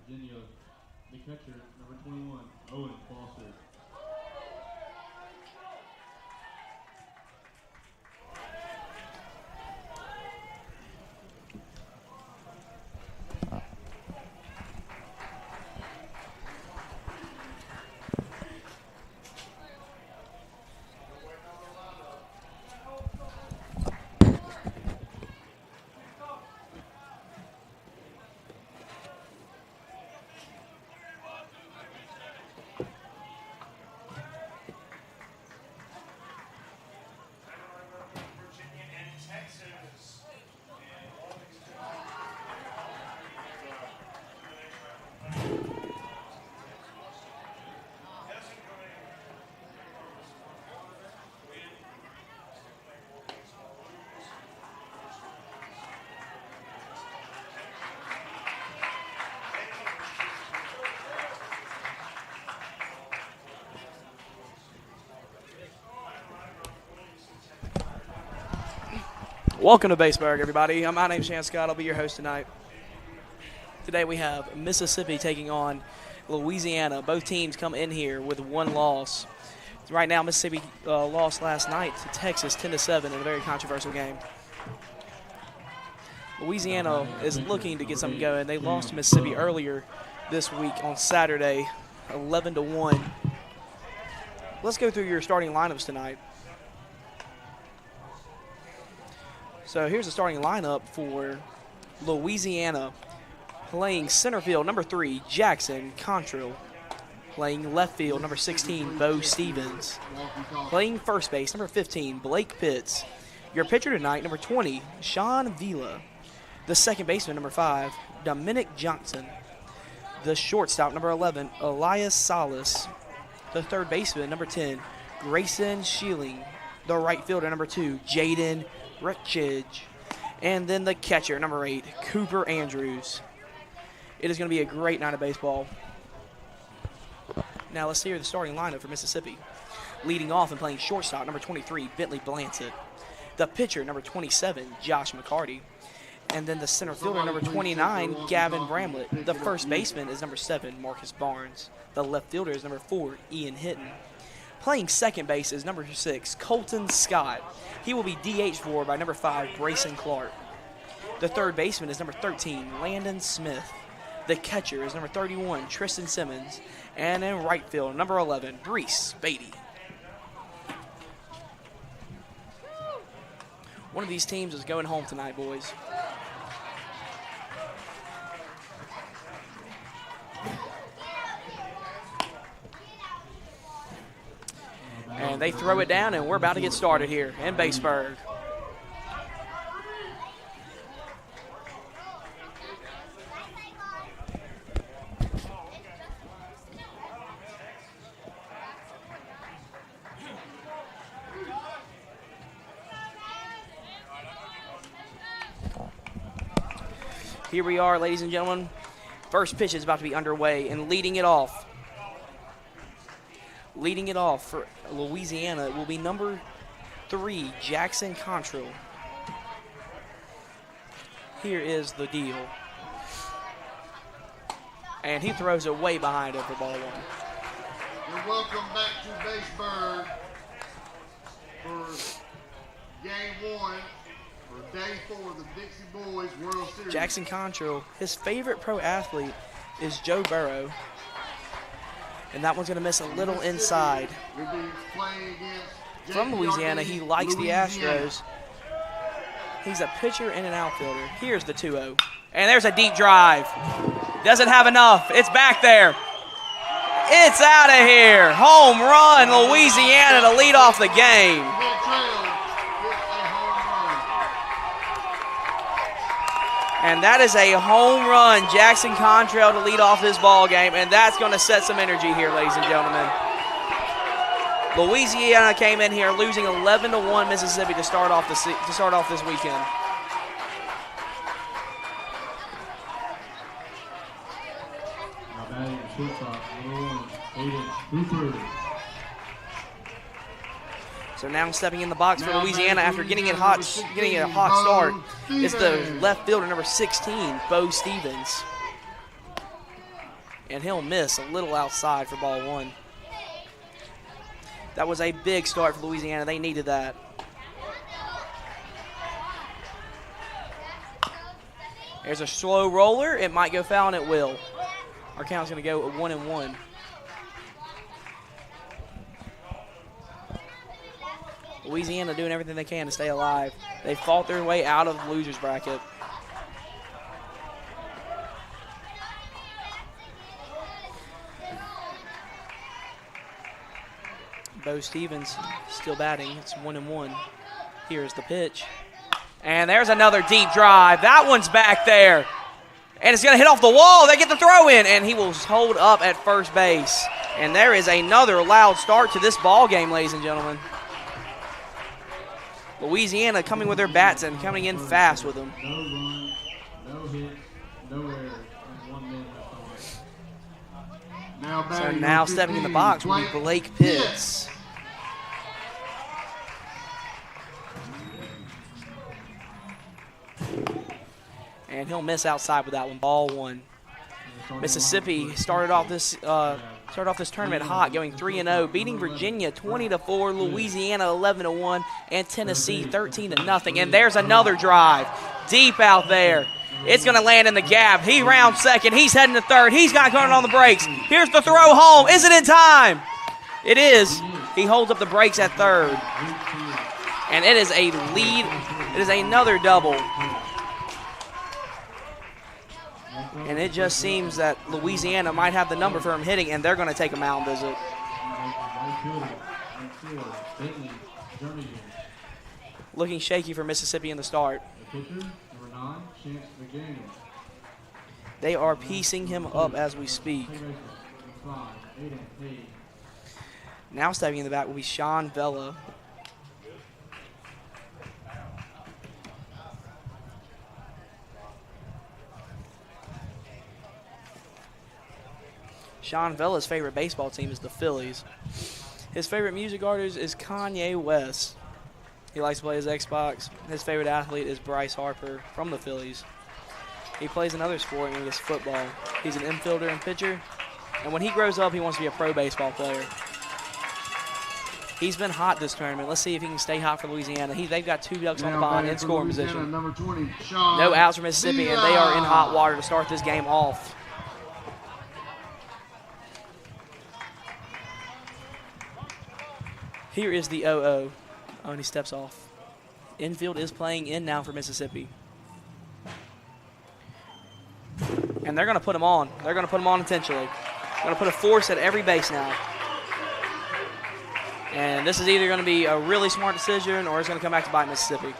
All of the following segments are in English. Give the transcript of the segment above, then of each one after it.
Virginia. The catcher, number 21, Owen Foster. Welcome to Baseburg, everybody. My name's Shan Scott. I'll be your host tonight. Today we have Mississippi taking on Louisiana. Both teams come in here with one loss. Right now, Mississippi lost last night to Texas 10-7 in a very controversial game. Louisiana is looking to get something going. They lost to Mississippi earlier this week on Saturday, 11-1. Let's go through your starting lineups tonight. So here's the starting lineup for Louisiana. Playing center field, number 3, Jackson Contrill. Playing left field, number 16, Bo Stevens. Playing first base, number 15, Blake Pitts. Your pitcher tonight, number 20, Sean Vila. The second baseman, number 5, Dominic Johnson. The shortstop, number 11, Elias Salas. The third baseman, number 10, Grayson Schilling. The right fielder, number 2, Jaden Retchage. And then the catcher, number 8, Cooper Andrews. It is going to be a great night of baseball. Now let's hear the starting lineup for Mississippi. Leading off and playing shortstop, number 23, Bentley Blancett. The pitcher, number 27, Josh McCarty. And then the center fielder, number 29, Gavin Bramlett. The first baseman is number 7, Marcus Barnes. The left fielder is number 4, Ian Hinton. Playing second base is number 6, Colton Scott. He will be DH for by number 5, Brayson Clark. The third baseman is number 13, Landon Smith. The catcher is number 31, Tristan Simmons. And in right field, number 11, Brees Beatty. One of these teams is going home tonight, boys. And they throw it down, and we're about to get started here in Baseburg. Here we are, ladies and gentlemen. First pitch is about to be underway, and leading it off for Louisiana will be number 3, Jackson Contrill. Here is the deal. And he throws it way behind it for ball 1. You're welcome back to Baseburg for game 1 for day 4 of the Dixie Boys World Series. Jackson Contrill, his favorite pro athlete is Joe Burrow. And that one's going to miss a little inside. From Louisiana, he likes the Astros. He's a pitcher and an outfielder. Here's the 2-0. And there's a deep drive. Doesn't have enough. It's back there. It's out of here. Home run, Louisiana to lead off the game. And that is a home run, Jackson Contrill to lead off this ball game, and that's going to set some energy here, ladies and gentlemen. Louisiana came in here losing 11-1 Mississippi to start off this weekend. Now batting the shortstop, number 1, Aiden Cooper. So now stepping in the box for Louisiana after getting a hot start is the left fielder, number 16, Bo Stevens. and he'll miss a little outside for ball one. That was a big start for Louisiana. They needed that. There's a slow roller. It might go foul, and it will. Our count's going to go 1-1. Louisiana doing everything they can to stay alive. They fought their way out of the loser's bracket. Bo Stevens still batting. It's 1-1. Here's the pitch. And there's another deep drive. That one's back there. And it's going to hit off the wall. They get the throw in, and he will hold up at first base. And there is another loud start to this ball game, ladies and gentlemen. Louisiana coming with their bats and coming in fast with them. No run, no hit, no errors, and 1 minute left on. So now stepping in the box will be Blake Pitts. And he'll miss outside with that one. Ball one. Mississippi started off this tournament hot, going 3-0, beating Virginia 20-4, Louisiana 11-1, and Tennessee 13-0. And there's another drive deep out there. It's going to land in the gap. He rounds second. He's heading to third. He's got going on the brakes. Here's the throw home. Is it in time? It is. He holds up the brakes at third. And it is a lead. It is another double. And it just seems that Louisiana might have the number for him hitting, and they're going to take a mound visit. Looking shaky for Mississippi in the start. They are piecing him up as we speak. Now stepping in the back will be Sean Vella. Sean Vella's favorite baseball team is the Phillies. His favorite music artist is Kanye West. He likes to play his Xbox. His favorite athlete is Bryce Harper from the Phillies. He plays another sport, and it's football. He's an infielder and pitcher. And when he grows up, he wants to be a pro baseball player. He's been hot this tournament. Let's see if he can stay hot for Louisiana. They've got 2 ducks on the pond in scoring position. Number 20, Sean No outs for Mississippi, and they are in hot water to start this game off. Here is the 0-0. Oh, and he steps off. Infield is playing in now for Mississippi. And they're going to put him on. They're going to put him on intentionally. They're going to put a force at every base now. And this is either going to be a really smart decision or it's going to come back to bite Mississippi.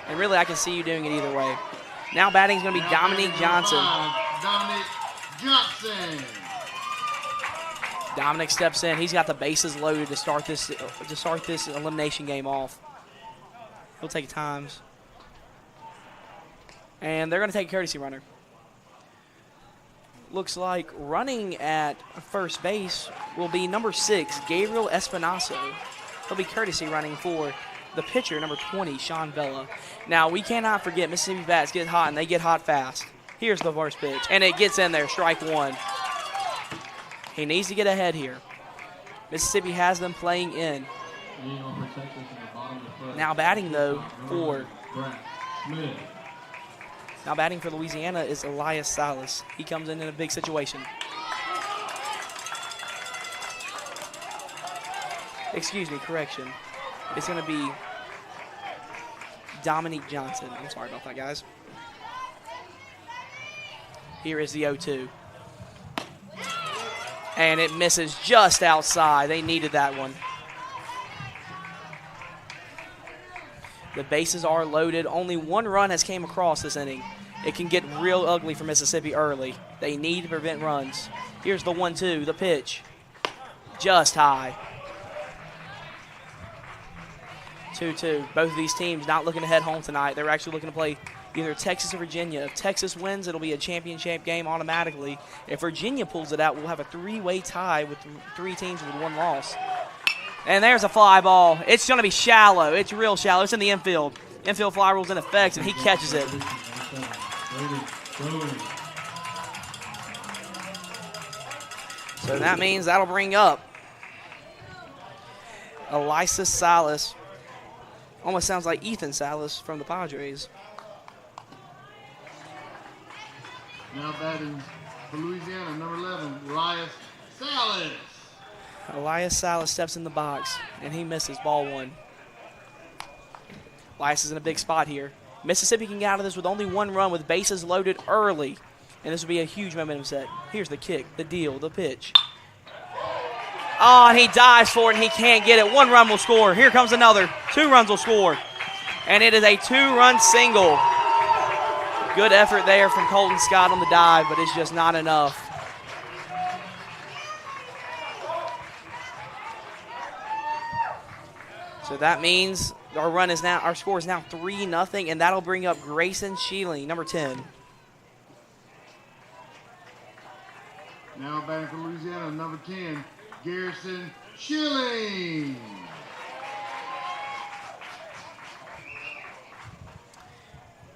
And really, I can see you doing it either way. Now batting is going to be Dominique Johnson. Dominic Johnson. Dominic steps in. He's got the bases loaded to start this elimination game off. He'll take times. And they're going to take a courtesy runner. Looks like running at first base will be number 6, Gabriel Espinazo. He'll be courtesy running for the pitcher, number 20, Sean Vella. Now, we cannot forget Mississippi bats get hot, and they get hot fast. Here's the first pitch, and it gets in there, strike one. He needs to get ahead here. Mississippi has them playing in. Now batting, though, for Louisiana is Elias Salas. He comes in a big situation. Excuse me, correction. It's going to be Dominique Johnson. I'm sorry about that, guys. Here is the 0-2. And it misses just outside. They needed that one. The bases are loaded. Only 1 run has came across this inning. It can get real ugly for Mississippi early. They need to prevent runs. Here's the 1-2, the pitch. Just high. 2-2. Both of these teams not looking to head home tonight. They're actually looking to play either Texas or Virginia. If Texas wins, it'll be a championship game automatically. If Virginia pulls it out, we'll have a 3-way tie with 3 teams with 1 loss. And there's a fly ball. It's going to be shallow. It's real shallow. It's in the infield. Infield fly rule's in effect, and he catches it. So that means that'll bring up Elisa Salas. Almost sounds like Ethan Salas from the Padres. Now batting for Louisiana, number 11, Elias Salas. Elias Salas steps in the box, and he misses ball one. Elias is in a big spot here. Mississippi can get out of this with only one run with bases loaded early, and this will be a huge momentum set. Here's the kick, the deal, the pitch. Oh, and he dives for it, and he can't get it. One run will score. Here comes another. 2 runs will score, and it is a 2-run single. Good effort there from Colton Scott on the dive, but it's just not enough. So that means our score is now 3-0, and that'll bring up Grayson Shealy, number 10. Now batting for Louisiana, number 10, Garrison Schilling.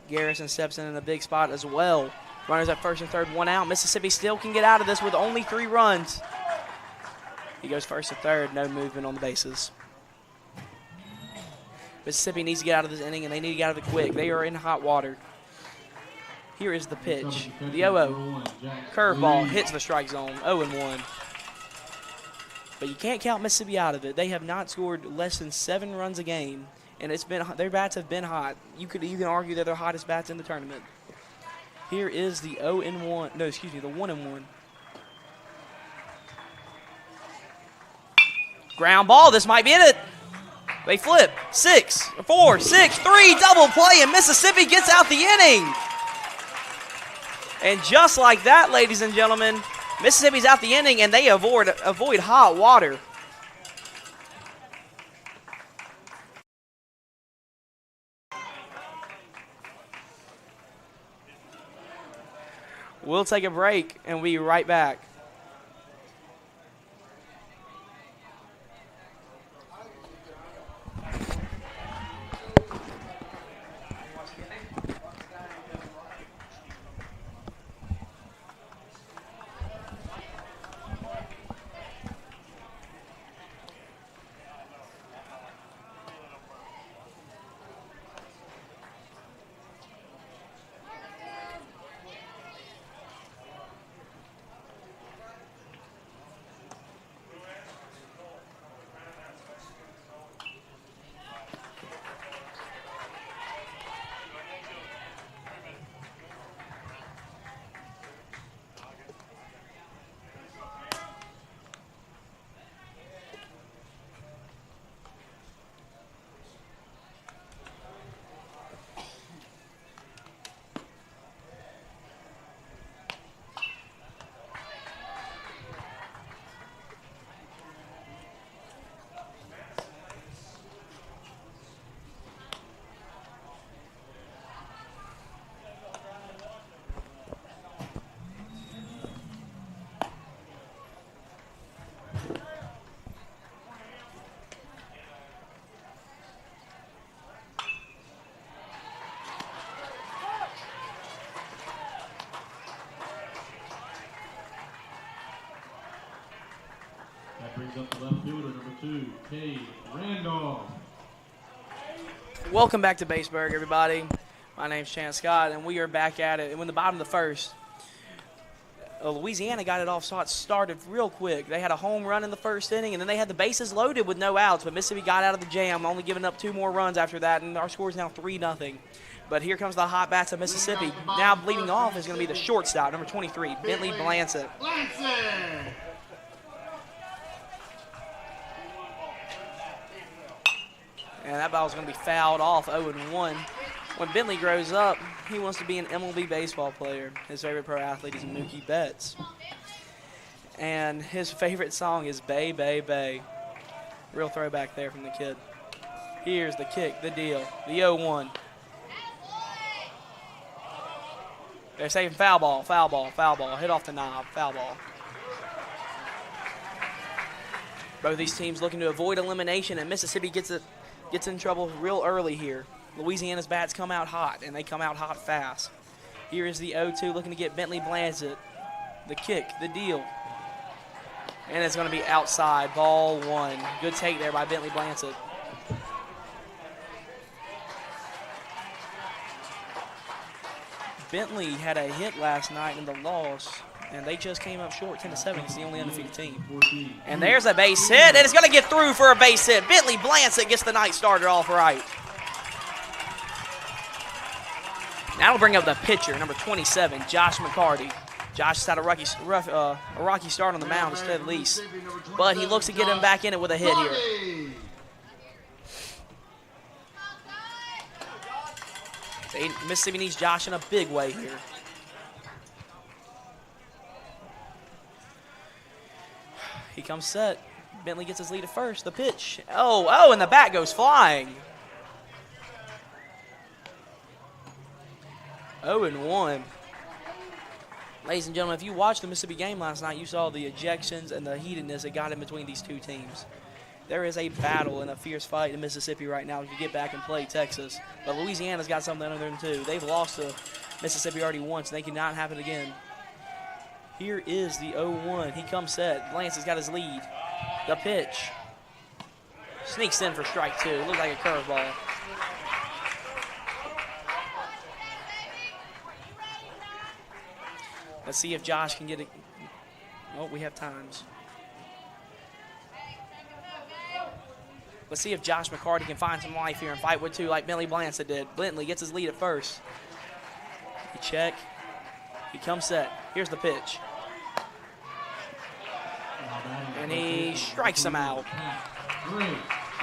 Garrison steps in a big spot as well. Runners at first and third, 1 out. Mississippi still can get out of this with only 3 runs. He goes first and third, no movement on the bases. Mississippi needs to get out of this inning, and they need to get out of it quick. They are in hot water. Here is the pitch. The 0-0. Curveball hits the strike zone, 0-1. But you can't count Mississippi out of it. They have not scored less than 7 runs a game, and their bats have been hot. You could even argue they're their hottest bats in the tournament. Here is the 0-1. No, excuse me, the 1-1. Ground ball. This might be it. They flip. 6, 4, 6, 3, double play, and Mississippi gets out the inning. And just like that, ladies and gentlemen, Mississippi's out the inning, and they avoid hot water. We'll take a break, and we'll be right back. That brings up the left fielder, number 2, Cade Randolph. Welcome back to Baseburg, everybody. My name's Chance Scott, and we are back at it. And in the bottom of the first, Louisiana got it off, so it started real quick. They had a home run in the first inning, and then they had the bases loaded with no outs, but Mississippi got out of the jam, only giving up 2 more runs after that, and our score is now 3-0. But here comes the hot bats of Mississippi. Now bleeding off is going to be the shortstop, number 23, Bentley Blansett. And that ball is going to be fouled off, 0-1. When Bentley grows up, he wants to be an MLB baseball player. His favorite pro athlete is Mookie Betts. And his favorite song is Bay, Bay, Bay. Real throwback there from the kid. Here's the kick, the deal, the 0-1. They're saying foul ball, foul ball, foul ball. Hit off the knob, foul ball. Both these teams looking to avoid elimination, and Mississippi gets in trouble real early here. Louisiana's bats come out hot, and they come out hot fast. Here is the 0-2 looking to get Bentley Blansett. The kick, the deal. And it's going to be outside, ball 1. Good take there by Bentley Blansett. Bentley had a hit last night in the loss, and they just came up short 10-7. It's the only undefeated team. And there's a base hit, and it's going to get through for a base hit. Bentley Blansett gets the night started off right. That'll bring up the pitcher, number 27, Josh McCarty. Josh has had a rocky start on the mound, to say the least. But he looks to get him back in it with a hit here. Mississippi needs Josh in a big way here. He comes set. Bentley gets his lead at first. The pitch. Oh, and the bat goes flying. 0-1. Ladies and gentlemen, if you watched the Mississippi game last night, you saw the ejections and the heatedness that got in between these two teams. There is a battle and a fierce fight in Mississippi right now to get back and play Texas. But Louisiana's got something under them too. They've lost to Mississippi already once, and they cannot have it again. Here is the 0-1. He comes set. Lance has got his lead. The pitch. Sneaks in for strike 2. Looks like a curveball. Let's see if Josh can get it. Oh, we have times. Let's see if Josh McCarty can find some life here and fight with 2 like Bentley Blansett did. Bentley gets his lead at first. He check. He comes set. Here's the pitch. And he strikes him out.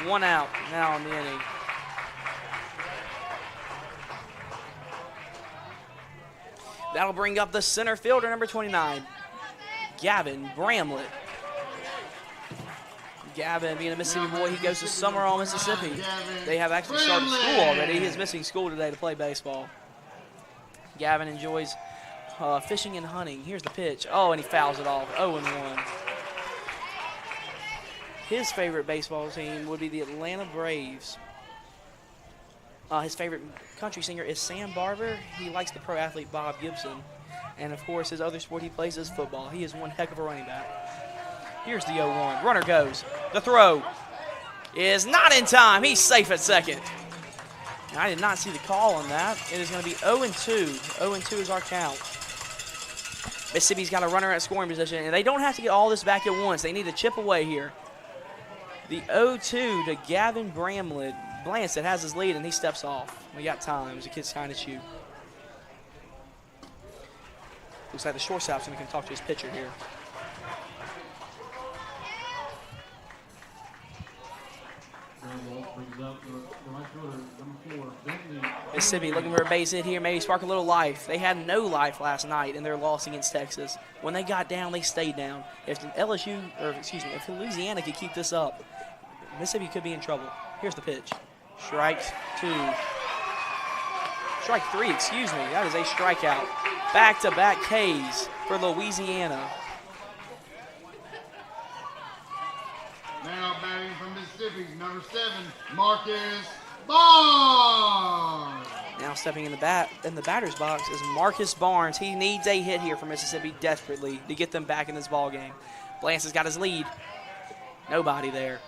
1 out now in the inning. That'll bring up the center fielder, number 29, Gavin Bramlett. Gavin, being a Mississippi boy, he goes to Summerall, Mississippi. They have actually started school already. He is missing school today to play baseball. Gavin enjoys fishing and hunting. Here's the pitch. Oh, and he fouls it off. 0-1. His favorite baseball team would be the Atlanta Braves. His favorite country singer is Sam Barber. He likes the pro athlete Bob Gibson. And, of course, his other sport he plays is football. He is one heck of a running back. Here's the 0-1. Runner goes. The throw is not in time. He's safe at second. Now, I did not see the call on that. It is going to be 0-2. 0-2 is our count. Mississippi's got a runner at scoring position, and they don't have to get all this back at once. They need to chip away here. The 0-2 to Gavin Bramlett. Blansett has his lead, and he steps off. We got time. The kid's trying to shoot. Looks like the shortstop's going to talk to his pitcher here. Mississippi looking for a base hit here, maybe spark a little life. They had no life last night in their loss against Texas. When they got down, they stayed down. If if Louisiana could keep this up, Mississippi could be in trouble. Here's the pitch. Strike 2. Strike 3, excuse me. That is a strikeout. Back-to-back Ks for Louisiana. Now batting from Mississippi, number 7, Marcus Barnes. Now stepping in the batter's box is Marcus Barnes. He needs a hit here for Mississippi desperately to get them back in this ball game. Blance has got his lead. Nobody there.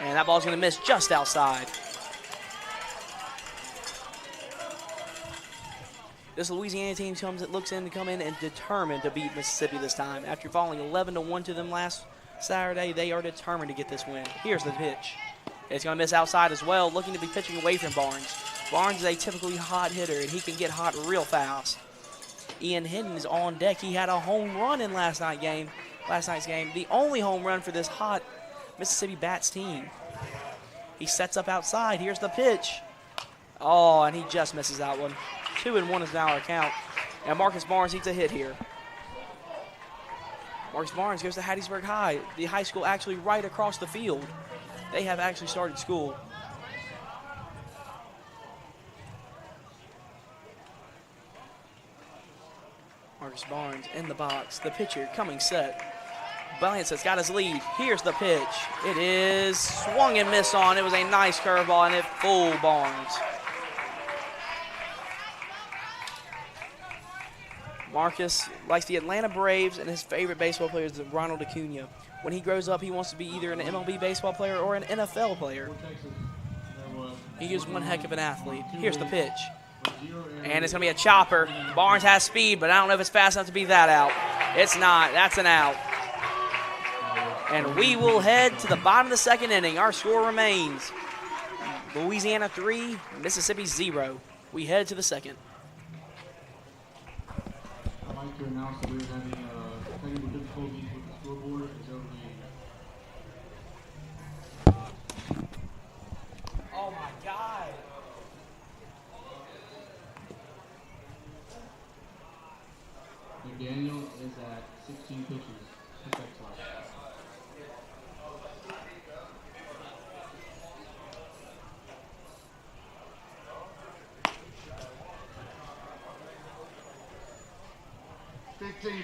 And that ball's going to miss just outside. This Louisiana team looks in to come in and determined to beat Mississippi this time. After falling 11-1 to them last Saturday, they are determined to get this win. Here's the pitch. It's going to miss outside as well, looking to be pitching away from Barnes. Barnes is a typically hot hitter, and he can get hot real fast. Ian Hinton is on deck. He had a home run in last night's game. The only home run for this hot Mississippi Bats team. He sets up outside. Here's the pitch. Oh, and he just misses that one. 2-1 is now our count. And Marcus Barnes needs a hit here. Marcus Barnes goes to Hattiesburg High, the high school actually right across the field. They have actually started school. Marcus Barnes in the box. The pitcher coming set. Blance has got his lead. Here's the pitch. It is swung and missed on. It was a nice curveball, and it fooled Barnes. Marcus likes the Atlanta Braves, and his favorite baseball player is Ronald Acuna. When he grows up, he wants to be either an MLB baseball player or an NFL player. He is one heck of an athlete. Here's the pitch. And it's going to be a chopper. Barnes has speed, but I don't know if it's fast enough to beat that out. It's not. That's an out. And we will head to the bottom of the second inning. Our score remains Louisiana 3, Mississippi 0. We head to the second. I'd like to announce that we're having technical difficulties with the scoreboard. It's overly. Oh my God. McDaniel is at 16 pitches. Perfect slide.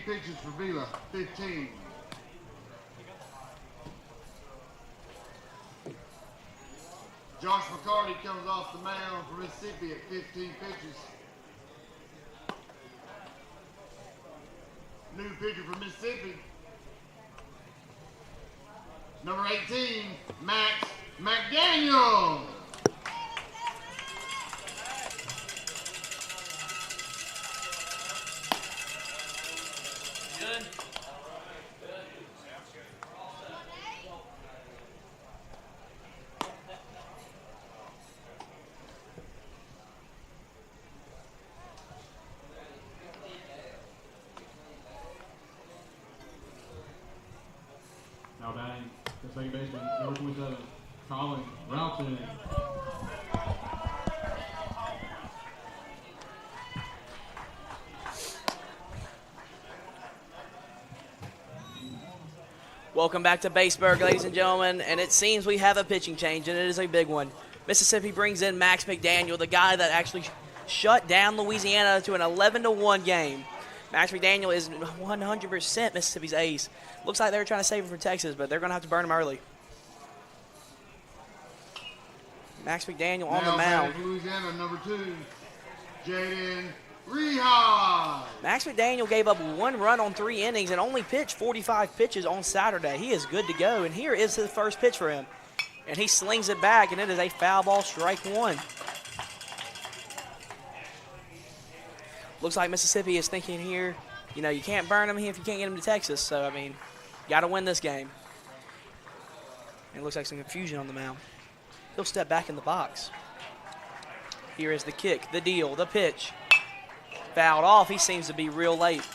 Pitches for Vila. 15. Josh McCarty comes off the mound for Mississippi at 15 pitches. New pitcher for Mississippi. Number 18, Max McDaniel. Good. Now batting the second baseman, number 27, Colin Routon. Welcome back to Baseburg, ladies and gentlemen, and it seems we have a pitching change, and it is a big one. Mississippi brings in Max McDaniel, the guy that actually shut down Louisiana to an 11-1 game. Max McDaniel is 100% Mississippi's ace. Looks like they were trying to save him for Texas, but they're going to have to burn him early. Max McDaniel on the mound. Louisiana, number 2, Jaden Rehaj. Max McDaniel gave up 1 run on 3 innings and only pitched 45 pitches on Saturday. He is good to go, and here is his first pitch for him. And he slings it back, and it is a foul ball, strike 1. Looks like Mississippi is thinking here, you know, you can't burn him if you can't get him to Texas. So, I mean, got to win this game. And it looks like some confusion on the mound. He'll step back in the box. Here is the kick, the deal, the pitch. Fouled off. He seems to be real late.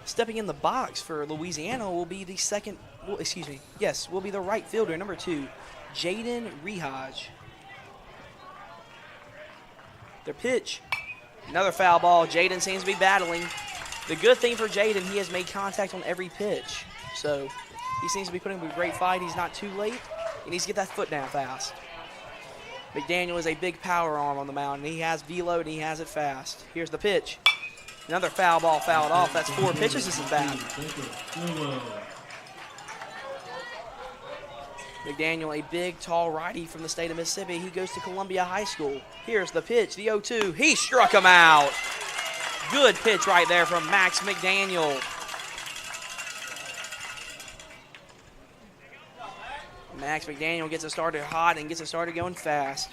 Stepping in the box for Louisiana will be the will be the right fielder, number 2, Jaden Rehaj. Their pitch, another foul ball. Jaden seems to be battling. The good thing for Jaden, he has made contact on every pitch. So he seems to be putting up a great fight. He's not too late. He needs to get that foot down fast. McDaniel is a big power arm on the mound, and he has velo, and he has it fast. Here's the pitch. Another foul ball fouled off. That's 4 pitches. This is bad. McDaniel, a big, tall righty from the state of Mississippi. He goes to Columbia High School. Here's the pitch, the 0-2. He struck him out. Good pitch right there from Max McDaniel. Max McDaniel gets it started hot and gets it started going fast.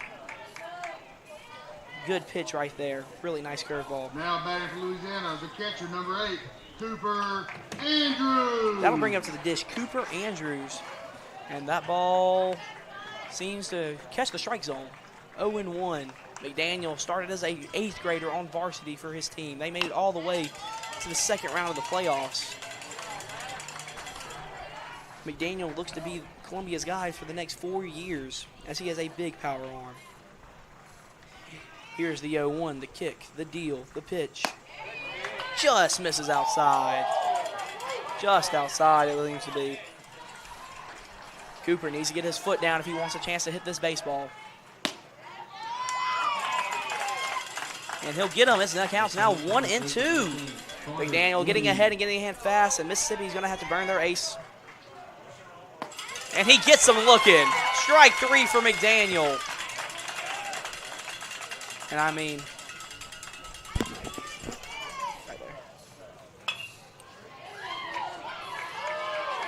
Good pitch right there. Really nice curveball. Now batting for Louisiana, the catcher, number 8, Cooper Andrews. That'll bring up to the dish, Cooper Andrews. And that ball seems to catch the strike zone. 0-1. McDaniel started as an 8th grader on varsity for his team. They made it all the way to the second round of the playoffs. McDaniel looks to be Columbia's guy for the next 4 years, as he has a big power arm. Here's the 0-1, the kick, the deal, the pitch. Just misses outside. Just outside it seems to be. Cooper needs to get his foot down if he wants a chance to hit this baseball. And he'll get him. That counts now 1-2. McDaniel getting ahead and getting ahead fast, and Mississippi's going to have to burn their ace. And he gets him looking. Strike 3 for McDaniel. And I mean,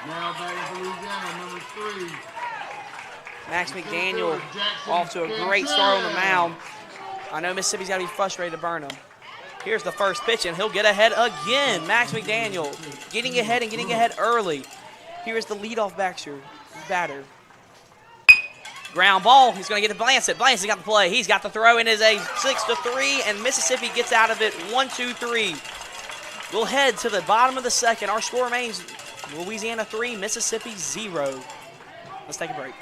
Now batting for Louisiana, number 3. Max McDaniel off to a great start on the mound. I know Mississippi's got to be frustrated to burn him. Here's the first pitch, and he'll get ahead again. Max McDaniel getting ahead and getting ahead early. Here's the leadoff batter. Ground ball. He's going to get to Blancett. Blancett got the play. He's got the throw. It is a 6-3, and Mississippi gets out of it 1-2-3. We'll head to the bottom of the second. Our score remains Louisiana 3, Mississippi 0. Let's take a break.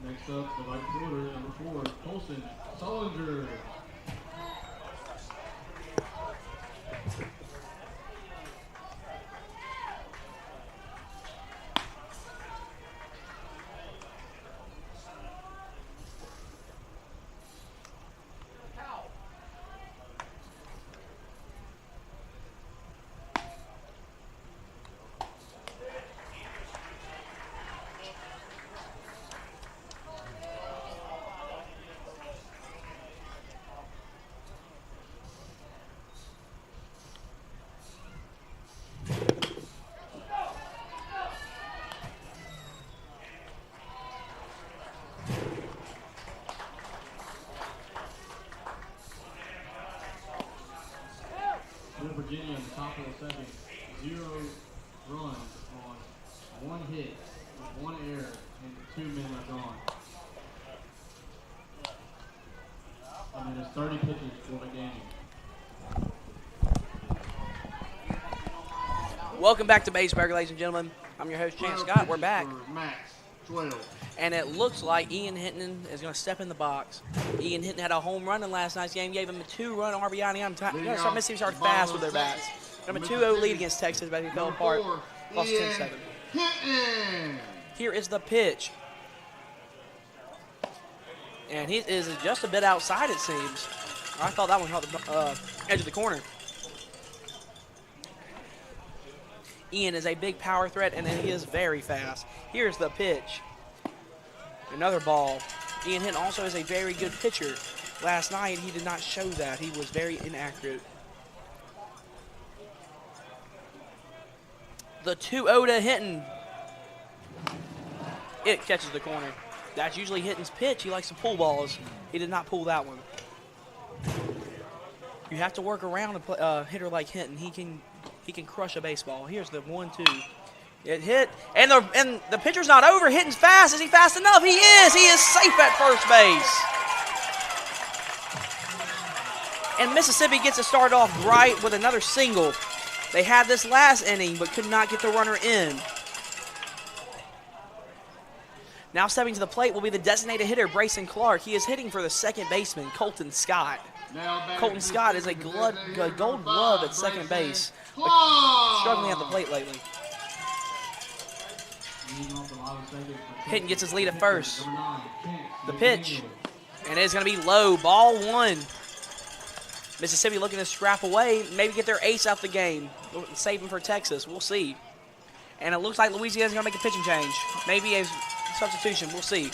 Next up, the right fielder, number 4, Colson Solinger. Virginia in the top of the second, 0 runs on 1 hit with 1 error and 2 men left on. And then there's 30 pitches for McDaniel. Welcome back to Baseburg, ladies and gentlemen. I'm your host, Chance Scott. We're back. Max, 12. And it looks like Ian Hinton is going to step in the box. Ian Hinton had a home run in last night's game, gave him a 2-run RBI. You got to start Mississippi started fast with their bats. Number 2-0 lead against Texas, but he fell apart. Lost 10-7. Here is the pitch. And he is just a bit outside, it seems. I thought that one caught the edge of the corner. Ian is a big power threat, and he is very fast. Here's the pitch. Another ball. Ian Hinton also is a very good pitcher. Last night, he did not show that. He was very inaccurate. The 2-0 to Hinton. It catches the corner. That's usually Hinton's pitch. He likes to pull balls. He did not pull that one. You have to work around a hitter like Hinton. He can crush a baseball. Here's the 1-2. It hit, and the pitcher's not over. Hinton's fast. Is he fast enough? He is. He is safe at first base. And Mississippi gets to start off right with another single. They had this last inning, but could not get the runner in. Now stepping to the plate will be the designated hitter, Brayson Clark. He is hitting for the second baseman, Colton Scott. Colton Scott is a gold glove at second base, but struggling at the plate lately. Hinton gets his lead at first. The pitch, and it's going to be low. Ball 1. Mississippi looking to scrap away, maybe get their ace out the game. Save him for Texas. We'll see. And it looks like Louisiana's going to make a pitching change. Maybe a substitution. We'll see.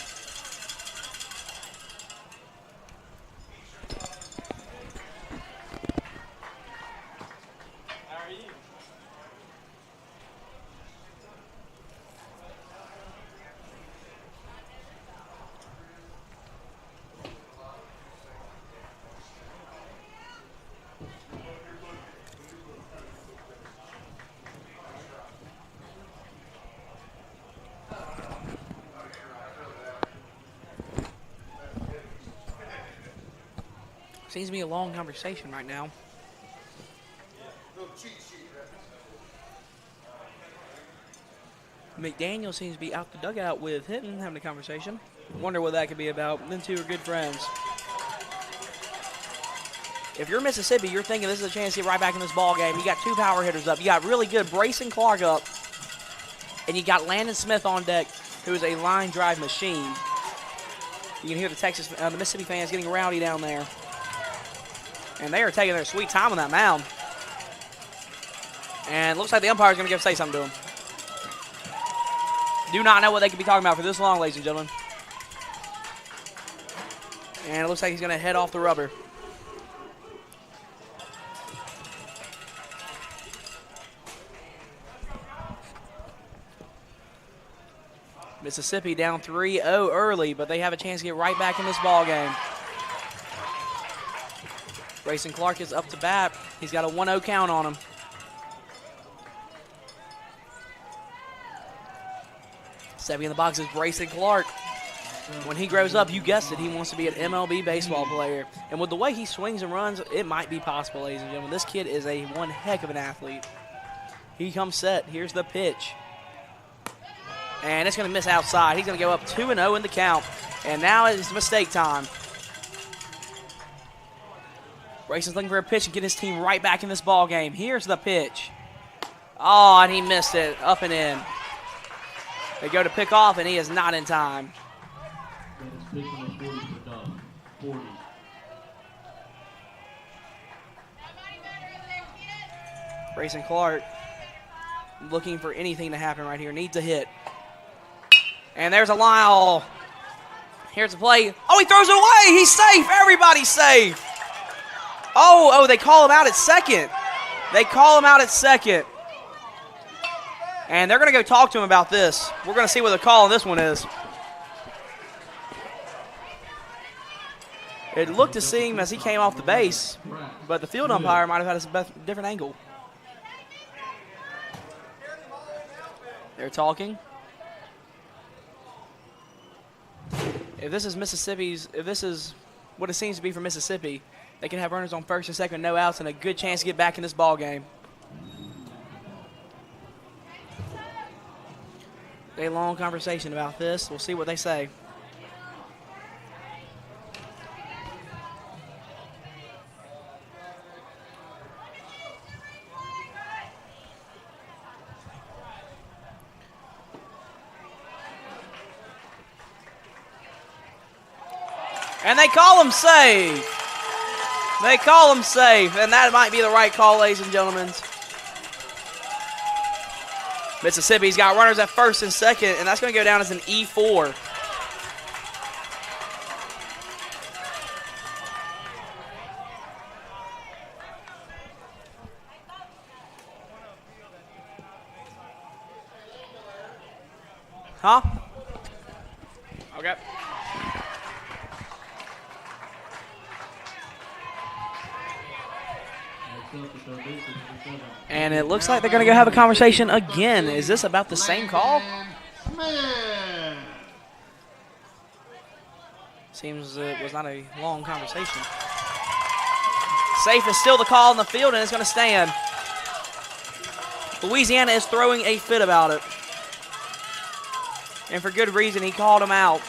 Seems to be a long conversation right now. McDaniel seems to be out the dugout with Hinton having a conversation. Wonder what that could be about. Them two are good friends. If you're Mississippi, you're thinking this is a chance to get right back in this ball game. You got 2 power hitters up. You got really good Brayson Clark up, and you got Landon Smith on deck. who is a line drive machine. You can hear the Mississippi fans getting rowdy down there. And they are taking their sweet time on that mound. And it looks like the umpire is going to say something to him. Do not know what they could be talking about for this long, ladies and gentlemen. And it looks like he's going to head off the rubber. Mississippi down 3-0 early, but they have a chance to get right back in this ball game. Grayson Clark is up to bat. He's got a 1-0 count on him. Stepping in the box is Grayson Clark. When he grows up, you guessed it, he wants to be an MLB baseball player. And with the way he swings and runs, it might be possible, ladies and gentlemen. This kid is one heck of an athlete. He comes set. Here's the pitch. And it's going to miss outside. He's going to go up 2-0 in the count. And now it's mistake time. Grayson's looking for a pitch and get his team right back in this ball game. Here's the pitch. Oh, and he missed it. Up and in. They go to pick off, and he is not in time. Grayson Clark looking for anything to happen right here. Needs a hit. And there's a line. Oh, here's the play. Oh, he throws it away. He's safe. Everybody's safe. Oh, they call him out at second. They call him out at second. And they're going to go talk to him about this. We're going to see what the call on this one is. It looked to see him as he came off the base, but the field umpire might have had a different angle. They're talking. If this is what it seems to be for Mississippi, they can have runners on first and second, no outs, and a good chance to get back in this ball game. A long conversation about this. We'll see what they say. And they call him safe. They call him safe, and that might be the right call, ladies and gentlemen. Mississippi's got runners at first and second, and that's going to go down as an E4. Huh? Okay. And it looks like they're going to go have a conversation again. Is this about the same call? Seems it was not a long conversation. Safe is still the call in the field, and it's going to stand. Louisiana is throwing a fit about it. And for good reason, he called him out.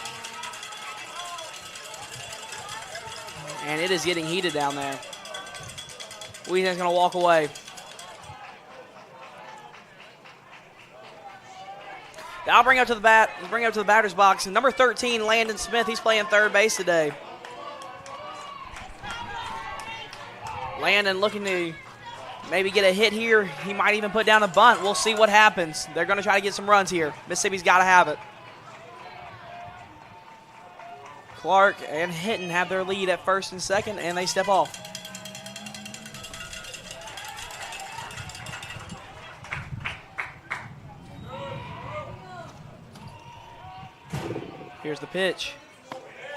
And it is getting heated down there. Louisiana's going to walk away. I'll bring up to the batter's box. And number 13, Landon Smith, he's playing third base today. Landon looking to maybe get a hit here. He might even put down a bunt. We'll see what happens. They're going to try to get some runs here. Mississippi's got to have it. Clark and Hinton have their lead at first and second, and they step off. Here's the pitch.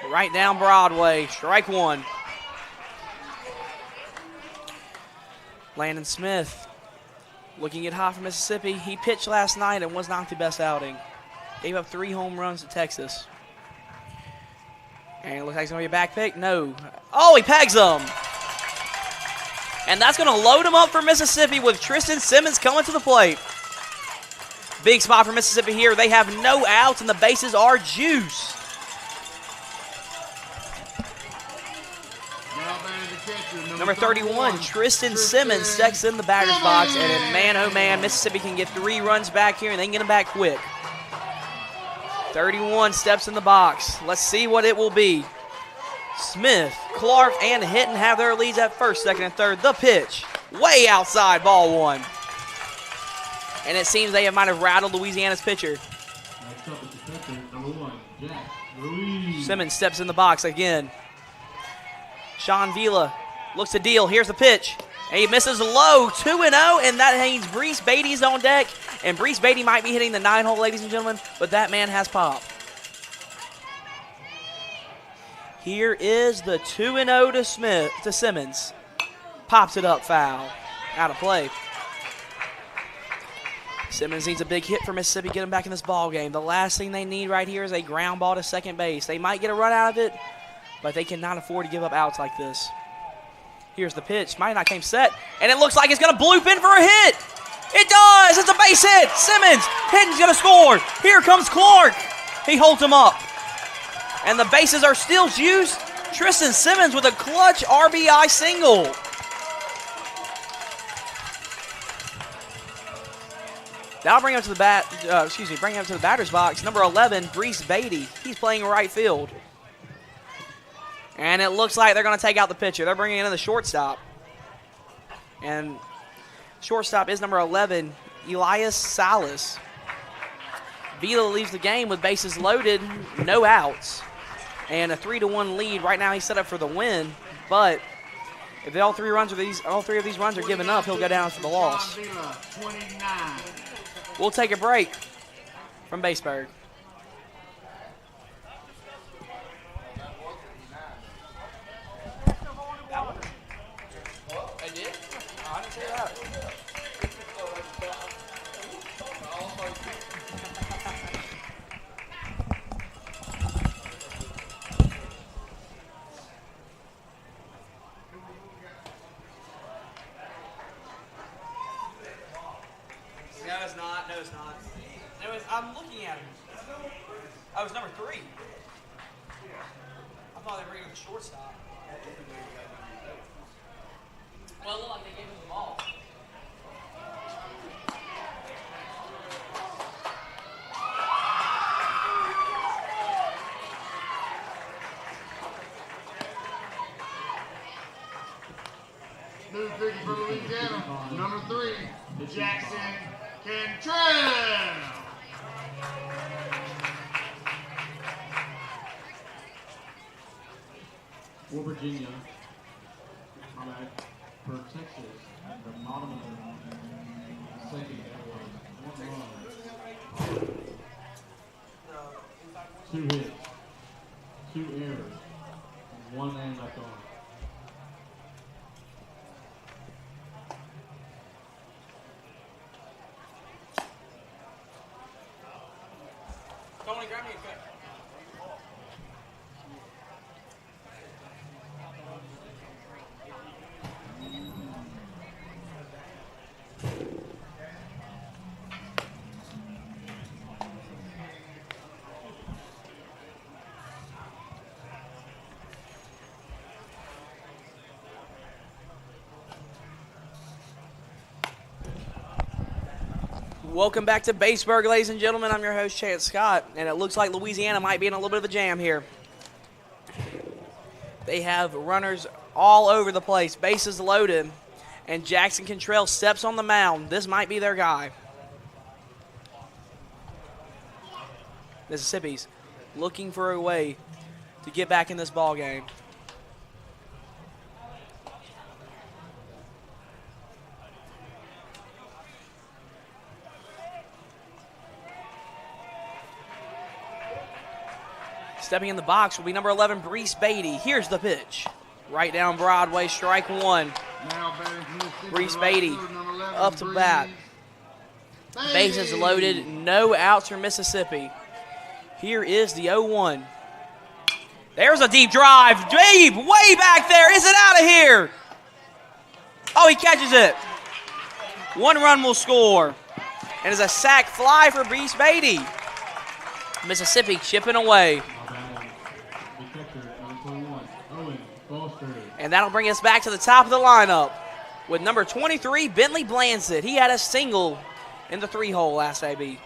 Right down Broadway. Strike one. Landon Smith looking at hot for Mississippi. He pitched last night and was not the best outing. Gave up 3 home runs to Texas. And it looks like it's going to be a back pick. No. Oh, he pegs him. And that's going to load him up for Mississippi with Tristan Simmons coming to the plate. Big spot for Mississippi here. They have no outs, and the bases are juice. Number 31, Tristan Simmons checks in the batter's box, and man, oh man, Mississippi can get 3 runs back here, and they can get them back quick. 31 steps in the box. Let's see what it will be. Smith, Clark, and Hinton have their leads at first, second, and third. The pitch, way outside, ball one. And it seems they might have rattled Louisiana's pitcher. Next up is the pitcher, number 1, Jack Ruiz. Simmons steps in the box again. Sean Vila looks to deal. Here's the pitch. And he misses low, 2-0, and that means Brees Beatty's on deck. And Brees Beatty might be hitting the 9-hole, ladies and gentlemen, but that man has pop. Here is the 2-0 to Simmons. Pops it up, foul. Out of play. Simmons needs a big hit for Mississippi to get him back in this ball game. The last thing they need right here is a ground ball to second base. They might get a run out of it, but they cannot afford to give up outs like this. Here's the pitch. Might not came set, and it looks like it's going to bloop in for a hit. It does. It's a base hit. Simmons, Hinton's going to score. Here comes Clark. He holds him up. And the bases are still juiced. Tristan Simmons with a clutch RBI single. Now bring him to the bring him to the batter's box. Number 11, Brees Beatty. He's playing right field. And it looks like they're going to take out the pitcher. They're bringing in the shortstop. And shortstop is number 11, Elias Salas. Vila leaves the game with bases loaded, no outs, and a 3-1 lead. Right now he's set up for the win, but if all three of these runs are given up, he'll go down for the loss. We'll take a break from Baseburg. I'm looking at him. Oh, it's number 3. I thought they were bringing the shortstop. Well, it looked like they gave him the ball. New pitcher for Louisiana, number 3, Jackson Cantrell. For Virginia, for Texas, the bottom of the second, that was 1 run, 2 hits, 2 errors, and 1 man left on. Tony, grab me a cup. Welcome back to Baseburg, ladies and gentlemen. I'm your host, Chance Scott, and it looks like Louisiana might be in a little bit of a jam here. They have runners all over the place, bases loaded, and Jackson Cantrell steps on the mound. This might be their guy. Mississippi's looking for a way to get back in this ball game. Stepping in the box will be number 11, Brees Beatty. Here's the pitch. Right down Broadway, strike 1. Brees Beatty up to bat. Bases loaded, no outs for Mississippi. Here is the 0-1. There's a deep drive. Deep, way back there. Is it out of here? Oh, he catches it. 1 run will score. And it's a sac fly for Brees Beatty. Mississippi chipping away. And that'll bring us back to the top of the lineup with number 23, Bentley Blansit. He had a single in the 3-hole last AB.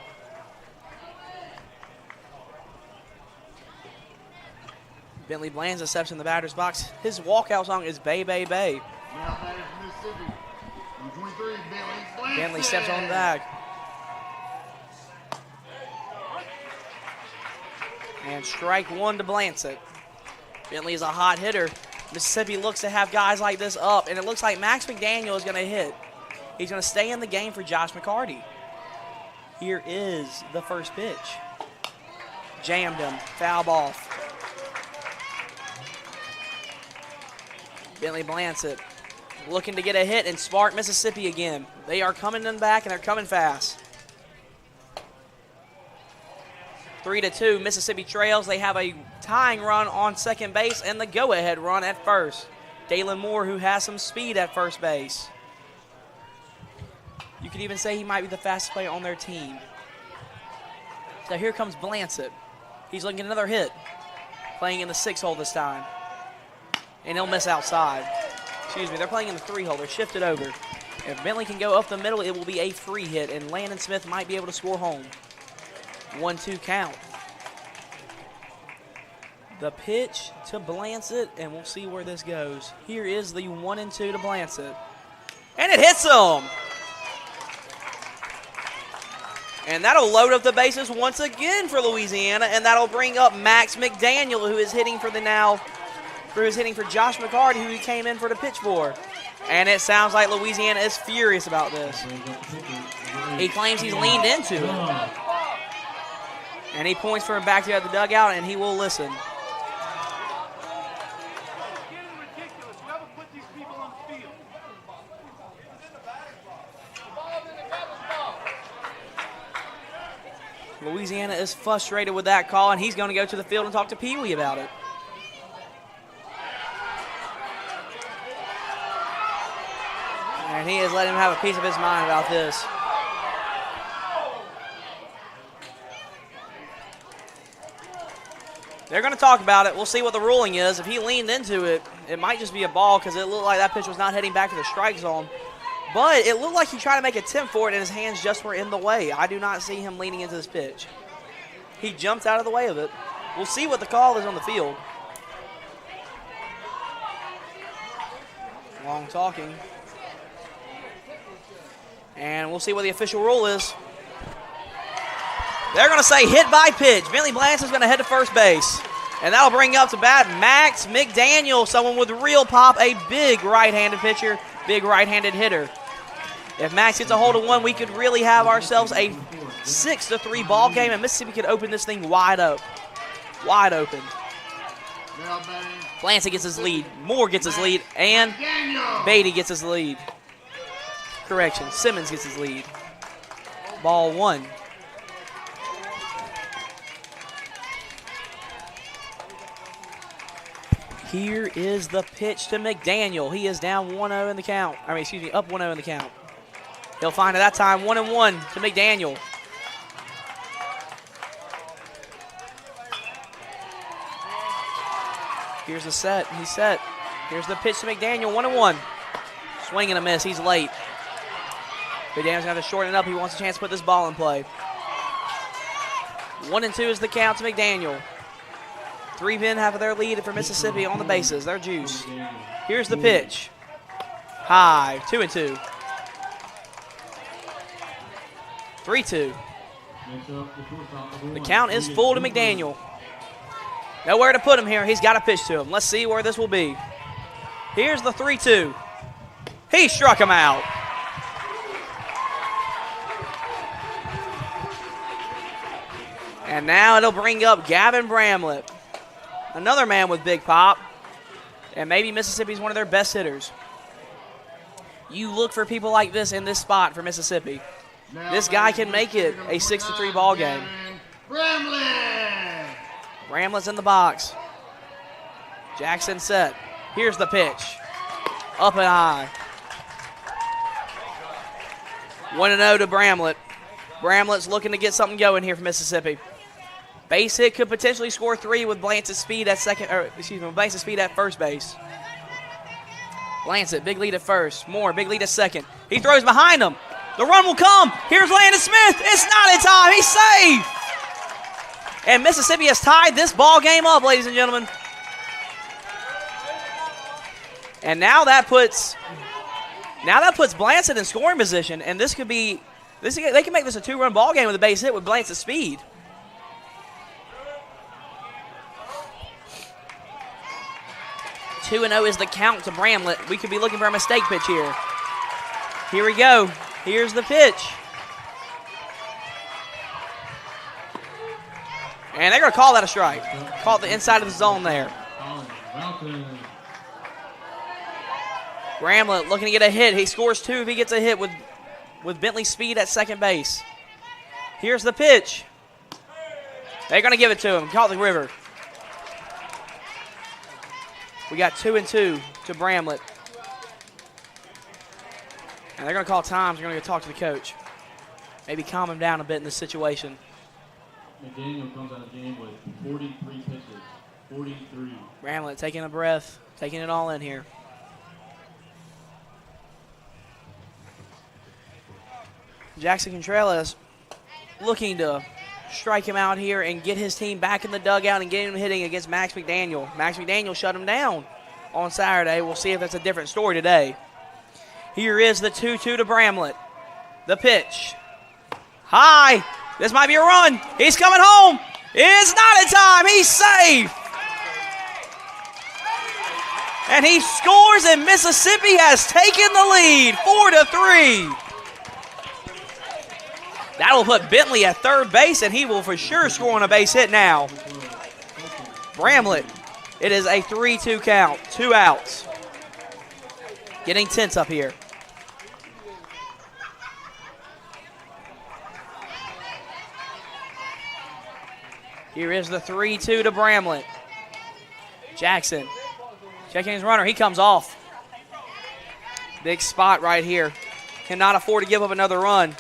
Bentley Blanza steps in the batter's box. His walkout song is Bay, Bay, Bay. Now batter from Mississippi. Number 23, Bentley. Bentley steps on the bag. And strike one to Blancett. Bentley is a hot hitter. Mississippi looks to have guys like this up, and it looks like Max McDaniel is going to hit. He's going to stay in the game for Josh McCarty. Here is the first pitch. Jammed him, fouled off. Bentley Blancett looking to get a hit and spark Mississippi again. They are coming in back, and they're coming fast. 3-2, Mississippi trails. They have a tying run on second base and the go-ahead run at first. Dalen Moore, who has some speed at first base. You could even say he might be the fastest player on their team. So here comes Blancett. He's looking at another hit. Playing in the 6-hole this time. And he'll miss outside. Excuse me, they're playing in the 3-hole. They're shifted over. If Bentley can go up the middle, it will be a free hit, and Landon Smith might be able to score home. 1-2 count. The pitch to Blancett, and we'll see where this goes. Here is the 1-2 to Blancett. And it hits him! And that'll load up the bases once again for Louisiana, and that'll bring up Max McDaniel, who is hitting for Josh McCarty, who he came in for the pitch for. And it sounds like Louisiana is furious about this. He claims he's leaned into it. And he points for him back there at the dugout, and he will listen. Louisiana is frustrated with that call, and he's going to go to the field and talk to Pee Wee about it. And he has let him have a piece of his mind about this. They're going to talk about it. We'll see what the ruling is. If he leaned into it, it might just be a ball because it looked like that pitch was not heading back to the strike zone. But it looked like he tried to make an attempt for it, and his hands just were in the way. I do not see him leaning into this pitch. He jumped out of the way of it. We'll see what the call is on the field. Long talking. And we'll see what the official rule is. They're going to say hit by pitch. Bentley Blanchett is going to head to first base. And that'll bring up to bat Max McDaniel, someone with real pop, a big right-handed pitcher, big right-handed hitter. If Max gets a hold of one, we could really have ourselves a 6-3 ball game, and Mississippi could open this thing wide up. Wide open. Blanchett gets his lead. Moore gets his lead, and Beatty gets his lead. Correction, Simmons gets his lead. Ball one. Here is the pitch to McDaniel. He is down 1-0 in the count. Up 1-0 in the count. He'll find it that time, 1-1 to McDaniel. Here's the set. He's set. Here's the pitch to McDaniel, 1-1. Swing and a miss. He's late. McDaniel's going to have to shorten it up. He wants a chance to put this ball in play. 1-2 is the count to McDaniel. 3 men have their lead for Mississippi on the bases. They're juice. Here's the pitch. High, 2-2. 3-2. The count is full to McDaniel. Nowhere to put him here. He's got to pitch to him. Let's see where this will be. Here's the 3-2. He struck him out. And now it'll bring up Gavin Bramlett. Another man with big pop. And maybe Mississippi's one of their best hitters. You look for people like this in this spot for Mississippi. This guy can make it a 6-3 ball game. Bramlett's in the box. Jackson set. Here's the pitch. Up and high. 1-0 to Bramlett. Bramlett's looking to get something going here for Mississippi. Base hit could potentially score 3 with Blanchett's speed at Blanchett's speed at first base. Blanchett, big lead at first. Moore, big lead at second. He throws behind him. The run will come. Here's Landon Smith. It's not in time. He's safe. And Mississippi has tied this ball game up, ladies and gentlemen. And now that puts Blanchett in scoring position, and they can make this a 2-run ball game with a base hit with Blanchett's speed. (2-0) is the count to Bramlett. We could be looking for a mistake pitch here. Here we go. Here's the pitch. And they're going to call that a strike. Call it the inside of the zone there. Bramlett looking to get a hit. He scores 2 if he gets a hit with Bentley's speed at second base. Here's the pitch. They're going to give it to him. Call it the river. We got 2-2 to Bramlett. And they're going to call times. They're going to go talk to the coach. Maybe calm him down a bit in this situation. McDaniel comes out of the game with 43 pitches. 43. Bramlett taking a breath, taking it all in here. Jackson Contreras looking to strike him out here and get his team back in the dugout and get him hitting against Max McDaniel. Max McDaniel shut him down on Saturday. We'll see if that's a different story today. Here is the 2-2 to Bramlett. The pitch. High. This might be a run. He's coming home. It's not in time. He's safe. And he scores, and Mississippi has taken the lead 4-3. That'll put Bentley at third base, and he will for sure score on a base hit now. Bramlett, it is a 3-2 count, 2 outs. Getting tense up here. Here is the 3-2 to Bramlett. Jackson checking his runner. He comes off. Big spot right here. Cannot afford to give up another run.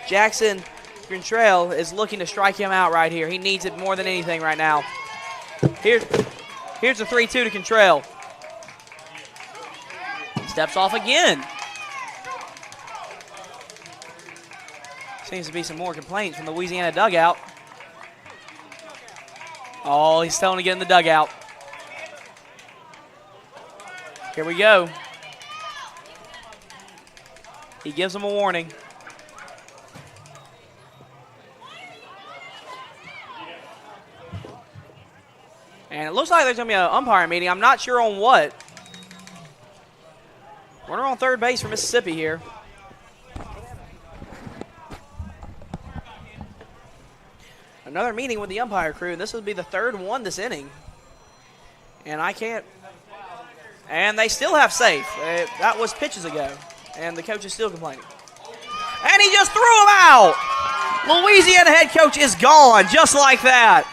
Jackson Contreras is looking to strike him out right here. He needs it more than anything right now. Here's the 3-2 to Contreras. Steps off again. Seems to be some more complaints from the Louisiana dugout. Oh, he's telling him to get in the dugout. Here we go. He gives him a warning. And it looks like there's going to be an umpire meeting. I'm not sure on what. Runner on third base for Mississippi here. Another meeting with the umpire crew. This will be the third one this inning. And I can't. And they still have safe. That was pitches ago. And the coach is still complaining. And he just threw him out. Louisiana head coach is gone just like that.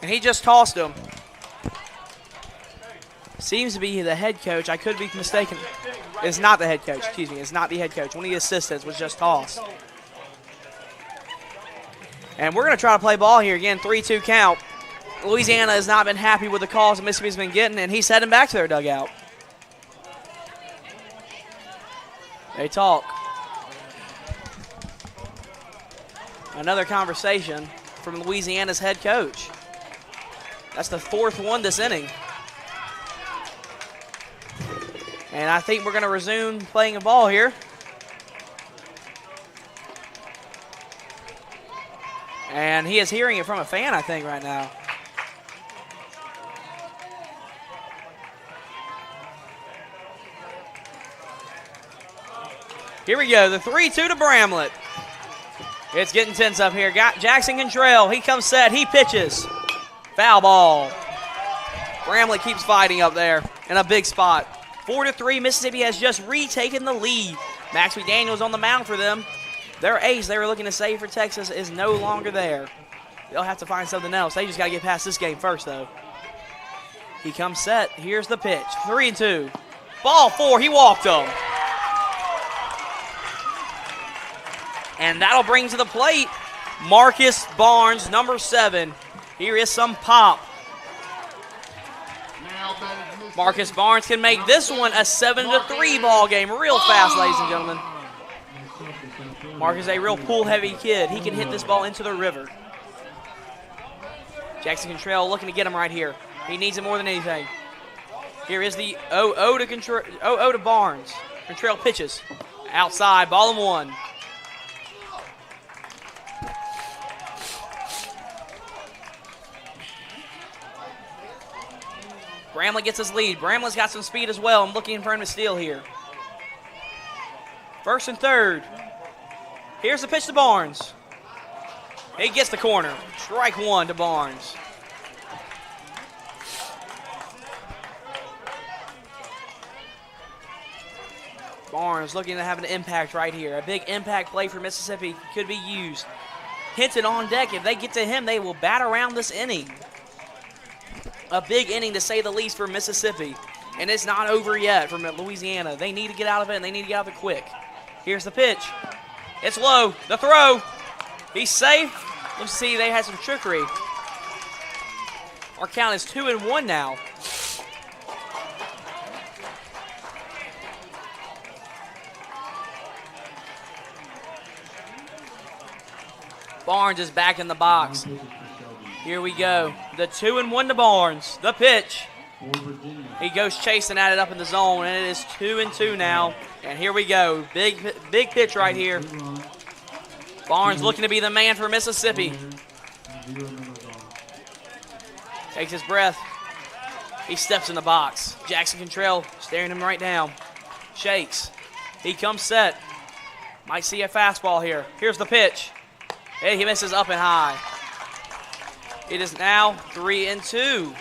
And he just tossed him. Seems to be the head coach. I could be mistaken. It's not the head coach. Excuse me. It's not the head coach. One of the assistants was just tossed. And we're going to try to play ball here again. 3-2 count. Louisiana has not been happy with the calls that Mississippi's been getting, and he's heading back to their dugout. They talk. Another conversation from Louisiana's head coach. That's the fourth one this inning. And I think we're going to resume playing a ball here. And he is hearing it from a fan, I think, right now. Here we go, the 3-2 to Bramlett. It's getting tense up here. Got Jackson Contreras. He comes set. He pitches. Foul ball. Bramlett keeps fighting up there in a big spot. 4-3, Mississippi has just retaken the lead. Max McDaniel's on the mound for them. Their ace they were looking to save for Texas is no longer there. They'll have to find something else. They just got to get past this game first, though. He comes set. Here's the pitch. 3-2. Ball 4. He walked him. And that'll bring to the plate Marcus Barnes, number 7. Here is some pop. Now batting Marcus Barnes can make this one a 7-3 ball game real fast, ladies and gentlemen. Marcus is a real pull-heavy kid. He can hit this ball into the river. Jackson Cantrell looking to get him right here. He needs it more than anything. Here is the 0-0 to Barnes. Cantrell pitches. Outside, ball and one. Bramlett gets his lead. Bramlett's got some speed as well. I'm looking for him to steal here. First and third. Here's the pitch to Barnes. He gets the corner. Strike one to Barnes. Barnes looking to have an impact right here. A big impact play for Mississippi could be used. Hinton on deck. If they get to him, they will bat around this inning. A big inning, to say the least, for Mississippi. And it's not over yet for Louisiana. They need to get out of it, and they need to get out of it quick. Here's the pitch. It's low. The throw. He's safe. Let's see, they had some trickery. Our count is 2-1 now. Barnes is back in the box. Here we go. The 2-1 to Barnes. The pitch. He goes chasing at it up in the zone, and it is 2-2 now. And here we go. Big pitch right here. Barnes looking to be the man for Mississippi. Takes his breath. He steps in the box. Jackson Cantrell staring him right down. Shakes. He comes set. Might see a fastball here. Here's the pitch. Hey, he misses up and high. It is now 3-2.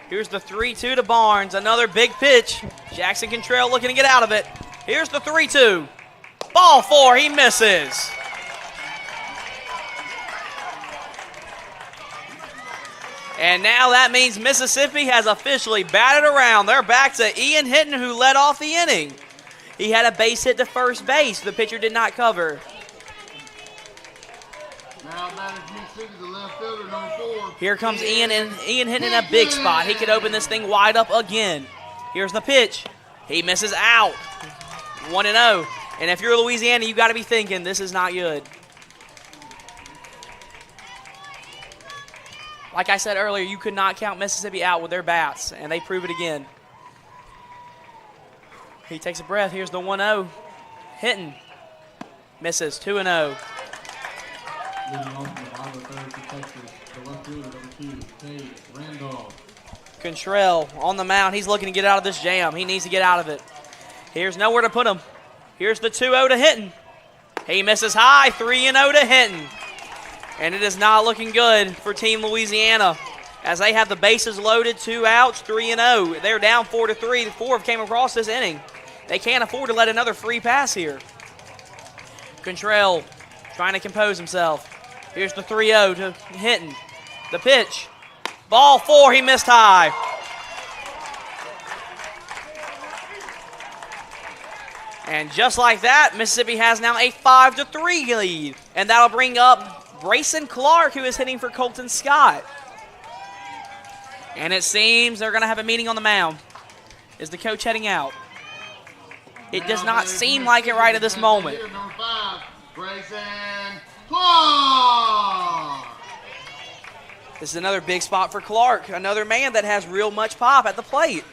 Here's the 3-2 to Barnes. Another big pitch. Jackson Cantrell looking to get out of it. Here's the 3-2. Ball four. He misses. And now that means Mississippi has officially batted around. They're back to Ian Hinton, who led off the inning. He had a base hit to first base. The pitcher did not cover. Now the left fielder, number 4. Here comes Ian Hinton in a big spot. He could open this thing wide up again. Here's the pitch. He misses out. 1-0. And if you're Louisiana, you got to be thinking this is not good. Like I said earlier, you could not count Mississippi out with their bats, and they prove it again. He takes a breath. Here's the 1-0. Hinton misses. 2-0. Cantrell on the mound. He's looking to get out of this jam. He needs to get out of it. Here's nowhere to put him. Here's the 2-0 to Hinton. He misses high. 3-0 to Hinton. And it is not looking good for Team Louisiana as they have the bases loaded, 2 outs, 3-0. They're down 4-3. The 4 came across this inning. They can't afford to let another free pass here. Cantrell trying to compose himself. Here's the 3-0 to Hinton. The pitch. Ball 4. He missed high. And just like that, Mississippi has now a 5-3 lead. And that'll bring up Brayson Clark, who is hitting for Colton Scott. And it seems they're going to have a meeting on the mound. Is the coach heading out? It does not seem like it right at this moment. Number 5, Brayson Clark. This is another big spot for Clark, another man that has real much pop at the plate.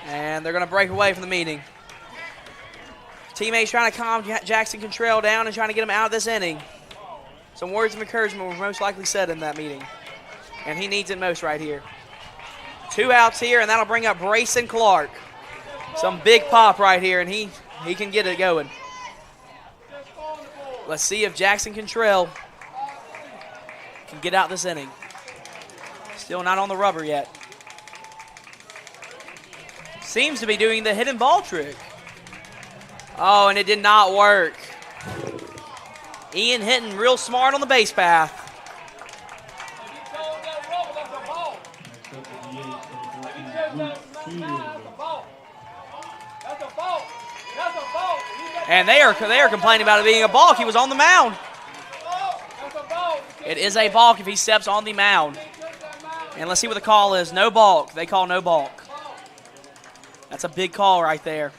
And they're going to break away from the meeting. Teammates trying to calm Jackson Cantrell down and trying to get him out of this inning. Some words of encouragement were most likely said in that meeting. And he needs it most right here. 2 outs here, and that'll bring up Brayson Clark. Some big pop right here, and he can get it going. Let's see if Jackson Cantrell can get out this inning. Still not on the rubber yet. Seems to be doing the hidden ball trick. Oh, and it did not work. Ian Hinton real smart on the base path. And they are complaining about it being a balk. He was on the mound. It is a balk if he steps on the mound. And let's see what the call is. No balk. They call no balk. That's a big call right there.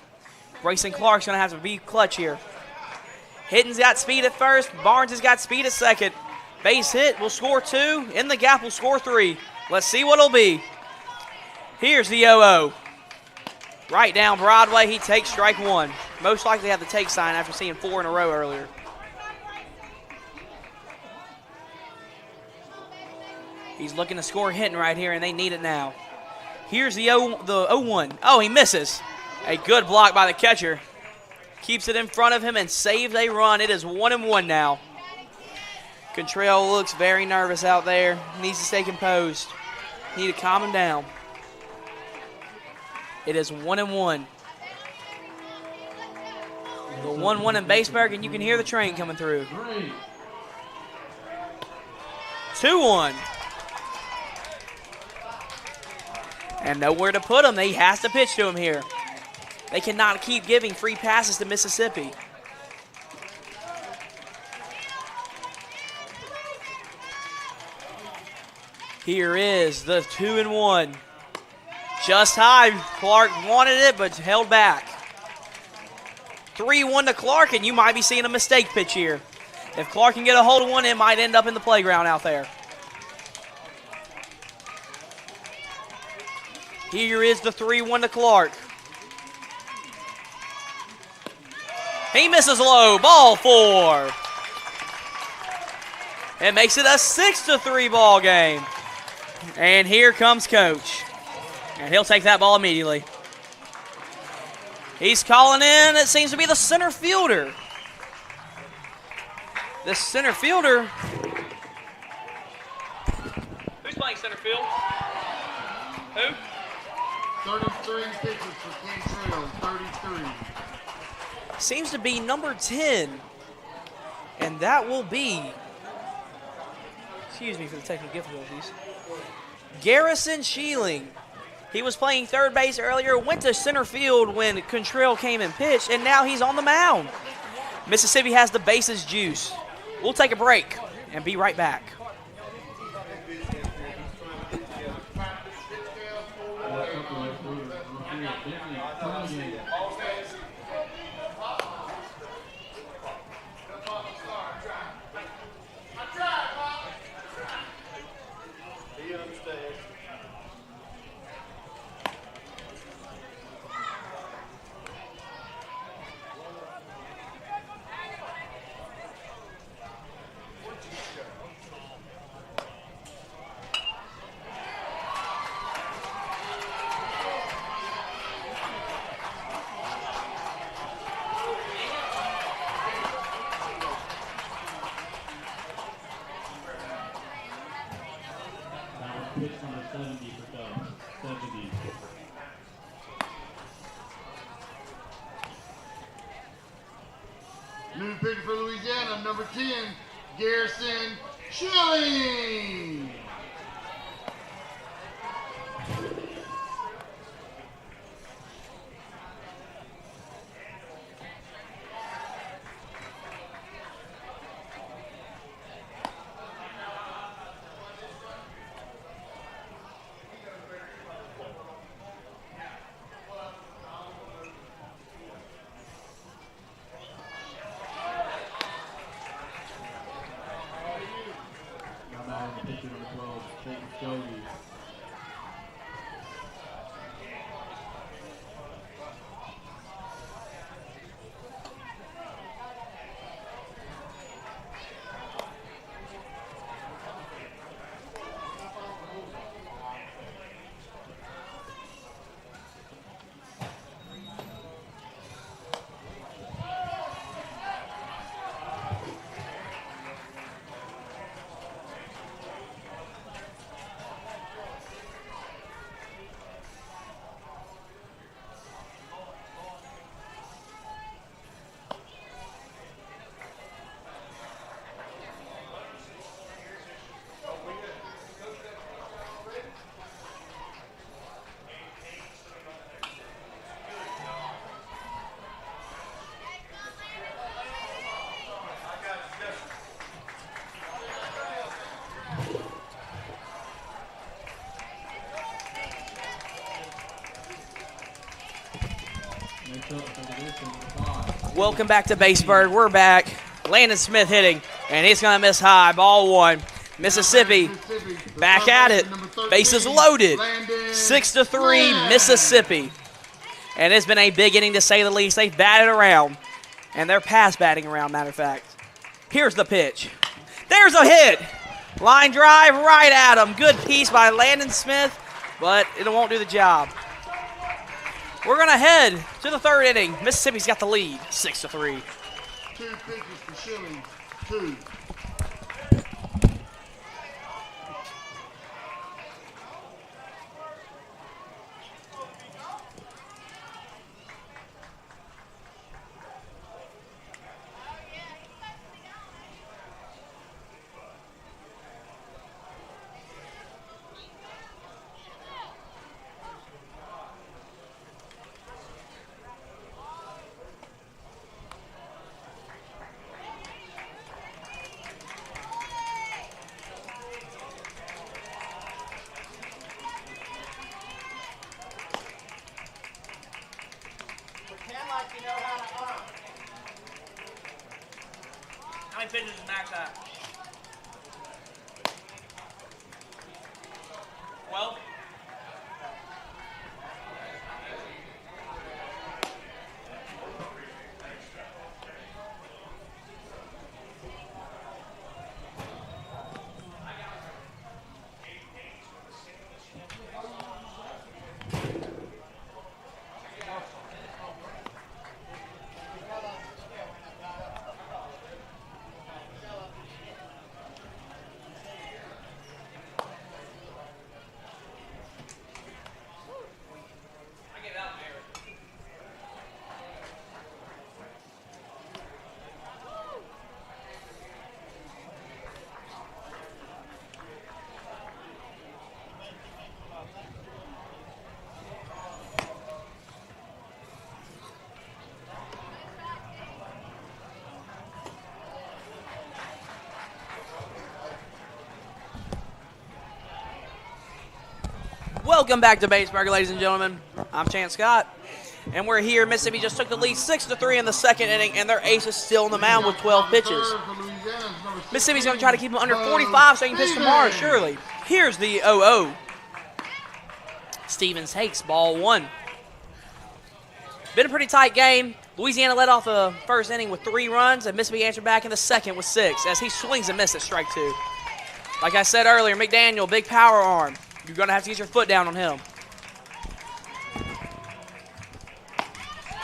Grayson Clark's going to have to be clutch here. Hitton's got speed at first. Barnes has got speed at second. Base hit will score 2. In the gap will score 3. Let's see what it'll be. Here's the 0-0. Right down Broadway, he takes strike 1. Most likely have the take sign after seeing 4 in a row earlier. He's looking to score Hinton right here, and they need it now. Here's the 0-1. Oh, he misses. A good block by the catcher. Keeps it in front of him and saves a run. It is 1-1 now. Contrell looks very nervous out there. Needs to stay composed. Need to calm him down. It is 1-1. The 1-1 in Baseburg, and you can hear the train coming through. 2-1. And nowhere to put him. He has to pitch to him here. They cannot keep giving free passes to Mississippi. Here is the 2-1. Just high. Clark wanted it, but held back. 3-1 to Clark, and you might be seeing a mistake pitch here. If Clark can get a hold of one, it might end up in the playground out there. Here is the 3-1 to Clark. He misses low. Ball 4. It makes it a 6-3 ball game. And here comes Coach. And he'll take that ball immediately. He's calling in, it seems to be the center fielder. The center fielder. Who's playing center field? Who? 33 pitches for Cantrell, 33. Seems to be number 10. And that will be, excuse me for the technical difficulties, Garrison Sheeling. He was playing third base earlier, went to center field when Contrell came and pitched, and now he's on the mound. Mississippi has the bases juice. We'll take a break and be right back. New pitcher for Louisiana, number 10, Garrison Schilling. Pitcher number Next up for the distance, 5. Welcome back to Baseburg. We're back. Landon Smith hitting, and he's going to miss high. Ball 1. Mississippi back at it. Bases loaded. 6-3 Mississippi. And it's been a big inning to say the least. They've batted around, and they're past batting around, matter of fact. Here's the pitch. There's a hit. Line drive right at him. Good piece by Landon Smith, but it won't do the job. We're going to head to the 3rd inning. Mississippi's got the lead, 6-3. 2 pitches for Schilling. 2. How many pitches is Max at? 12? Welcome back to Baseburg, ladies and gentlemen. I'm Chance Scott, and we're here. Mississippi just took the lead 6-3 in the 2nd inning, and their ace is still on the mound with 12 pitches. Mississippi's going to try to keep them under 45 so they can pitch tomorrow, surely. Here's the 0-0. Stevens takes ball 1. Been a pretty tight game. Louisiana led off the 1st inning with 3 runs, and Mississippi answered back in the 2nd with 6 as he swings and misses at strike 2. Like I said earlier, McDaniel, big power arm. You're going to have to get your foot down on him.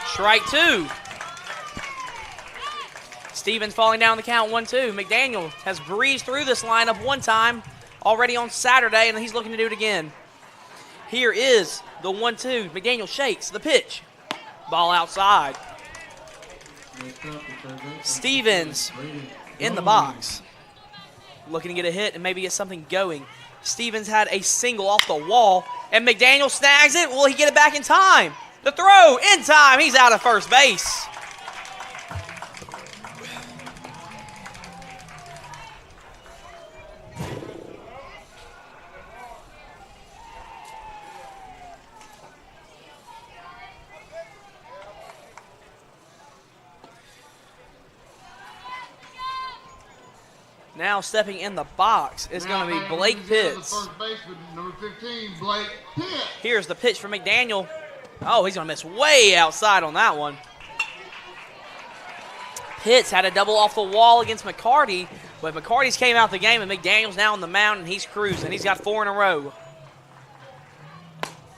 Strike 2. Stevens falling down the count 1-2. McDaniel has breezed through this lineup one time already on Saturday, and he's looking to do it again. Here is the 1-2. McDaniel shakes the pitch. Ball outside. Stevens in the box. Looking to get a hit and maybe get something going. Stevens had a single off the wall, and McDaniel snags it. Will he get it back in time? The throw in time. He's out of first base. Now stepping in the box is going to be Blake Pitts. First baseman, number 15, Blake Pitts. Here's the pitch for McDaniel. Oh, he's going to miss way outside on that one. Pitts had a double off the wall against McCarty, but McCarty's came out the game, and McDaniel's now on the mound, and he's cruising. He's got 4 in a row.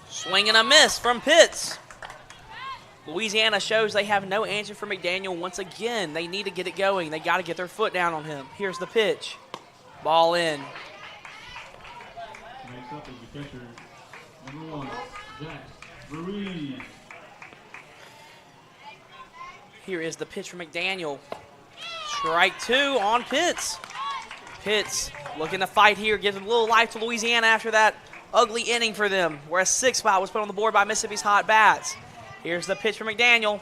Swing and a miss from Pitts. Louisiana shows they have no answer for McDaniel once again. They need to get it going. They got to get their foot down on him. Here's the pitch. Ball in. Next up is the catcher, number 1, Jack Ruiz. Here is the pitch for McDaniel. Strike 2 on Pitts. Pitts looking to fight here, gives a little life to Louisiana after that ugly inning for them, where a 6 spot was put on the board by Mississippi's hot bats. Here's the pitch for McDaniel.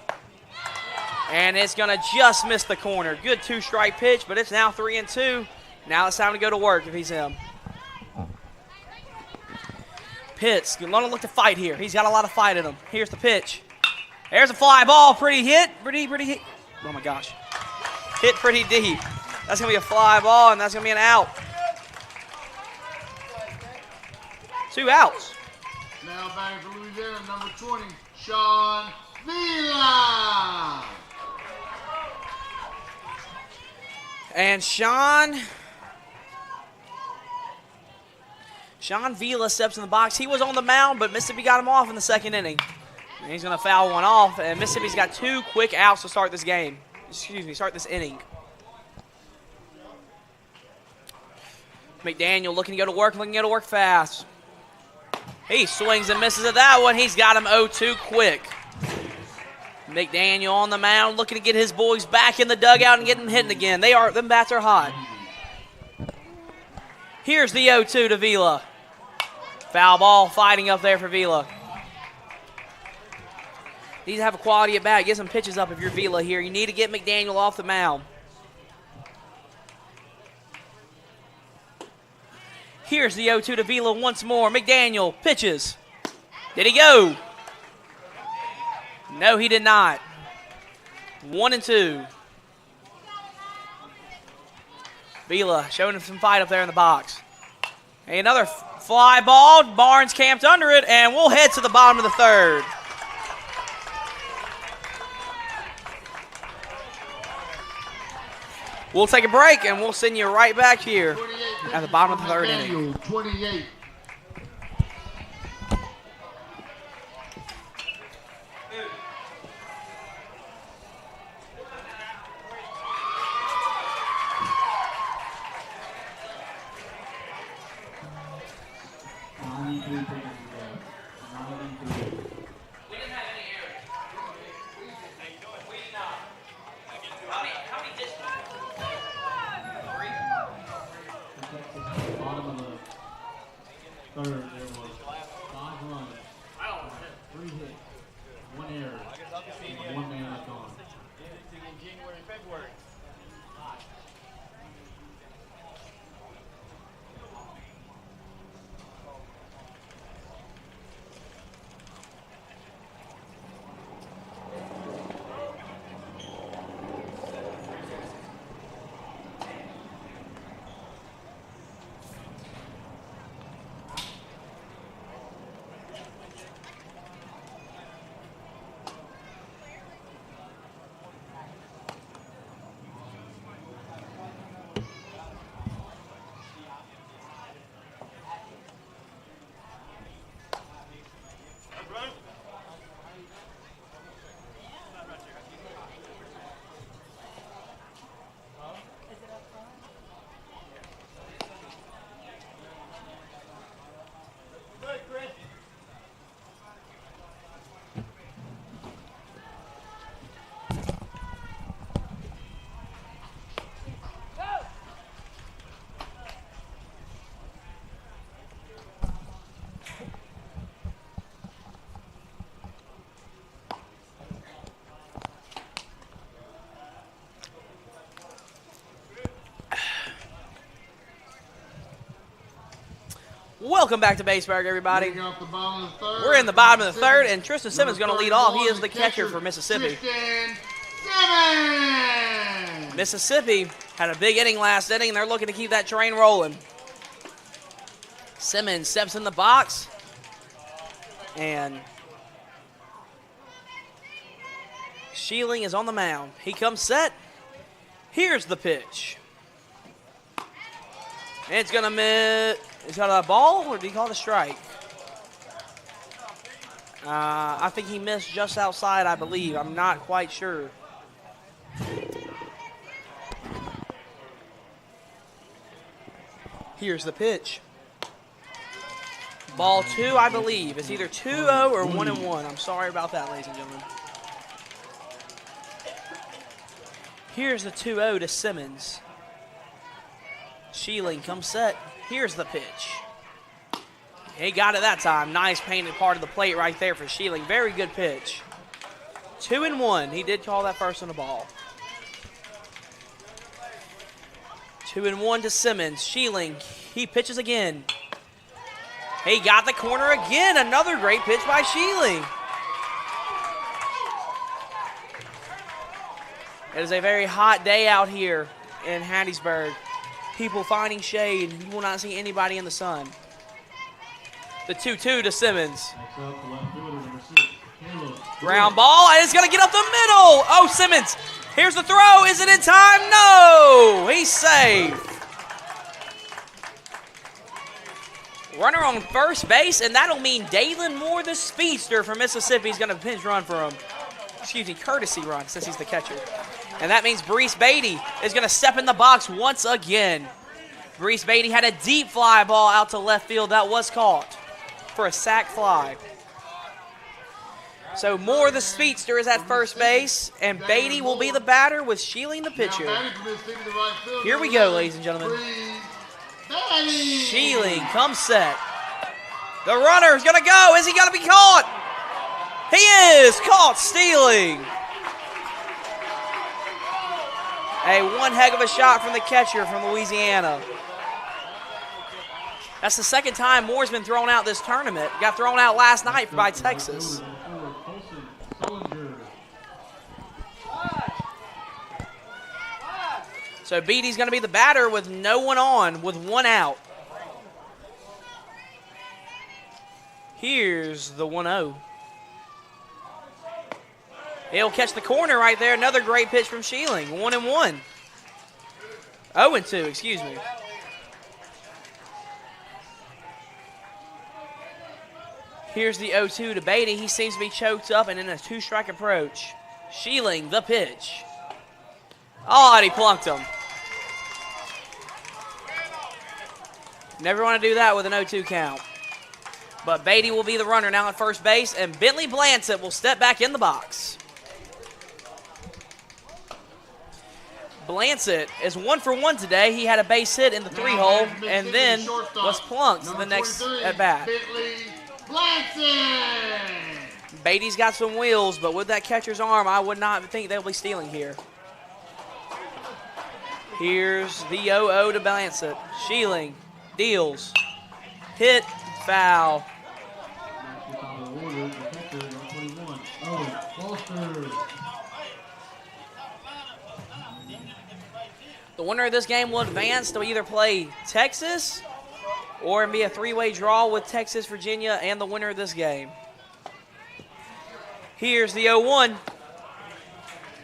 And it's going to just miss the corner. Good 2-strike pitch, but it's now 3-2. Now it's time to go to work if he's him. Pitts going to look to fight here. He's got a lot of fight in him. Here's the pitch. There's a fly ball. Pretty hit. Pretty hit. Oh, my gosh. Hit pretty deep. That's going to be a fly ball, and that's going to be an out. 2 outs. Now batting for Louisiana, number 20, Sean Vila. And Sean Vila steps in the box. He was on the mound, but Mississippi got him off in the second inning. And he's going to foul one off, and Mississippi's got 2 quick outs to start this game. Excuse me, start this inning. McDaniel looking to go to work fast. He swings and misses at that one. He's got him 0-2 quick. McDaniel on the mound looking to get his boys back in the dugout and get them hitting again. Them bats are hot. Here's the 0-2 to Vila. Foul ball fighting up there for Vila. Need to have a quality at bat. Get some pitches up if you're Vila here. You need to get McDaniel off the mound. Here's the 0-2 to Vila once more. McDaniel pitches. Did he go? No, he did not. 1-2. Vila showing him some fight up there in the box. Hey, another fly ball. Barnes camped under it, and we'll head to the bottom of the third. We'll take a break, and we'll send you right back here at the bottom of the third inning. 28. Third, there was 5 runs, 3 hits, 1 error, and 1 man left on. Welcome back to Baseburg, everybody. We're in the bottom of the third, and Tristan Simmons is going to lead off. He is the catcher for Mississippi. Mississippi had a big inning last inning, and they're looking to keep that train rolling. Simmons steps in the box, and Sheeling is on the mound. He comes set. Here's the pitch. And it's going to miss. Is that a ball, or did he call it a strike? I think he missed just outside, I believe. I'm not quite sure. Here's the pitch. Ball 2, I believe. It's either 2-0 or 1-1. I'm sorry about that, ladies and gentlemen. Here's the 2-0 to Simmons. Sheeling comes set. Here's the pitch. He got it that time. Nice painted part of the plate right there for Sheeling. Very good pitch. 2-1. He did call that first on the ball. 2-1 to Simmons. Sheeling, he pitches again. He got the corner again. Another great pitch by Sheeling. It is a very hot day out here in Hattiesburg. People finding shade. You will not see anybody in the sun. The 2-2 to Simmons. Ground ball, and it's going to get up the middle. Oh, Simmons. Here's the throw. Is it in time? No. He's safe. Runner on first base, and that'll mean Dalen Moore, the speedster from Mississippi, is going to pinch run for him. Excuse me, courtesy run, since he's the catcher. And that means Brees Beatty is going to step in the box once again. Brees Beatty had a deep fly ball out to left field that was caught for a sac fly. So Moore, the speedster, is at first base, and Beatty will be the batter with Sheeling, the pitcher. Here we go, ladies and gentlemen. Sheeling comes set. The runner is going to go. Is he going to be caught? He is caught stealing. One heck of a shot from the catcher from Louisiana. That's the second time Moore's been thrown out this tournament. Got thrown out last night by Texas. So Beatty's going to be the batter with no one on, with one out. Here's the 1-0. He'll catch the corner right there. Another great pitch from Sheeling. 1-1. 0-2, excuse me. Here's the 0-2 to Beatty. He seems to be choked up and in a 2-strike approach. Sheeling, the pitch. Oh, and he plunked him. Never want to do that with an 0-2 count. But Beatty will be the runner now at first base, and Bentley Blansett will step back in the box. Blansett is 1 for 1 today. He had a base hit in the 3-hole and then was plunked the next at bat. Beatty's got some wheels, but with that catcher's arm, I would not think they'll be stealing here. Here's the 0-0 to Blansett. Sheeling deals. Hit, foul. The winner of this game will advance to either play Texas or be a 3-way draw with Texas, Virginia, and the winner of this game. Here's the 0-1.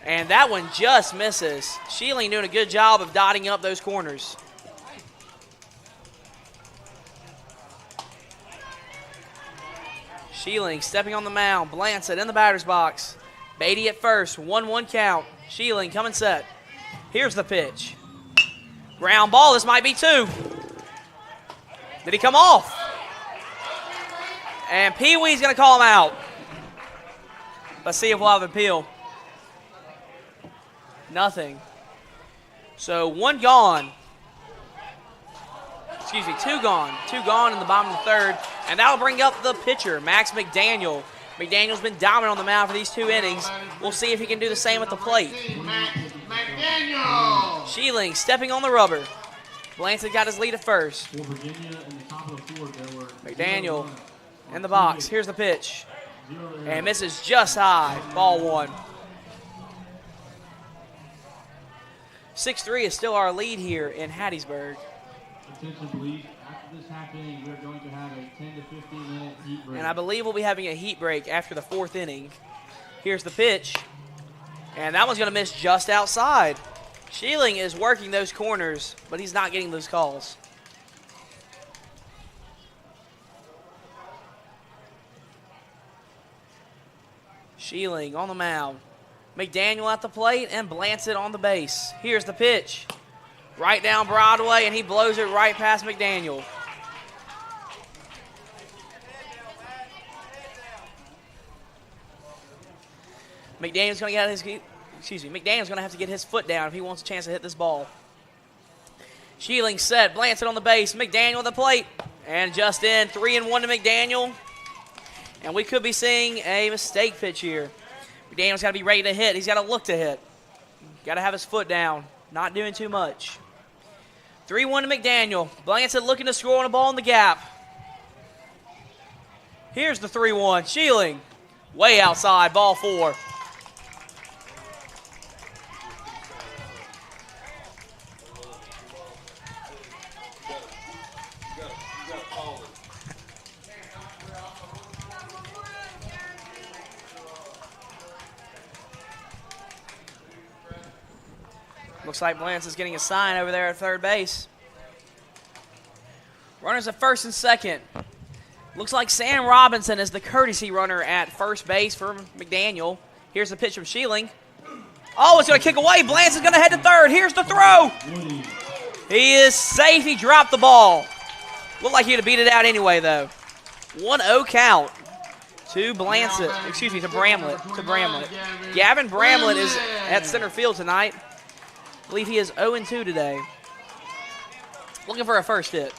And that one just misses. Sheeling doing a good job of dotting up those corners. Sheeling stepping on the mound. Blansett in the batter's box. Beatty at first. 1-1 count. Sheeling coming set. Here's the pitch. Ground ball. This might be 2. Did he come off? And Pee Wee's going to call him out. Let's see if we'll have an appeal. Nothing. So 1 gone. Excuse me, 2 gone. 2 gone in the bottom of the 3rd. And that'll bring up the pitcher, Max McDaniel. McDaniel's been dominant on the mound for these 2 innings. We'll see if he can do the same at the plate. Sheeling stepping on the rubber. Blansett got his lead at first. McDaniel in the box. Here's the pitch. And misses just high. Ball 1. 6-3 is still our lead here in Hattiesburg. Attention, please. After this half inning, we're going to have a 10 to 15 minute heat break. And I believe we'll be having a heat break after the 4th inning. Here's the pitch. And that one's going to miss just outside. Sheeling is working those corners, but he's not getting those calls. Sheeling on the mound. McDaniel at the plate and Blansett on the base. Here's the pitch. Right down Broadway, and he blows it right past McDaniel. McDaniel's going to get his, McDaniel's going to have to get his foot down if he wants a chance to hit this ball. Sheeling set, Blansett on the base, McDaniel at the plate, and just in, 3-1 to McDaniel. And we could be seeing a mistake pitch here. McDaniel's got to be ready to hit. He's got to look to hit. Got to have his foot down. Not doing too much. 3-1 to McDaniel. Blansett looking to score on a ball in the gap. Here's the 3-1. Sheeling way outside, ball 4. Looks like Blance is getting a sign over there at third base. Runners at first and second. Looks like Sam Robinson is the courtesy runner at first base for McDaniel. Here's the pitch from Sheeling. Oh, it's going to kick away. Blance is going to head to third. Here's the throw. He is safe. He dropped the ball. Looked like he'd have beat it out anyway, though. 1-0 count to Blanchett. Excuse me, to Bramlett. Gavin Bramlett is at center field tonight. I believe he is 0-2 today. Looking for a first hit.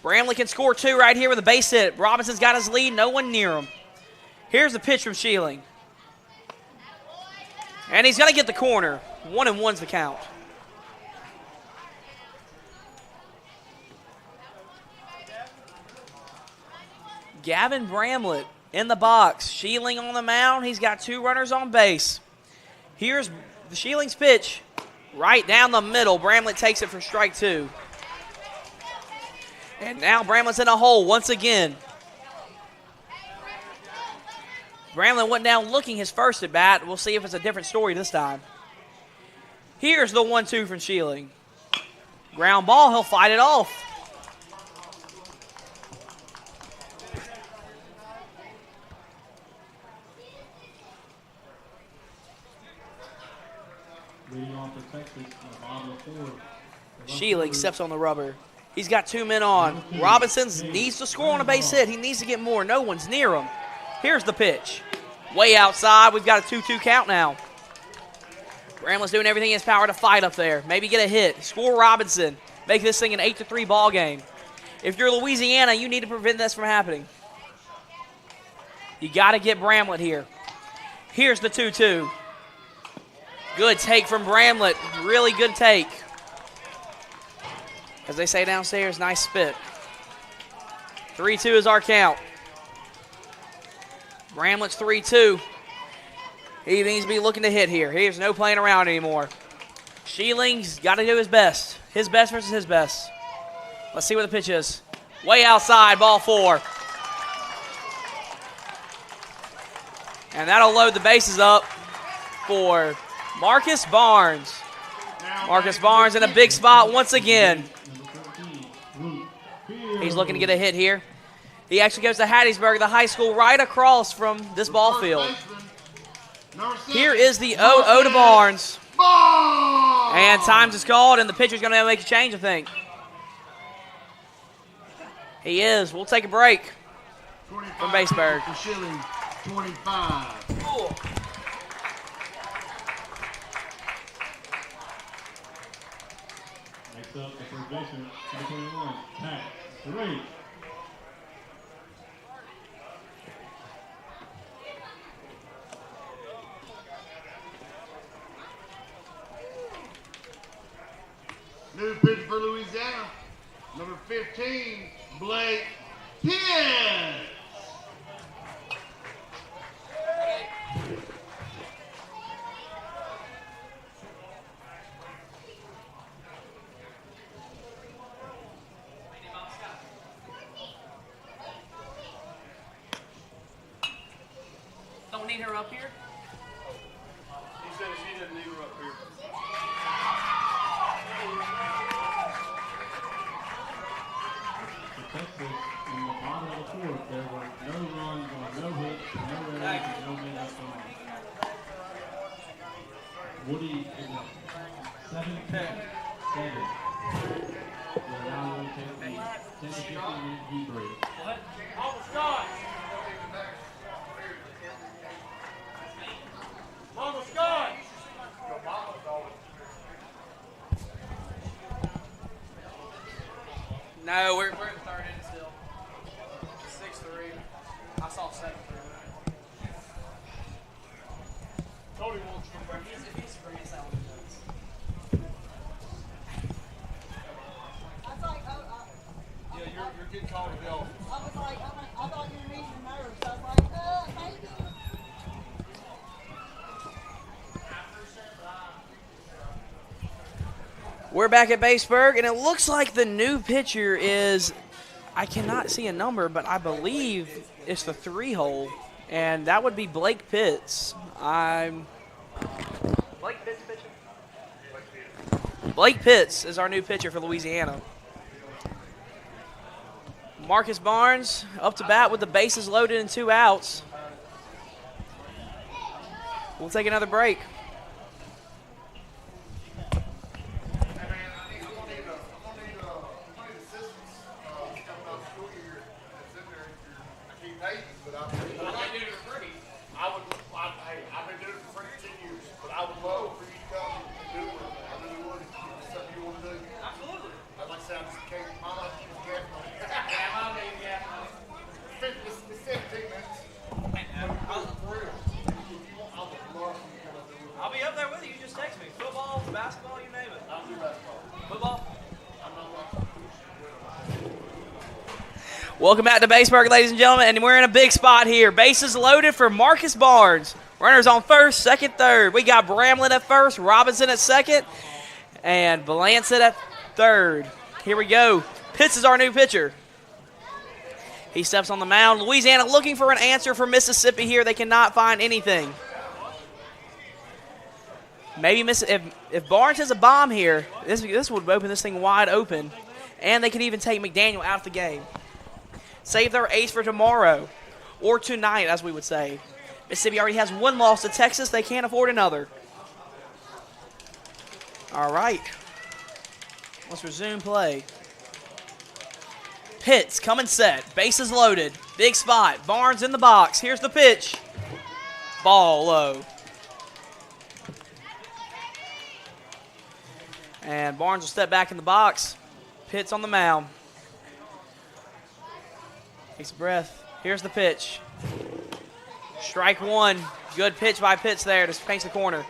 Bramlett can score 2 right here with a base hit. Robinson's got his lead. No one near him. Here's the pitch from Sheeling. And he's going to get the corner. 1-1's the count. Gavin Bramlett in the box. Sheeling on the mound. He's got 2 runners on base. Here's the Sheeling's pitch. Right down the middle. Bramlett takes it for strike 2. And now Bramlett's in a hole once again. Bramlett went down looking his first at bat. We'll see if it's a different story this time. Here's the 1-2 from Sheeling. Ground ball, he'll fight it off. Sheeling steps on the rubber. He's got 2 men on. Robinson needs to score on a base hit. He needs to get more. No one's near him. Here's the pitch. Way outside. We've got a 2-2 count now. Bramlett's doing everything in his power to fight up there. Maybe get a hit. Score Robinson. Make this thing an 8-3 ball game. If you're Louisiana, you need to prevent this from happening. You got to get Bramlett here. Here's the 2-2. Good take from Bramlett. Really good take. As they say downstairs, nice spit. 3-2 is our count. Bramlett's 3-2. He needs to be looking to hit here. Here's no playing around anymore. Sheeling's got to do his best. His best versus his best. Let's see what the pitch is. Way outside, ball 4. And that'll load the bases up for Marcus Barnes. Marcus Barnes in a big spot once again. He's looking to get a hit here. He actually goes to Hattiesburg, the high school right across from this ball field. Here is the 0-0 to Barnes. And times is called, and the pitcher's going to make a change, I think. He is. We'll take a break from Baseburg. 25. Cool. Next up, the first baseman, 21, Pat 3. New pitch for Louisiana, number 15, Blake Pitts. Don't need her up here? He said she didn't need her up here. Texas, in the bottom of the 4th, there were no runs on no hits, no errors, and no men left on. Woody is a 7-10. We're now going to take the 10 to 15 minute heat break. Almost gone. Almost gone. No, we're in the third inning still. 6-3. I saw 7-3. Tony wants to come back. If he's free, it's out of Yeah, you're getting called to go. I was like, I thought you were eating nerves. I was like, maybe. We're back at Baseburg, and it looks like the new pitcher is, I cannot see a number, but I believe it's the 3-hole, and that would be Blake Pitts. Blake Pitts is our new pitcher for Louisiana. Marcus Barnes up to bat with the bases loaded and 2 outs. We'll take another break. I'll be up there with you. You just text me. Football, basketball, you name it. I'll do basketball. Football? Welcome back to Baseburg, ladies and gentlemen, and we're in a big spot here. Bases loaded for Marcus Barnes. Runners on first, second, third. We got Bramlett at first, Robinson at second, and Belancet at third. Here we go. Pitts is our new pitcher. He steps on the mound. Louisiana looking for an answer for Mississippi here. They cannot find anything. Maybe if Barnes has a bomb here, this would open this thing wide open, and they could even take McDaniel out of the game. Save their ace for tomorrow, or tonight, as we would say. Mississippi already has 1 loss to Texas. They can't afford another. All right. Let's resume play. Pitts coming set. Bases loaded. Big spot. Barnes in the box. Here's the pitch. Ball low. And Barnes will step back in the box. Pitts on the mound. Takes a breath. Here's the pitch. Strike 1. Good pitch by Pitts there to paint the corner.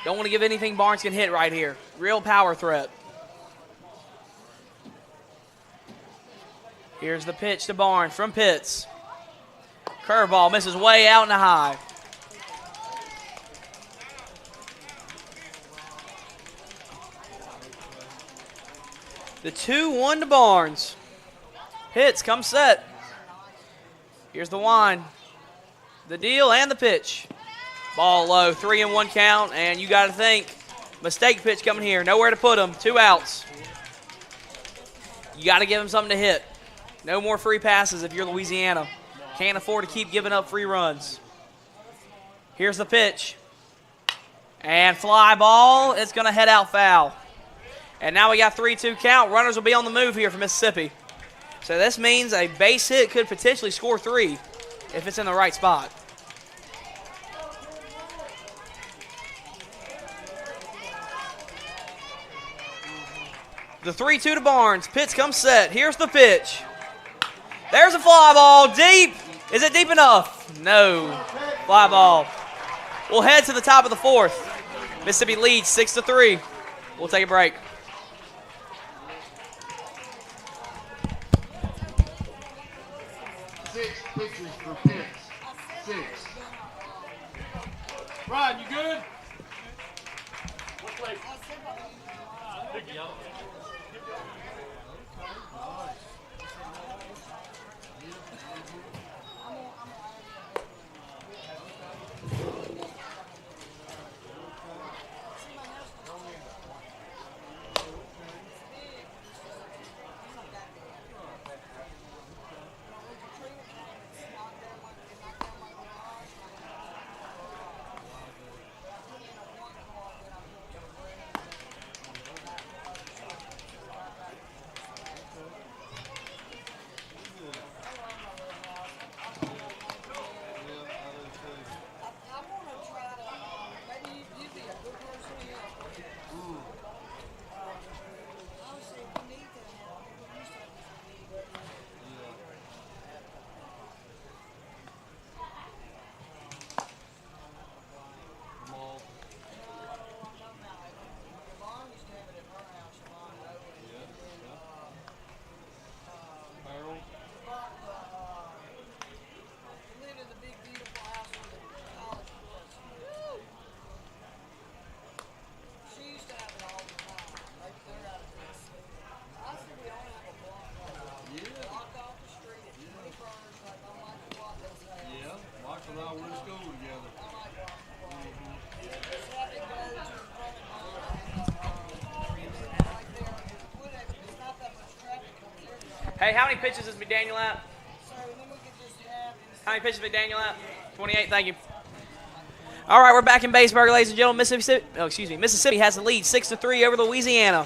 Don't want to give anything Barnes can hit right here. Real power threat. Here's the pitch to Barnes from Pitts. Curveball misses way out in the high. The 2-1 to Barnes. Pitts comes set. Here's the wind. The deal and the pitch. Ball low, 3-1 count, and you got to think, mistake pitch coming here. Nowhere to put him, 2 outs. You got to give him something to hit. No more free passes if you're Louisiana. Can't afford to keep giving up free runs. Here's the pitch. And fly ball, it's going to head out foul. And now we got 3-2 count. Runners will be on the move here for Mississippi. So this means a base hit could potentially score 3 if it's in the right spot. The 3-2 to Barnes. Pitts comes set. Here's the pitch. There's a fly ball. Deep. Is it deep enough? No. Fly ball. We'll head to the top of the 4th. Mississippi leads 6-3. We'll take a break. Pitches for Pitts. 6. Ryan, you good? What place? Michael and I were in school together. Hey, how many pitches is McDaniel at? How many pitches is McDaniel at? 28, thank you. All right, we're back in Baseburg, ladies and gentlemen. Mississippi has the lead 6-3 over Louisiana.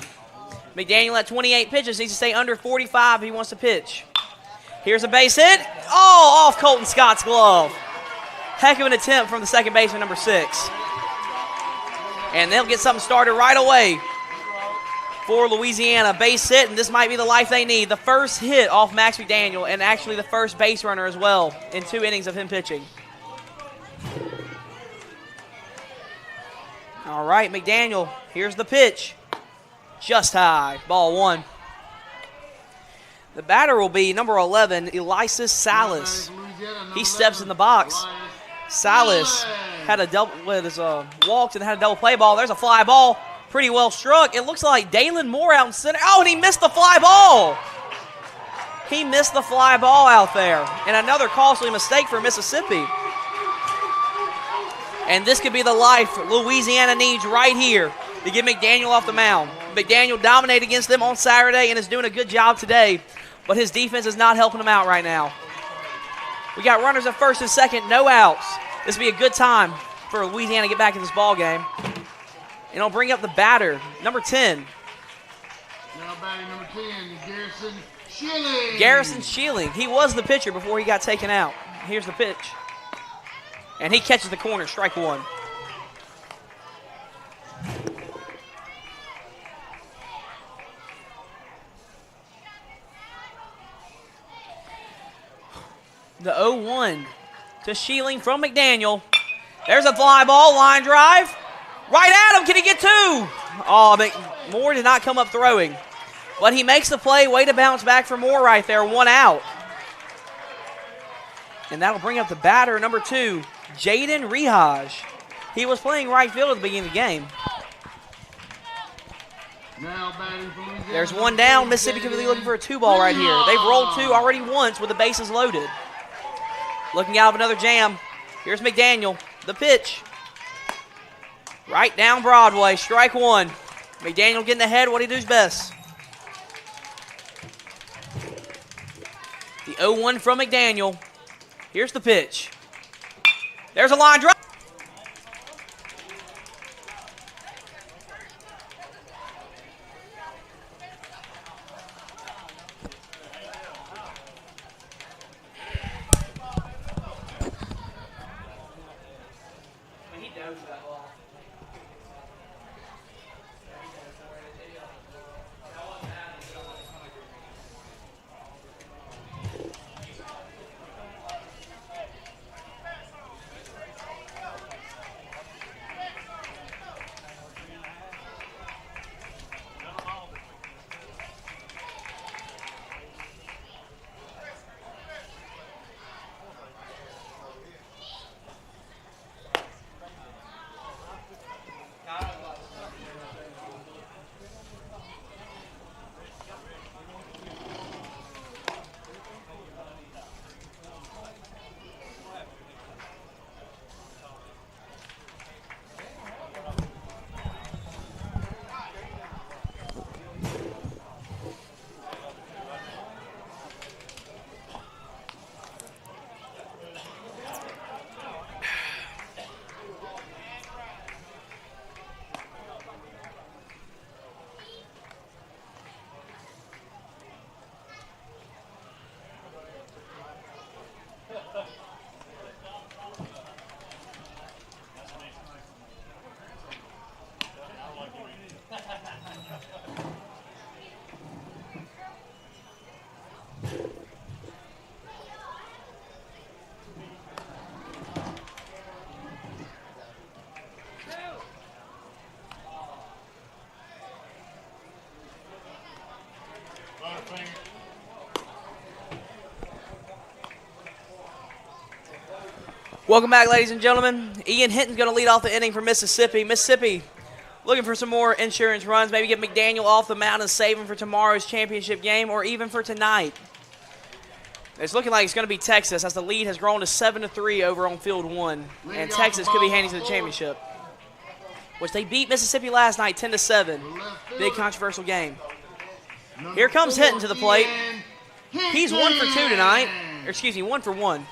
McDaniel at 28 pitches, needs to stay under 45 if he wants to pitch. Here's a base hit. Oh, off Colton Scott's glove. Heck of an attempt from the second baseman, number 6. And they'll get something started right away for Louisiana. Base hit, and this might be the life they need. The first hit off Max McDaniel, and actually the first base runner as well in 2 innings of him pitching. All right, McDaniel, here's the pitch. Just high, ball 1. The batter will be number 11, Elias Salas. He steps in the box. Salas had a double with his walks and had a double play ball. There's a fly ball, pretty well struck. It looks like Dalen Moore out in center. Oh, and he missed the fly ball. He missed the fly ball out there. And another costly mistake for Mississippi. And this could be the life Louisiana needs right here to get McDaniel off the mound. McDaniel dominated against them on Saturday and is doing a good job today, but his defense is not helping him out right now. We got runners at first and second, no outs. This will be a good time for Louisiana to get back in this ball game. And I'll bring up the batter, number 10. Now batting number 10, Garrison Schilling. Garrison Schilling. He was the pitcher before he got taken out. Here's the pitch. And he catches the corner, strike 1. The 0-1 to Schilling from McDaniel. There's a fly ball, line drive. Right at him, can he get 2? Oh, Moore did not come up throwing. But he makes the play, way to bounce back for Moore right there, 1 out. And that'll bring up the batter, number 2, Jaden Rehaj. He was playing right field at the beginning of the game. Now batting for Louisiana. There's 1 down. Mississippi could be looking for a 2-ball right here. They've rolled 2 already once with the bases loaded. Looking out of another jam. Here's McDaniel. The pitch. Right down Broadway. Strike 1. McDaniel getting ahead, what he does best. The 0-1 from McDaniel. Here's the pitch. There's a line drive. Welcome back, ladies and gentlemen. Ian Hinton's going to lead off the inning for Mississippi. Mississippi looking for some more insurance runs, maybe get McDaniel off the mound and save him for tomorrow's championship game or even for tonight. It's looking like it's going to be Texas as the lead has grown to 7-3 over on field 1. And Texas could be handing to the championship, which they beat Mississippi last night 10-7. Big controversial game. Here comes Hinton to the plate. He's 1 for 2 tonight. Or excuse me, 1 for 1.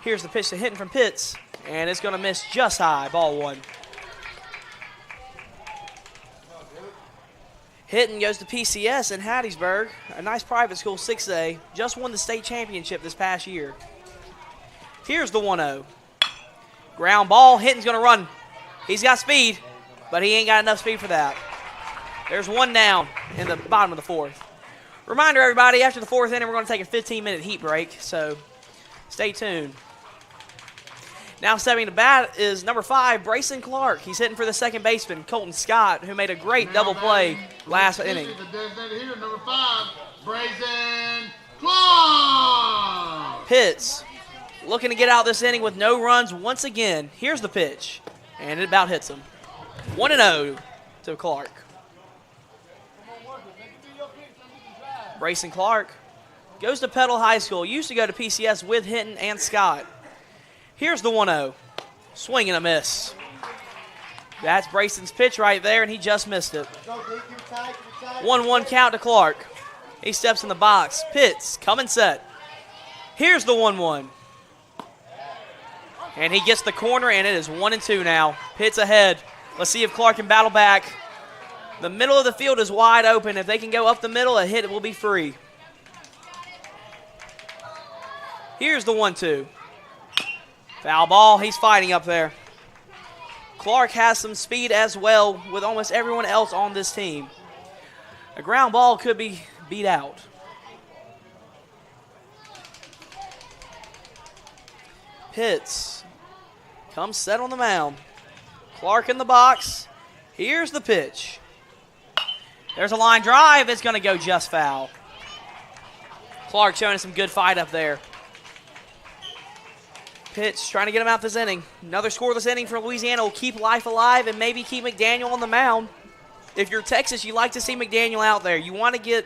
Here's the pitch to Hinton from Pitts, and it's going to miss just high, ball 1. Hinton goes to PCS in Hattiesburg, a nice private school, 6A. Just won the state championship this past year. Here's the 1-0. Ground ball, Hinton's going to run. He's got speed, but he ain't got enough speed for that. There's 1 down in the bottom of the 4th. Reminder, everybody, after the 4th inning, we're going to take a 15-minute heat break, so stay tuned. Now stepping to bat is number 5, Brayson Clark. He's hitting for the second baseman, Colton Scott, who made a great double play last inning. Here, number 5, Brayson Clark. Pitts looking to get out this inning with no runs once again. Here's the pitch, and it about hits him. 1-0 to Clark. Brayson Clark goes to Petal High School. Used to go to PCS with Hinton and Scott. Here's the 1-0. Swing and a miss. That's Brayson's pitch right there, and he just missed it. 1-1 count to Clark. He steps in the box. Pitts, coming set. Here's the 1-1. And he gets the corner, and it is 1-2 now. Pitts ahead. Let's see if Clark can battle back. The middle of the field is wide open. If they can go up the middle, a hit will be free. Here's the 1-2. Foul ball. He's fighting up there. Clark has some speed as well with almost everyone else on this team. A ground ball could be beat out. Pitts comes set on the mound. Clark in the box. Here's the pitch. There's a line drive. It's going to go just foul. Clark showing some good fight up there. Pitts trying to get him out this inning. Another scoreless inning for Louisiana will keep life alive and maybe keep McDaniel on the mound. If you're Texas, you like to see McDaniel out there. You want to get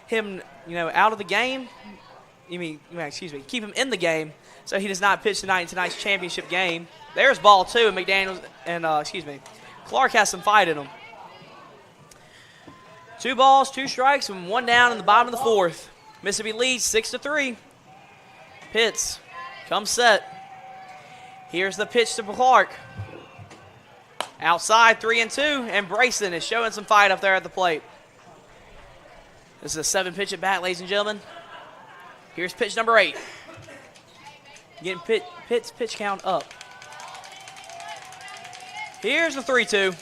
him, out of the game. Keep him in the game so he does not pitch tonight in tonight's championship game. There's ball 2, and McDaniel Clark has some fight in him. 2 balls, 2 strikes, and 1 down in the bottom of the 4th. Mississippi leads 6-3. Pitts comes set. Here's the pitch to Clark. Outside, 3-2, and Brayson is showing some fight up there at the plate. This is a 7-pitch at bat, ladies and gentlemen. Here's pitch number 8. Getting Pitt's pitch count up. Here's the 3-2.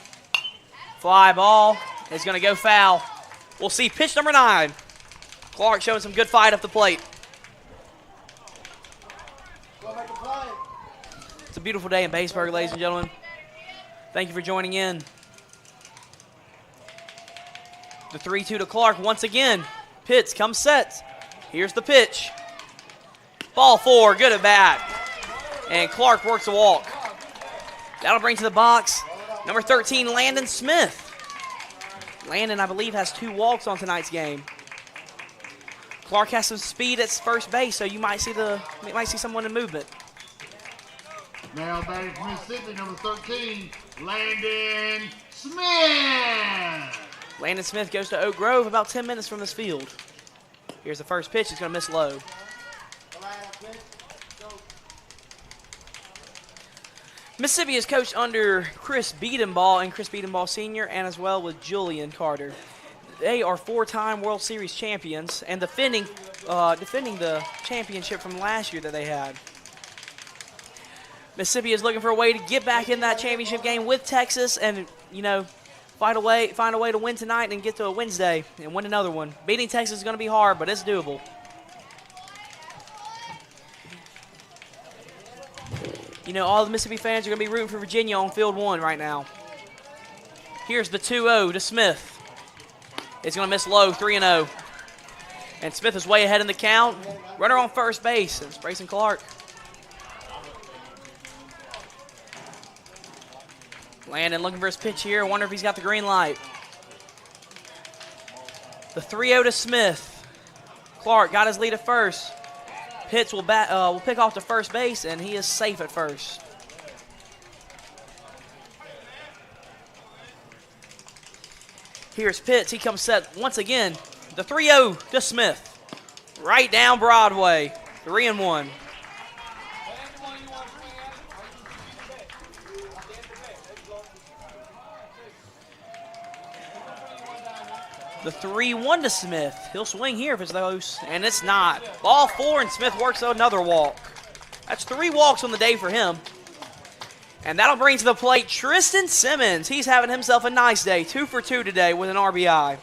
Fly ball is going to go foul. We'll see pitch number 9. Clark showing some good fight up the plate. It's a beautiful day in Baseburg, ladies and gentlemen. Thank you for joining in. The 3-2 to Clark once again. Pitts comes set. Here's the pitch. Ball 4, good at bat. And Clark works a walk. That'll bring to the box number 13, Landon Smith. Landon, I believe, has 2 walks on tonight's game. Clark has some speed at first base, so you might see someone in movement. Now batting from Mississippi, number 13, Landon Smith. Landon Smith goes to Oak Grove, about 10 minutes from this field. Here's the first pitch. It's going to miss low. Mississippi is coached under Chris Beadenbaugh and Chris Beadenbaugh Sr. and as well with Julian Carter. They are 4-time World Series champions and defending the championship from last year that they had. Mississippi is looking for a way to get back in that championship game with Texas and, find a way to win tonight and get to a Wednesday and win another one. Beating Texas is going to be hard, but it's doable. All the Mississippi fans are going to be rooting for Virginia on field 1 right now. Here's the 2-0 to Smith. It's going to miss low, 3-0. And Smith is way ahead in the count. Runner on first base. It's Brayson Clark. Landon looking for his pitch here. Wonder if he's got the green light. The 3-0 to Smith. Clark got his lead at first. Pitts will pick off to first base, and he is safe at first. Here's Pitts. He comes set once again. The 3-0 to Smith. right down Broadway. 3-1. The 3-1 to Smith. He'll swing here if it's those, and it's not. Ball 4, and Smith works another walk. That's 3 walks on the day for him. And that'll bring to the plate Tristan Simmons. He's having himself a nice day. 2 for 2 today with an RBI.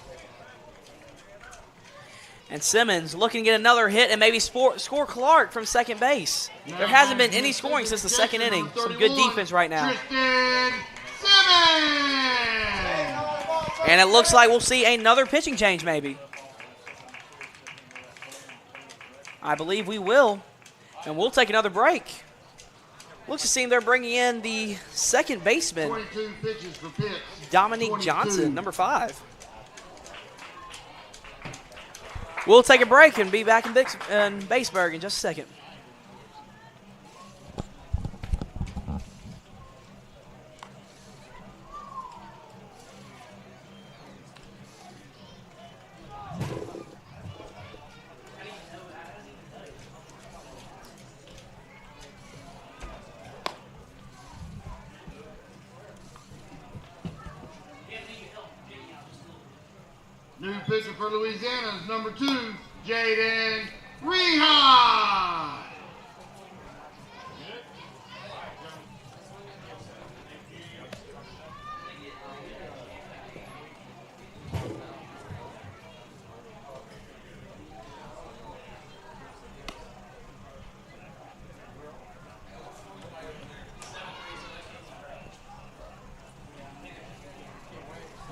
And Simmons looking to get another hit and maybe score Clark from second base. There hasn't been any scoring since the second inning. Some good defense right now. Tristan Simmons! And it looks like we'll see another pitching change maybe. I believe we will. And we'll take another break. Looks to seem they're bringing in the second baseman, 22 pitches for Pitts. Dominique 22. Johnson, number 5. We'll take a break and be back in Baseburg in just a second. New pitcher for Louisiana is number 2, Jaden Rehas.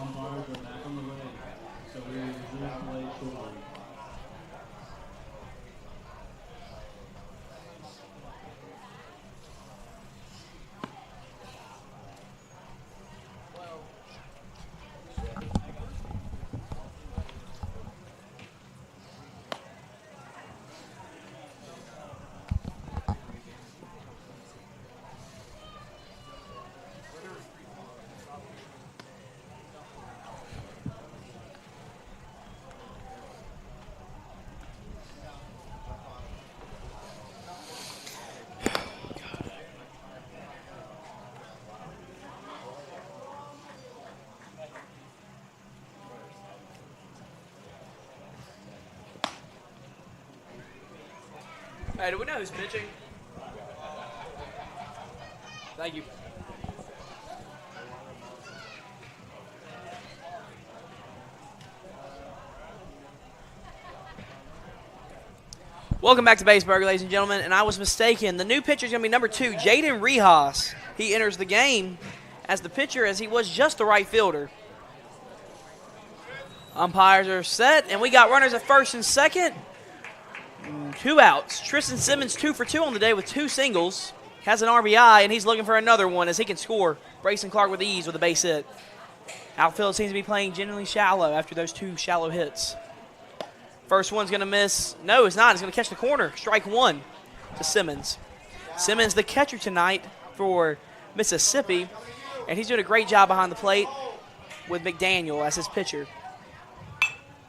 Umpires are back on the way, so we will resume play shortly. Hey, do we know who's pitching? Thank you. Welcome back to Baseburg, ladies and gentlemen, and I was mistaken. The new pitcher is going to be number 2, Jaden Rehas. He enters the game as the pitcher as he was just the right fielder. Umpires are set, and we got runners at first and second. 2 outs. Tristan Simmons 2 for 2 on the day with 2 singles. Has an RBI, and he's looking for another one as he can score. Brayson Clark with ease with a base hit. Outfield seems to be playing generally shallow after those 2 shallow hits. First one's going to miss. No, it's not. It's going to catch the corner. Strike 1 to Simmons. Simmons, the catcher tonight for Mississippi, and he's doing a great job behind the plate with McDaniel as his pitcher.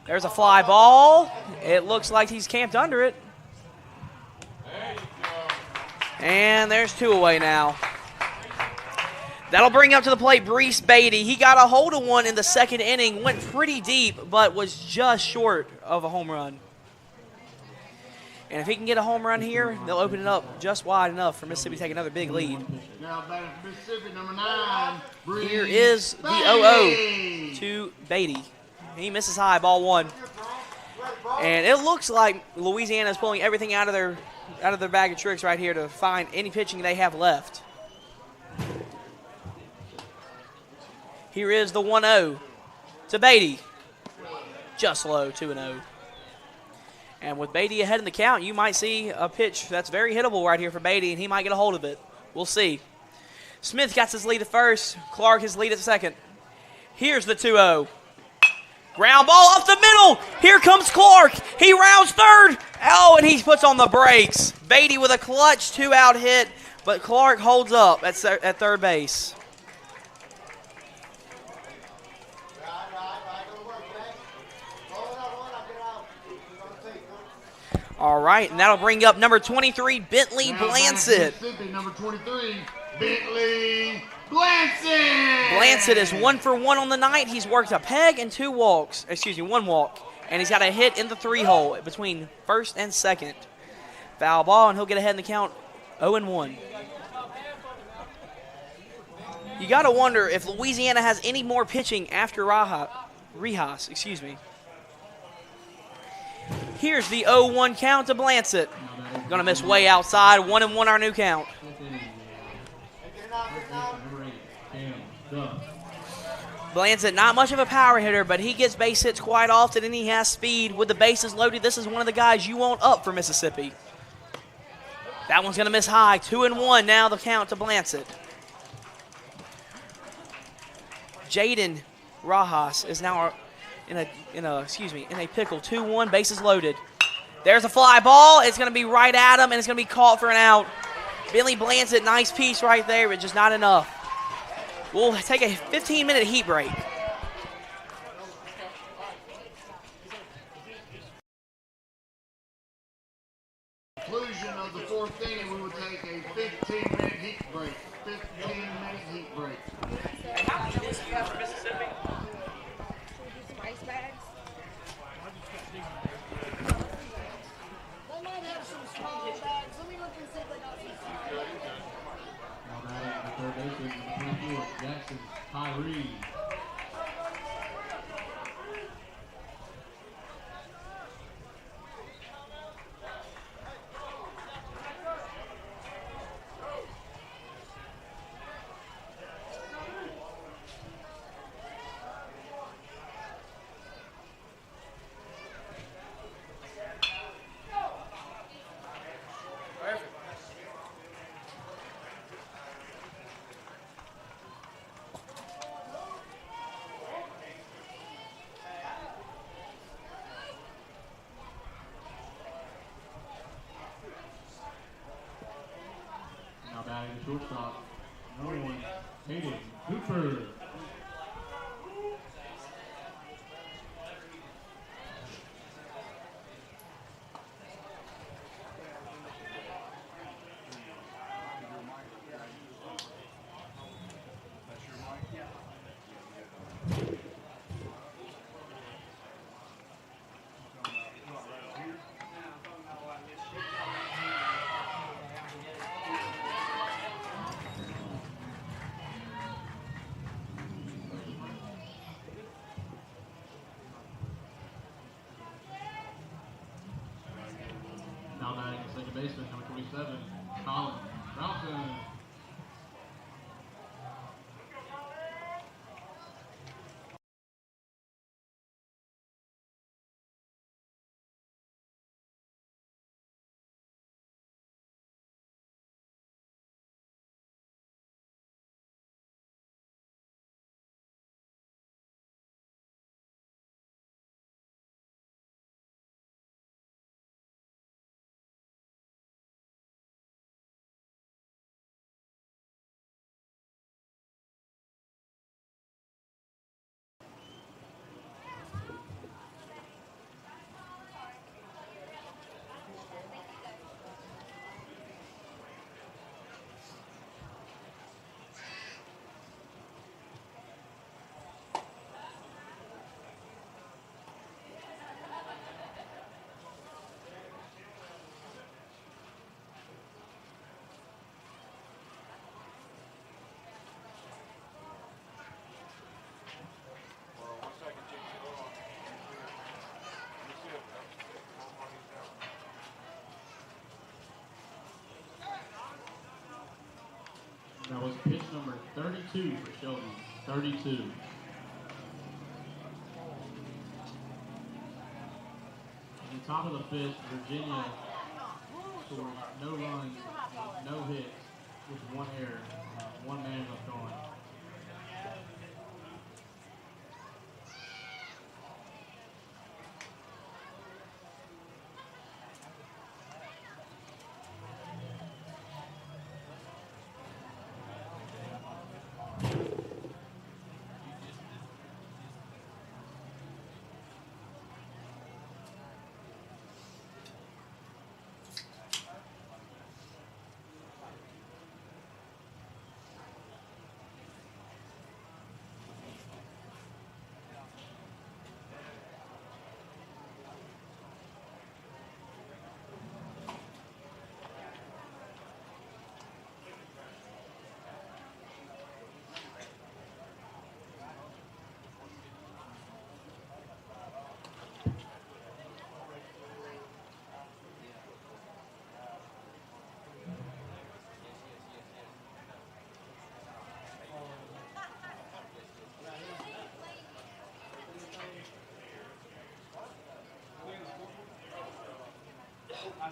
There's a fly ball. It looks like he's camped under it. And there's 2 away now. That'll bring up to the plate Brees Beatty. He got a hold of one in the second inning, went pretty deep, but was just short of a home run. And if he can get a home run here, they'll open it up just wide enough for Mississippi to take another big lead. Now batting for Mississippi, number 9, Brees Here is the 0-0 to Beatty. He misses high, ball 1. And it looks like Louisiana is pulling everything out of their bag of tricks right here to find any pitching they have left. Here is the 1-0 to Beatty. Just low, 2-0. And with Beatty ahead in the count, you might see a pitch that's very hittable right here for Beatty, and he might get a hold of it. We'll see. Smith got his lead at first. Clark his lead at second. Here's the 2-0. Ground ball off the middle. Here comes Clark. He rounds third. Oh, and he puts on the brakes. Beatty with a clutch 2-out hit, but Clark holds up at third base. All right, and that'll bring up number 23, Bentley Now back to Blansett. Mississippi, number 23, Bentley Blansett. Blansett is 1 for 1 on the night. He's worked a peg and 2 walks, excuse me, 1 walk, and he's got a hit in the 3-hole between first and second. Foul ball, and he'll get ahead in the count 0-1. You got to wonder if Louisiana has any more pitching after Rijas, excuse me. Here's the 0-1 count to Blansett. Going to miss way outside. 1-1 our new count. Blansett, not much of a power hitter, but he gets base hits quite often, and he has speed. With the bases loaded, this is one of the guys you want up for Mississippi. That one's going to miss high. 2-1 now the count to Blansett. Jaden Rajas is now in a pickle. 2-1, bases loaded. There's a fly ball. It's going to be right at him, and it's going to be caught for an out. Bentley Blansett, nice piece right there, but just not enough. We'll take a 15-minute heat break. Conclusion of the 4th inning, we will take a 15-minute heat break. 15-minute heat break. How many hits do you have for Mississippi? Spice bags? They might have some small bags. Let me look and see if they got some small bags. Now batting the third baseman, number 24, Jackson Tyree. Now batting the shortstop, number 1, Hayden Cooper. Now batting the second baseman, number 27, Colin Broughton. That was pitch number 32 for Shelby. 32. At the top of the 5th, Virginia scores no runs, no hits, with 1 error, 1 man left on.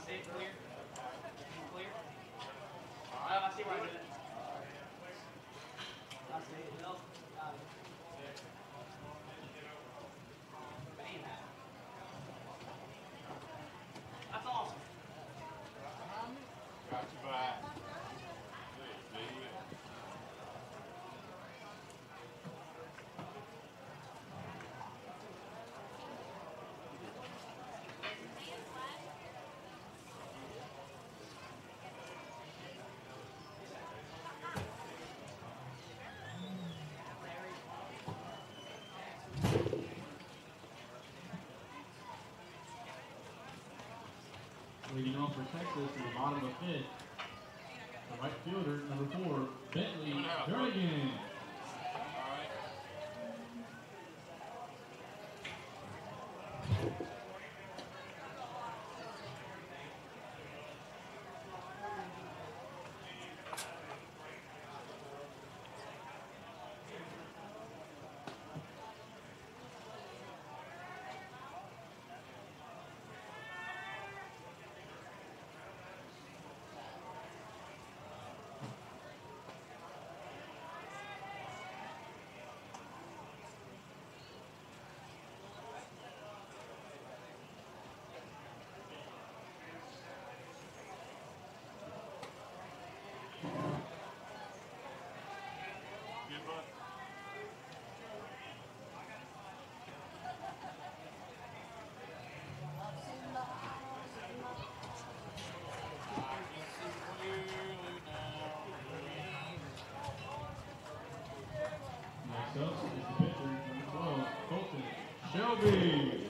See, clear. Clear. I see where I did it. I see it. Nope. Got it. Man. That's awesome. Got you back. Leading off for Texas in the bottom of the fifth, the right fielder, number 4, Bentley Durgan. Next up is the pitcher, number 12, Colton Shelby.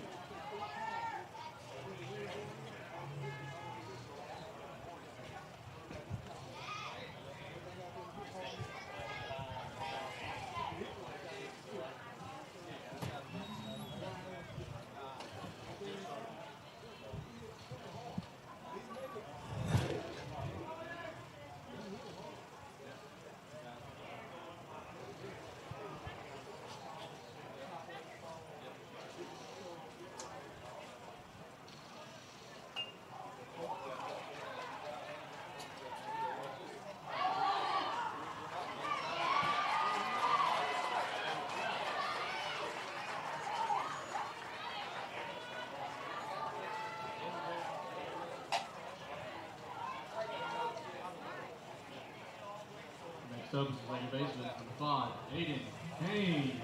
Next up is the second baseman, number 5, Aiden Kane.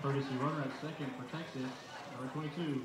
Courtesy runner at second for Texas, number 22.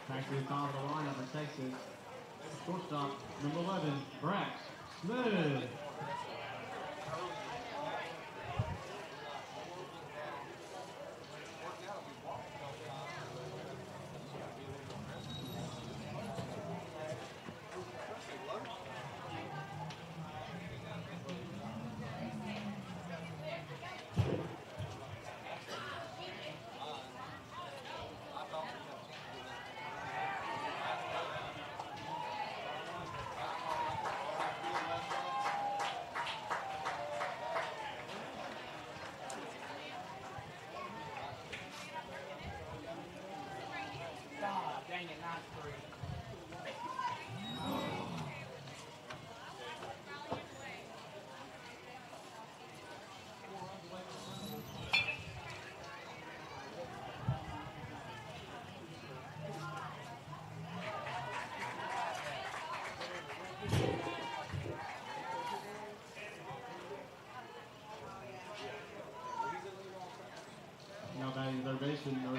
Back to the top of the lineup for Texas. Shortstop, number 11, Brax Smith.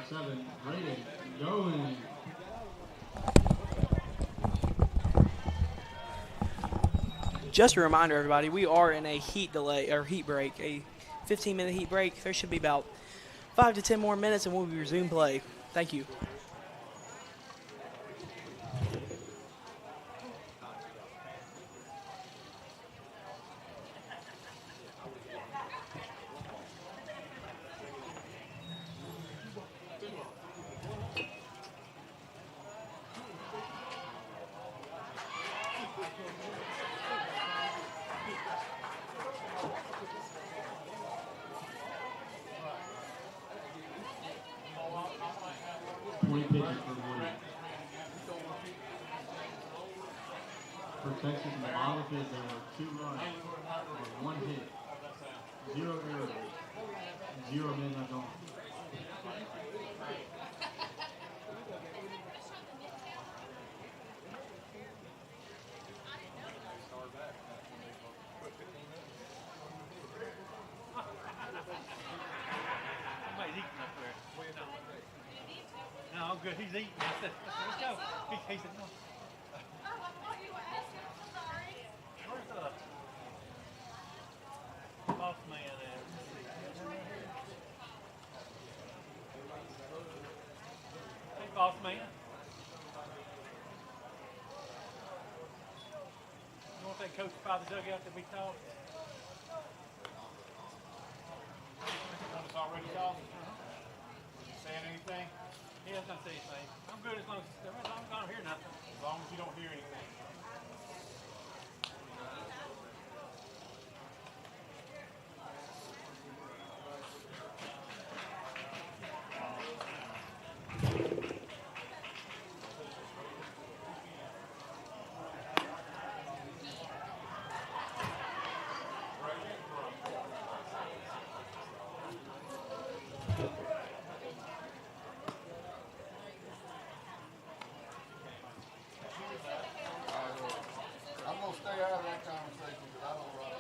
7, Braden going. Just a reminder, everybody, we are in a heat delay or heat break, a 15-minute heat break. There should be about 5 to 10 more minutes, and we'll resume play. Thank you. For Texas in the bottom of the fifth, there were 2 runs, 1 hit, 0 errors, 0 men left on. Somebody's eating up there. No, I'm good. He's eating. I said, let's go. He said, no. Where's the boss man at? Hey, boss man. You want that coach by the dugout that we talked? It's already talking. Saying anything? He doesn't say anything. I'm good as long as I don't hear nothing. As long as you don't hear anything. I'm going to stay out of that conversation because I don't write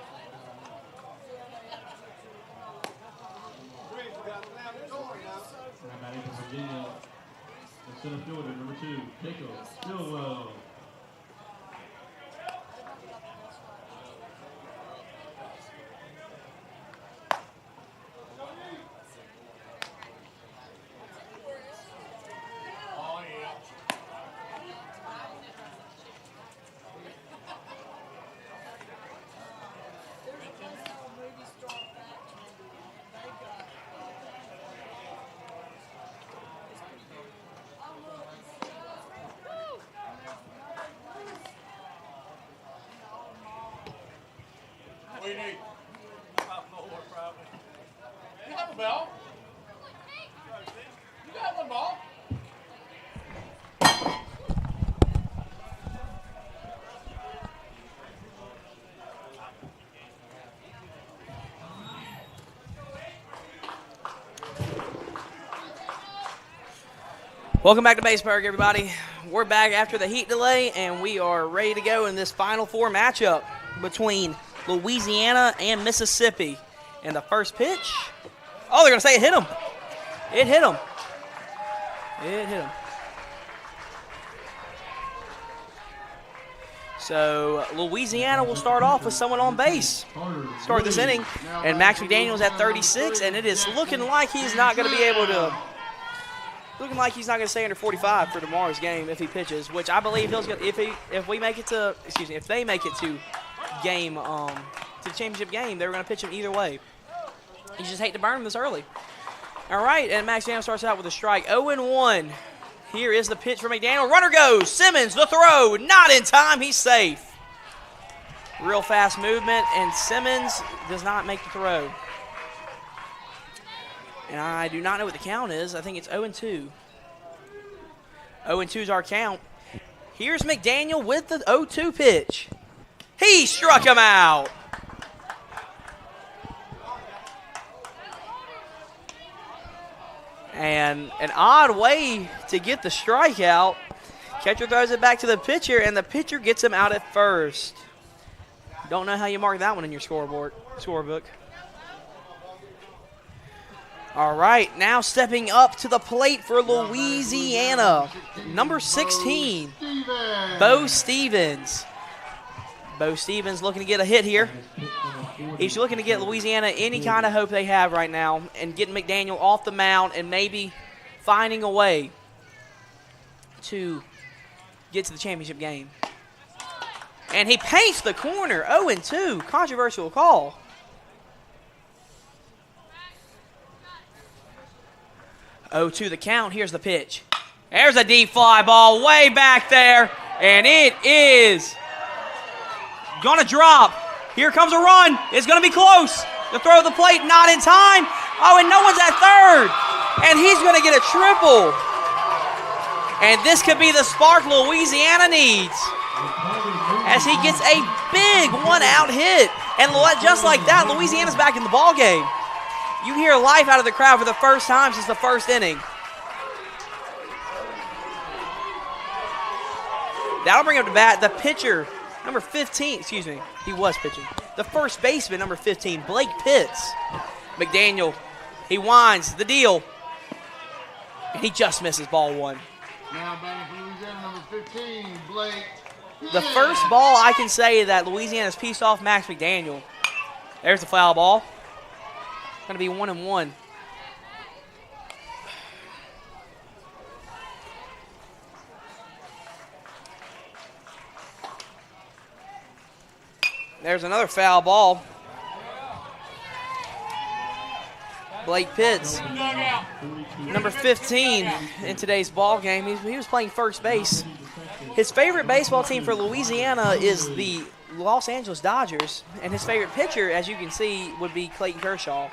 Now batting for Virginia, the center fielder, number 2, Pickle Stillwell. Oh, yeah. There's a place called Movie Star Factory. They got it's pretty good. I'll look and see what's What do you need? About 4 probably. You have a bell? You got one ball? Welcome back to Baseburg, everybody. We're back after the heat delay, and we are ready to go in this Final Four matchup between Louisiana and Mississippi. And the first pitch, oh, they're going to say it hit him. It hit him. It hit him. So Louisiana will start off with someone on base. Start this inning, and Max McDaniel's at 36, and it is looking like he's not going to be able to. Looking like he's not going to stay under 45 for tomorrow's game if he pitches, which I believe he'll if they make it to game to the championship game, they're going to pitch him either way. You just hate to burn him this early. All right, and Max McDaniel starts out with a strike, 0-1. Here is the pitch for McDaniel. Runner goes. Simmons, the throw, not in time. He's safe. Real fast movement, and Simmons does not make the throw. And I do not know what the count is. I think it's 0-2. 0-2 is our count. Here's McDaniel with the 0-2 pitch. He struck him out. And an odd way to get the strikeout. Catcher throws it back to the pitcher, and the pitcher gets him out at first. Don't know how you mark that one in your scorebook. All right, now stepping up to the plate for Louisiana, number 16, Bo Stevens. Bo Stevens looking to get a hit here. He's looking to get Louisiana any kind of hope they have right now and getting McDaniel off the mound and maybe finding a way to get to the championship game. And he paints the corner, 0-2, controversial call. 0-2 the count, here's the pitch. There's a deep fly ball way back there, and it is gonna drop. Here comes a run, it's gonna be close. The throw of the plate, not in time. Oh, and no one's at third, and he's gonna get a triple. And this could be the spark Louisiana needs as he gets a big one-out hit. And just like that, Louisiana's back in the ball game. You hear life out of the crowd for the first time since the first inning. That'll bring up to bat the pitcher, number 15, excuse me, he was pitching. The first baseman, number 15, Blake Pitts. McDaniel, he winds the deal, and he just misses ball one. Now batting for Louisiana, number 15, Blake. The first ball I can say that Louisiana's pieced off Max McDaniel. There's the foul ball. Going to be 1-1. There's another foul ball. Blake Pitts, number 15 in today's ball game. He was playing first base. His favorite baseball team for Louisiana is the Los Angeles Dodgers, and his favorite pitcher, as you can see, would be Clayton Kershaw.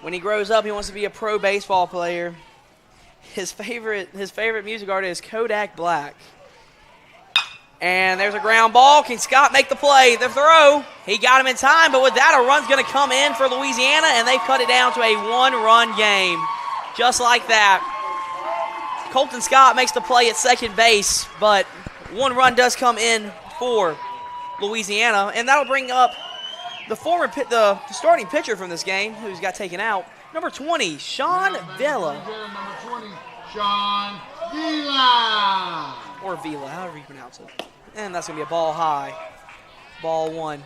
When he grows up, he wants to be a pro baseball player. His favorite music artist is Kodak Black. And there's a ground ball. Can Scott make the play? The throw. He got him in time, but with that, a run's going to come in for Louisiana, and they've cut it down to a one-run game. Just like that. Colton Scott makes the play at second base, but one run does come in for Louisiana, and that'll bring up the starting pitcher from this game, who's got taken out, number 20, Sean Villa. Number 20, Sean Villa. Or Villa, however you pronounce it. And that's going to be a ball high. Ball one.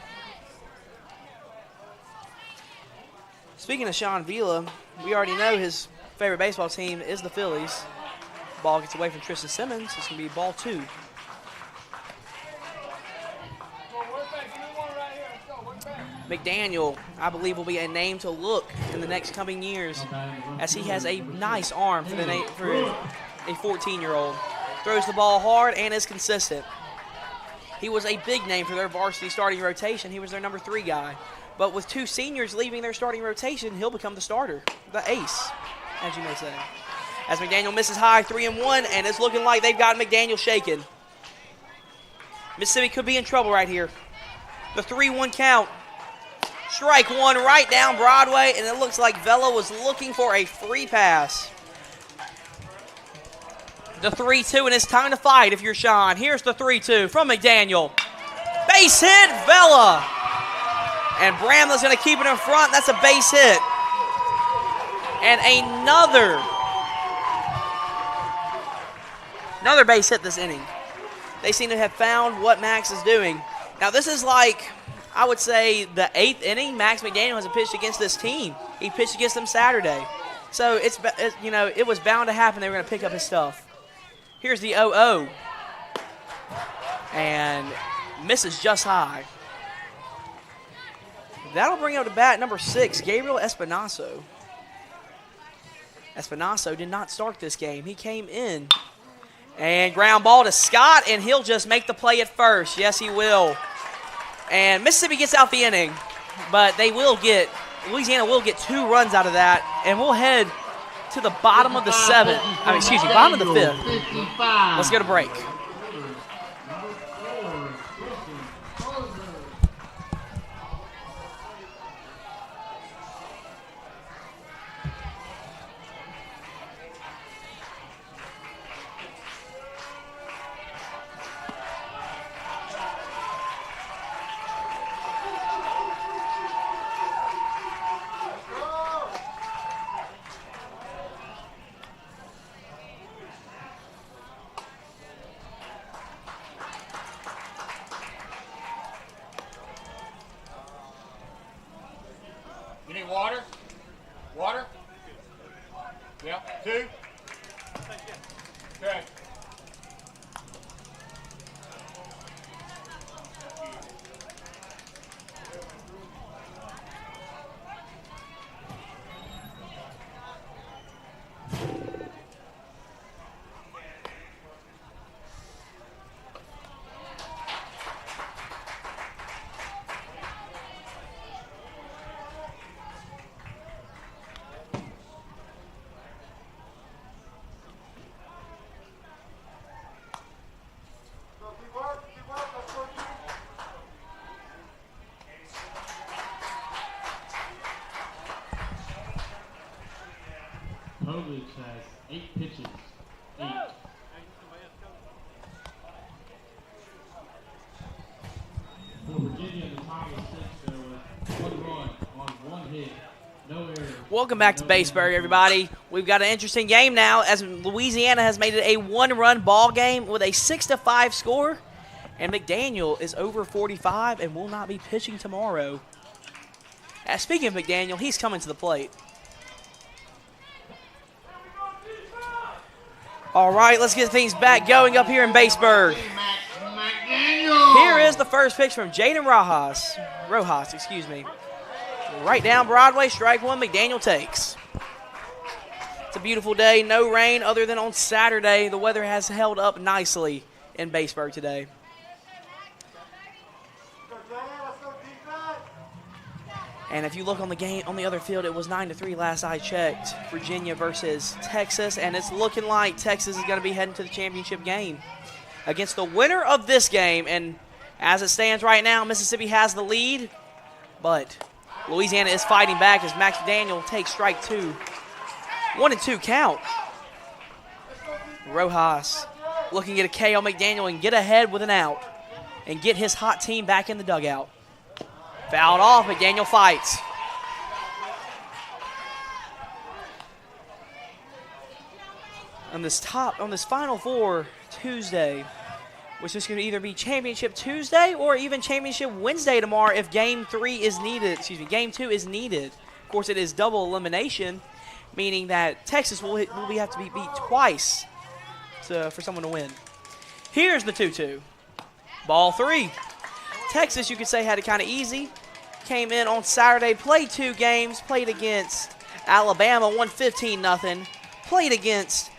Speaking of Sean Villa, we already know his favorite baseball team is the Phillies. Ball gets away from Tristan Simmons. It's going to be ball two. McDaniel, I believe, will be a name to look in the next coming years, as he has a nice arm for a 14-year-old. Throws the ball hard and is consistent. He was a big name for their varsity starting rotation. He was their number 3 guy. But with 2 seniors leaving their starting rotation, he'll become the starter, the ace, as you may say. As McDaniel misses high, 3-1, and it's looking like they've got McDaniel shaken. Mississippi could be in trouble right here. The 3-1 count. Strike one right down Broadway, and it looks like Vela was looking for a free pass. The 3-2, and it's time to fight if you're Sean. Here's the 3-2 from McDaniel. Base hit, Vela. And Bramlett's going to keep it in front. That's a base hit. And another base hit this inning. They seem to have found what Max is doing. Now, this is like, I would say, the 8th inning Max McDaniel hasn't pitched against this team. He pitched against them Saturday. So, it was bound to happen. They were going to pick up his stuff. Here's the 0-0. And misses just high. That'll bring up to bat number 6, Gabriel Espinazo. Espinazo did not start this game. He came in. And ground ball to Scott, and he'll just make the play at first. Yes, he will. And Mississippi gets out the inning, but Louisiana will get 2 runs out of that, and we'll head to the bottom of the 7th. Bottom of the 5th. Let's go to break. water. Water. Yep. 2. Okay. Povich has 8 pitches. 8. For Virginia, the top of the 6th, there was 1 run on 1 hit. No errors. Welcome back to Baseburg, everybody. We've got an interesting game now as Louisiana has made it a 1-run ball game with a 6-5 score. And McDaniel is over 45 and will not be pitching tomorrow. Speaking of McDaniel, he's coming to the plate. All right, let's get things back going up here in Baseburg. Here is the first pitch from Jaden Rojas, excuse me. Right down Broadway, strike 1, McDaniel takes. It's a beautiful day, no rain other than on Saturday. The weather has held up nicely in Baseburg today. And if you look on the game on the other field, it was 9-3 last I checked. Virginia versus Texas, and it's looking like Texas is going to be heading to the championship game against the winner of this game. And as it stands right now, Mississippi has the lead, but Louisiana is fighting back as Max McDaniel takes strike 2. 1-2 count. Rojas looking at a KO McDaniel and get ahead with an out and get his hot team back in the dugout. Fouled off, McDaniel fights. On this Final Four Tuesday, which is going to either be Championship Tuesday or even Championship Wednesday tomorrow if Game 3 is needed. Game 2 is needed. Of course, it is double elimination, meaning that Texas will have to be beat twice for someone to win. Here's the 2-2. Ball 3. Texas, you could say, had it kind of easy. Came in on Saturday, played 2 games, played against Alabama, won 15-0. Played against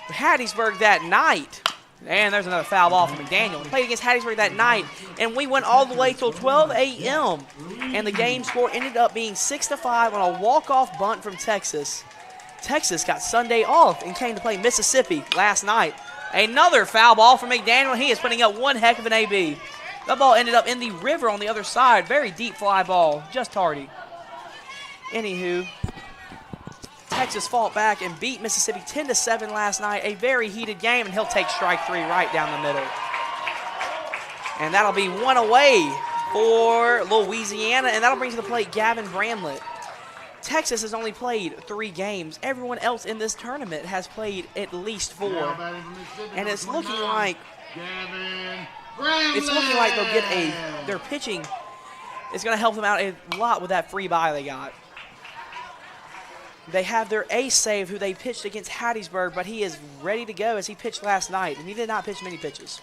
Hattiesburg that night. And there's another foul ball from McDaniel. Played against Hattiesburg that night, and we went all the way till 12 a.m. And the game score ended up being 6-5 on a walk-off bunt from Texas. Texas got Sunday off and came to play Mississippi last night. Another foul ball from McDaniel. He is putting up one heck of an AB. That ball ended up in the river on the other side. Very deep fly ball, just tardy. Anywho, Texas fought back and beat Mississippi 10-7 last night. A very heated game, and he'll take strike 3 right down the middle. And that'll be 1 away for Louisiana, and that'll bring to the plate Gavin Bramlett. Texas has only played 3 games. Everyone else in this tournament has played at least 4. And it's looking like they'll get their pitching is going to help them out a lot with that free bye they got. They have their ace save, who they pitched against Hattiesburg, but he is ready to go as he pitched last night, and he did not pitch many pitches.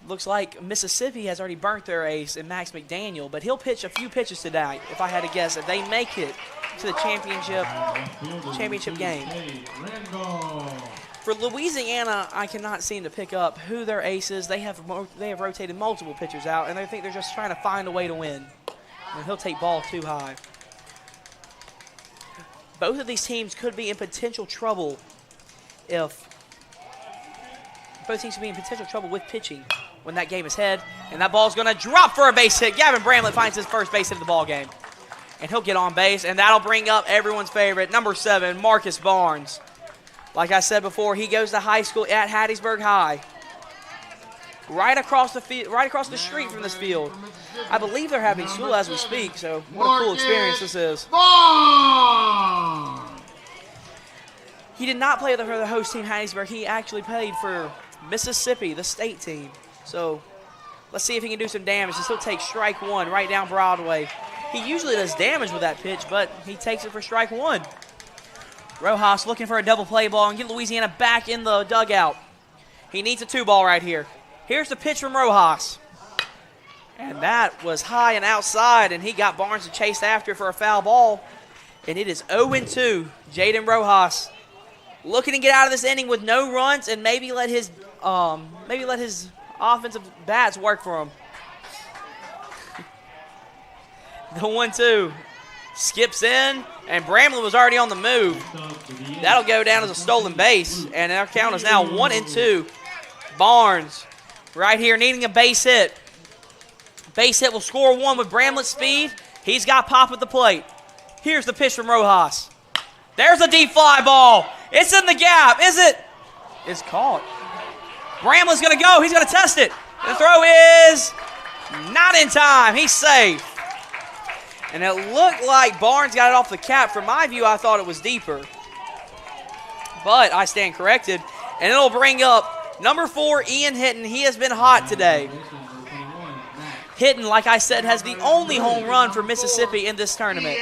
Looks like Mississippi has already burnt their ace in Max McDaniel, but he'll pitch a few pitches tonight, if I had to guess, if they make it to the championship game. For Louisiana, I cannot seem to pick up who their ace is. They have rotated multiple pitchers out, and I think they're just trying to find a way to win. And he'll take ball 2 high. Both of these teams could be in potential trouble with pitching when that game is head. And that ball's going to drop for a base hit. Gavin Bramlett finds his first base hit of the ball game. And he'll get on base, and that'll bring up everyone's favorite, number 7, Marcus Barnes. Like I said before, he goes to high school at Hattiesburg High. Right across the street from this field. I believe they're having school as we speak, so what a cool experience this is. He did not play for the host team, Hattiesburg. He actually played for Mississippi, the state team. So let's see if he can do some damage. He'll take strike 1 right down Broadway. He usually does damage with that pitch, but he takes it for strike one. Rojas looking for a double play ball and get Louisiana back in the dugout. He needs a 2-ball right here. Here's the pitch from Rojas. And that was high and outside, and he got Barnes to chase after for a foul ball. And it is 0-2. Jaden Rojas looking to get out of this inning with no runs and maybe let his offensive bats work for him. The 1-2 skips in, and Bramlett was already on the move. That'll go down as a stolen base, and our count is now 1-2. Barnes right here needing a base hit. Base hit will score one with Bramlett's speed. He's got pop at the plate. Here's the pitch from Rojas. There's a deep fly ball. It's in the gap. Is it? It's caught. Bramlett's going to go. He's going to test it. The throw is not in time. He's safe. And it looked like Barnes got it off the cap. From my view, I thought it was deeper. But I stand corrected. And it'll bring up number 4, Ian Hitton. He has been hot today. Hitton, like I said, has the only home run for Mississippi in this tournament.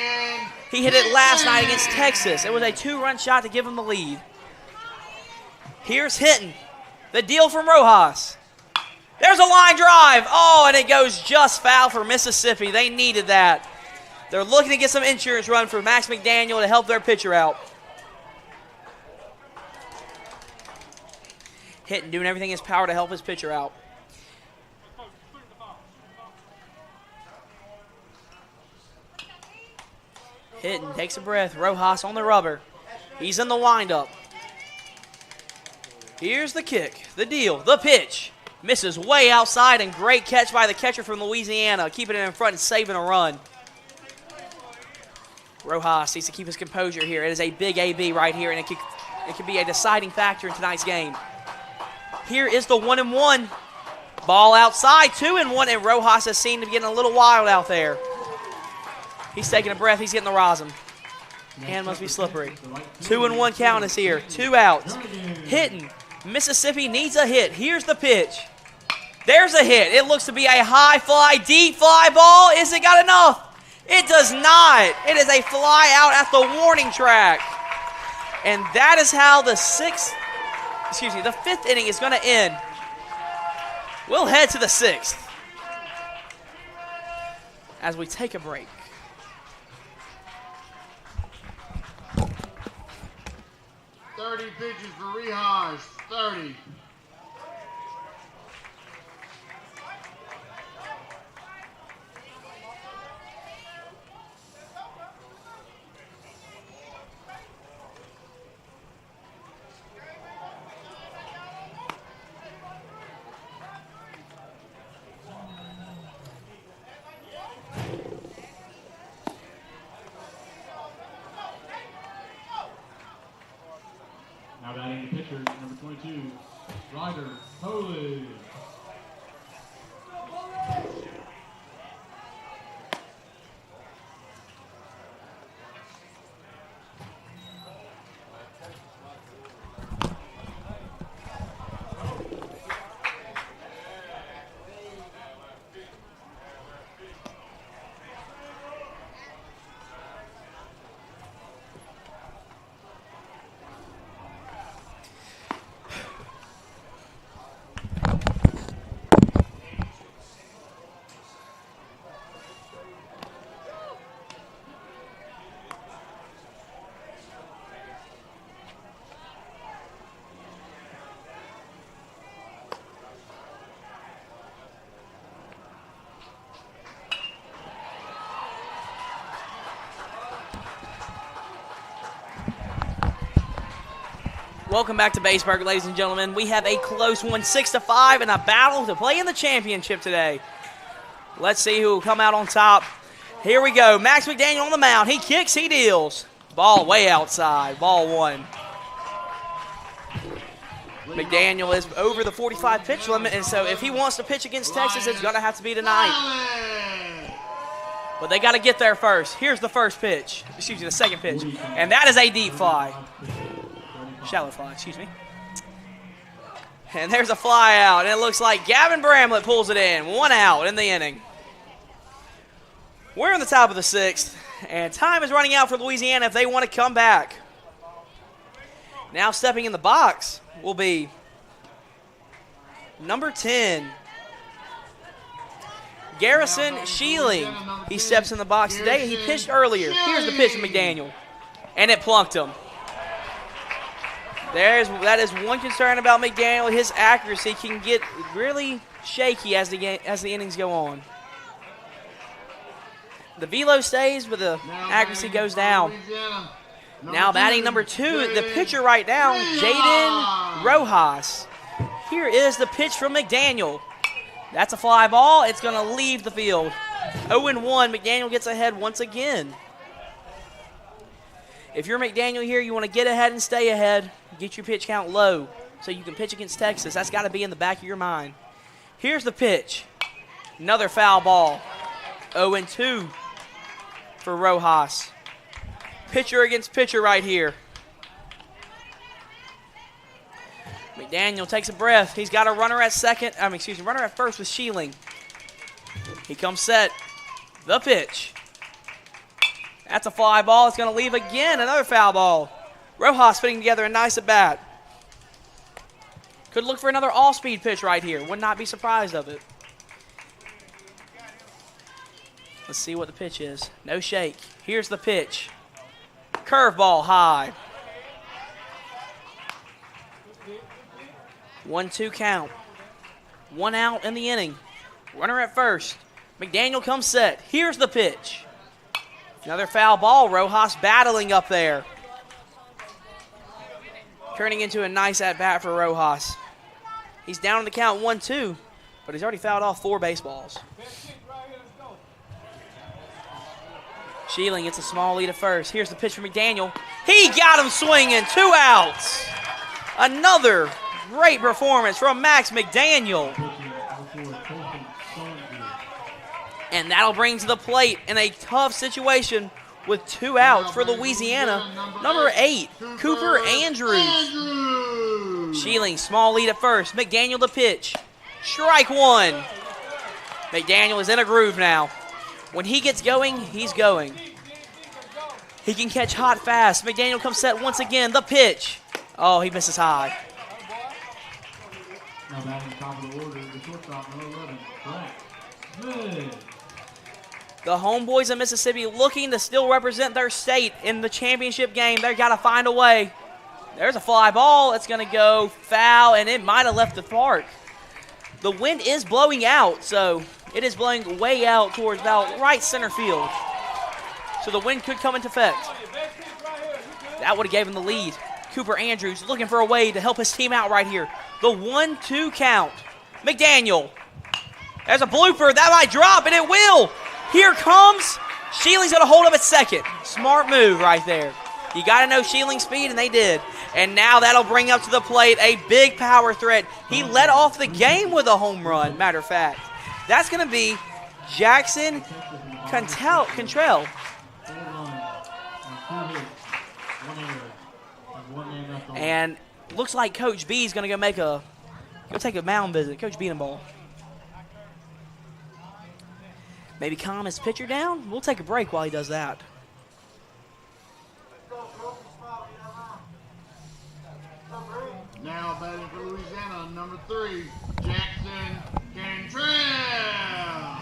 He hit it last night against Texas. It was a 2-run shot to give him the lead. Here's Hitton. The deal from Rojas. There's a line drive. Oh, and it goes just foul for Mississippi. They needed that. They're looking to get some insurance run for Max McDaniel to help their pitcher out. Hitton doing everything in his power to help his pitcher out. Hitton takes a breath. Rojas on the rubber. He's in the windup. Here's the kick, the deal, the pitch. Misses way outside, and great catch by the catcher from Louisiana, keeping it in front and saving a run. Rojas needs to keep his composure here. It is a big AB right here, and it could be a deciding factor in tonight's game. Here is the 1-1. Ball outside, 2-1, and Rojas has seemed to be getting a little wild out there. He's taking a breath. He's getting the rosin. Hand must be slippery. 2-1 count is here. 2 outs. Hitting. Mississippi needs a hit. Here's the pitch. There's a hit. It looks to be a high fly, deep fly ball. Is it got enough? It does not. It is a fly out at the warning track. And that is how the 5th inning is going to end. We'll head to the 6th as we take a break. Pitches for Rehaj, 30. Now batting the pitcher, number 22, Ryder Holy. Welcome back to Baseburg, ladies and gentlemen. We have a close one, 6-5, and a battle to play in the championship today. Let's see who will come out on top. Here we go. Max McDaniel on the mound. He kicks, he deals. Ball way outside. Ball 1. McDaniel is over the 45 pitch limit, and so if he wants to pitch against Texas, it's going to have to be tonight. But they got to get there first. Here's the first pitch. Excuse me, the second pitch. And that is a deep fly. Shallow fly, excuse me. And there's a fly out, and it looks like Gavin Bramlett pulls it in. 1 out in the inning. We're in the top of the 6th, and time is running out for Louisiana if they want to come back. Now stepping in the box will be number 10, Garrison Sheeling. He steps in the box today. He pitched earlier. Here's the pitch from McDaniel, and it plunked him. That is one concern about McDaniel. His accuracy can get really shaky as the innings go on. The velo stays, but the accuracy goes down. Now batting number 2, the pitcher right now, Jaden Rojas. Here is the pitch from McDaniel. That's a fly ball. It's going to leave the field. 0-1. McDaniel gets ahead once again. If you're McDaniel here, you want to get ahead and stay ahead. Get your pitch count low so you can pitch against Texas. That's got to be in the back of your mind. Here's the pitch. Another foul ball. 0-2 for Rojas. Pitcher against pitcher right here. McDaniel takes a breath. He's got a runner at runner at first with Sheeling. He comes set. The pitch. That's a fly ball. It's going to leave again. Another foul ball. Rojas putting together a nice at bat. Could look for another all-speed pitch right here. Would not be surprised of it. Let's see what the pitch is. No shake. Here's the pitch. Curveball high. 1-2 count. 1 out in the inning. Runner at first. McDaniel comes set. Here's the pitch. Another foul ball. Rojas battling up there. Turning into a nice at-bat for Rojas. He's down in the count 1-2, but he's already fouled off 4 baseballs. Sheeling gets a small lead at first. Here's the pitch from McDaniel. He got him swinging. 2 outs. Another great performance from Max McDaniel. And that'll bring to the plate in a tough situation with 2 outs for Louisiana. Number 8, Cooper Andrews. Sheeling, small lead at first. McDaniel the pitch. Strike 1. McDaniel is in a groove now. When he gets going, he's going. He can catch hot fast. McDaniel comes set once again. The pitch. Oh, he misses high. Now batting top of the order, the shortstop, number 11, Brett Smith. The homeboys of Mississippi looking to still represent their state in the championship game. They've got to find a way. There's a fly ball. It's going to go foul, and it might have left the park. The wind is blowing out, so it is blowing way out towards about right center field. So the wind could come into effect. That would have given the lead. Cooper Andrews looking for a way to help his team out right here. The 1-2 count. McDaniel. There's a blooper. That might drop, and it will. Here comes. Sheeling's going to hold up at second. Smart move right there. You got to know Sheeling's speed, and they did. And now that'll bring up to the plate a big power threat. He led off the game with a home run, matter of fact. That's going to be Jackson Cantrell. And looks like Coach B is going to go take a mound visit. Coach Beanball. Maybe calm his pitcher down. We'll take a break while he does that. Now batting for Louisiana, number 3, Jackson Cantrell.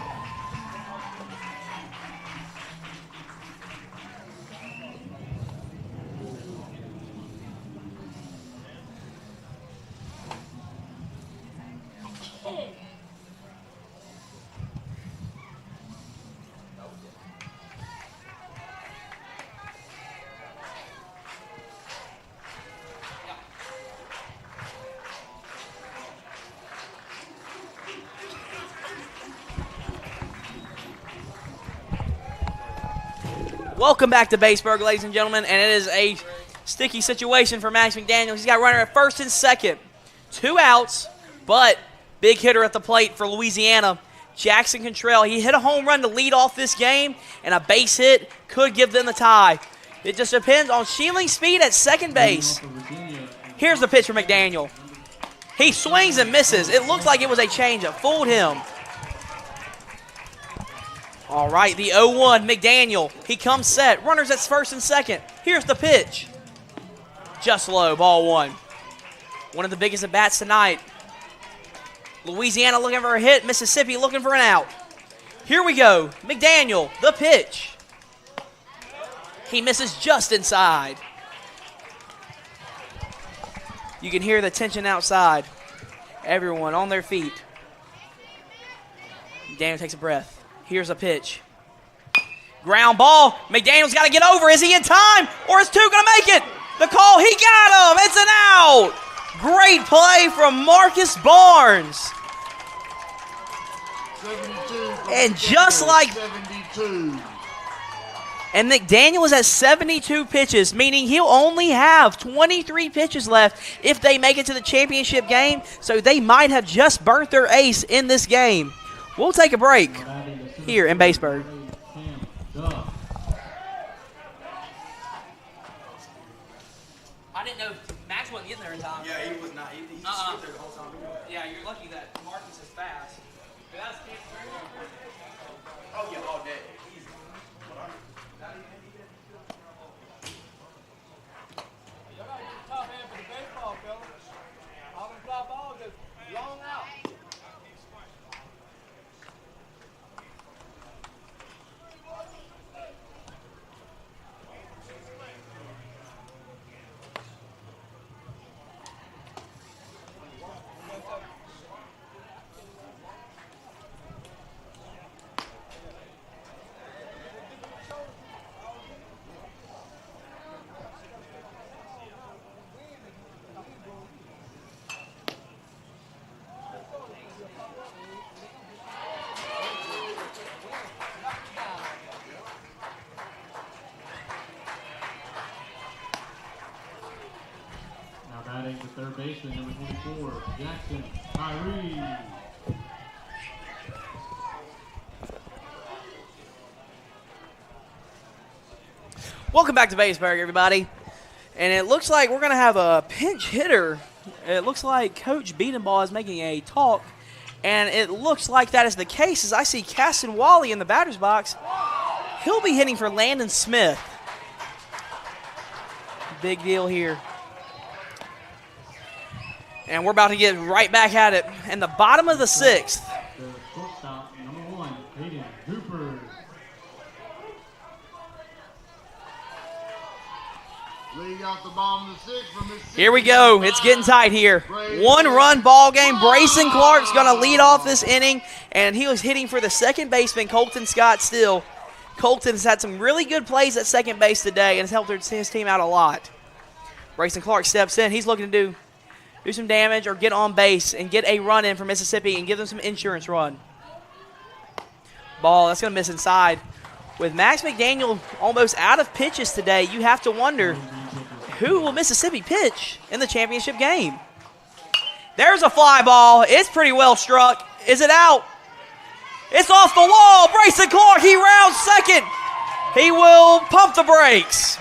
Welcome back to Baseburg, ladies and gentlemen, and it is a sticky situation for Max McDaniel. He's got a runner at first and second. 2 outs, but big hitter at the plate for Louisiana, Jackson Cantrell. He hit a home run to lead off this game, and a base hit could give them the tie. It just depends on Sheeling's speed at second base. Here's the pitch for McDaniel. He swings and misses. It looks like it was a changeup. Fooled him. All right, the 0-1, McDaniel. He comes set. Runners at first and second. Here's the pitch. Just low, ball one. One of the biggest at bats tonight. Louisiana looking for a hit. Mississippi looking for an out. Here we go. McDaniel, the pitch. He misses just inside. You can hear the tension outside. Everyone on their feet. McDaniel takes a breath. Here's a pitch. Ground ball. McDaniel's got to get over. Is he in time? Or is two going to make it? The call. He got him. It's an out. Great play from Marcus Barnes. 72. And just like 72. And McDaniel is at 72 pitches, meaning he'll only have 23 pitches left if they make it to the championship game. So they might have just burnt their ace in this game. We'll take a break here in Baseburg. I didn't know Max wasn't getting there in time. Yeah, he was not. He stood there the whole time. Yeah, you're lucky that Marcus is fast. Oh, yeah, all day. Y'all gotta get the top hand for the baseball, fellas. All them fly balls just long out. Now batting the third baseman, number 24, Jackson Tyree. Welcome back to Baseburg, everybody. And it looks like we're going to have a pinch hitter. It looks like Coach Beatenbaugh is making a talk. And it looks like that is the case as I see Caston Wally in the batter's box. He'll be hitting for Landon Smith. Big deal here. And we're about to get right back at it. In the bottom of the sixth. The shortstop, number 1, Hayden Hooper. Leading off the bottom of the sixth from Mississippi. Here we go. It's getting tight here. One-run ball game. Brayson Clark's going to lead off this inning, and he was hitting for the second baseman, Colton Scott Still. Colton has had some really good plays at second base today and has helped his team out a lot. Brayson Clark steps in. He's looking to do some damage or get on base and get a run in for Mississippi and give them some insurance run. Ball, that's going to miss inside. With Max McDaniel almost out of pitches today, you have to wonder, who will Mississippi pitch in the championship game? There's a fly ball. It's pretty well struck. Is it out? It's off the wall. Brayson Clark, he rounds second. He will pump the brakes.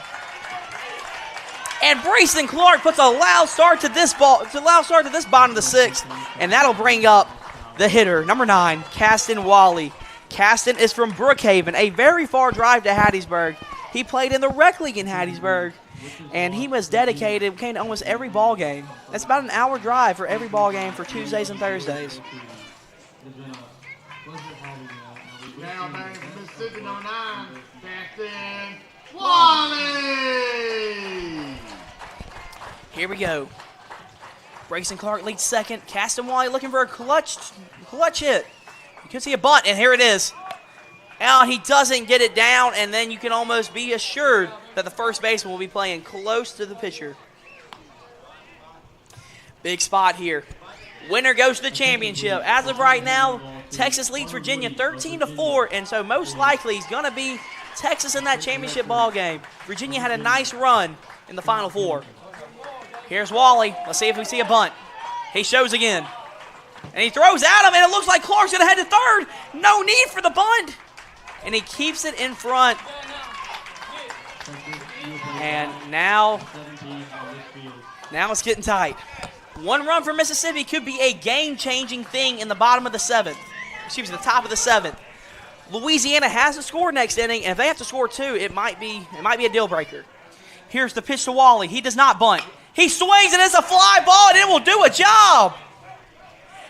And Brayson Clark puts a loud start to this bottom of the sixth, and that'll bring up the hitter, number 9, Caston Wally. Caston is from Brookhaven, a very far drive to Hattiesburg. He played in the rec league in Hattiesburg, and he was dedicated, came to almost every ball game. That's about an hour drive for every ball game for Tuesdays and Thursdays. Now batting for Mississippi, number 9, Caston Wally. Here we go. Brayson Clark leads second. Caston Wally looking for a clutch hit. You can see a bunt, and here it is. Now he doesn't get it down, and then you can almost be assured that the first baseman will be playing close to the pitcher. Big spot here. Winner goes to the championship. As of right now, Texas leads Virginia 13-4, and so most likely it's going to be Texas in that championship ball game. Virginia had a nice run in the Final Four. Here's Wally. Let's see if we see a bunt. He shows again. And he throws at him, and it looks like Clark's going to head to third. No need for the bunt. And he keeps it in front. And now it's getting tight. One run for Mississippi could be a game-changing thing in the bottom of the seventh. Excuse me, the top of the seventh. Louisiana has to score next inning, and if they have to score 2, it might be a deal breaker. Here's the pitch to Wally. He does not bunt. He swings, and it's a fly ball, and it will do a job.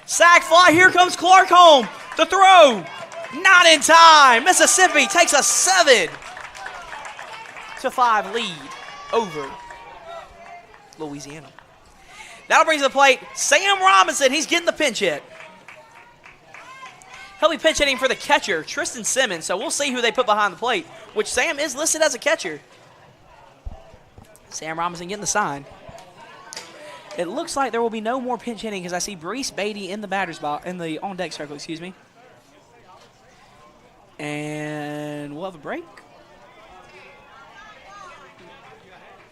Sack fly. Here comes Clark home. The throw. Not in time. Mississippi takes a 7-5 lead over Louisiana. That'll bring to the plate Sam Robinson. He's getting the pinch hit. He'll be pinch hitting for the catcher, Tristan Simmons. So we'll see who they put behind the plate, which Sam is listed as a catcher. Sam Robinson getting the sign. It looks like there will be no more pinch hitting because I see Brees Beatty in the batter's box, in the on-deck circle, excuse me. And we'll have a break.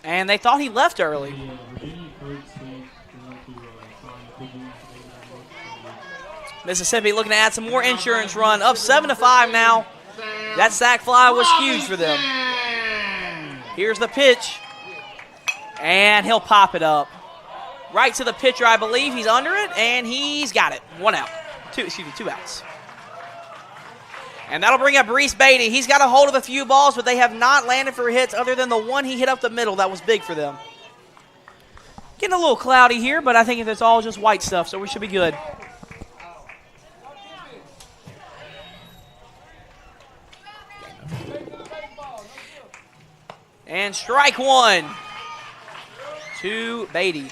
And they thought he left early. Mississippi looking to add some more insurance run. Up 7-5 now. That sack fly was huge for them. Here's the pitch. And he'll pop it up. Right to the pitcher, I believe. He's under it, and he's got it. 1 out. 2 outs. And that'll bring up Brees Beatty. He's got a hold of a few balls, but they have not landed for hits other than the one he hit up the middle. That was big for them. Getting a little cloudy here, but I think it's all just white stuff, so we should be good. And strike 1 to Beatty.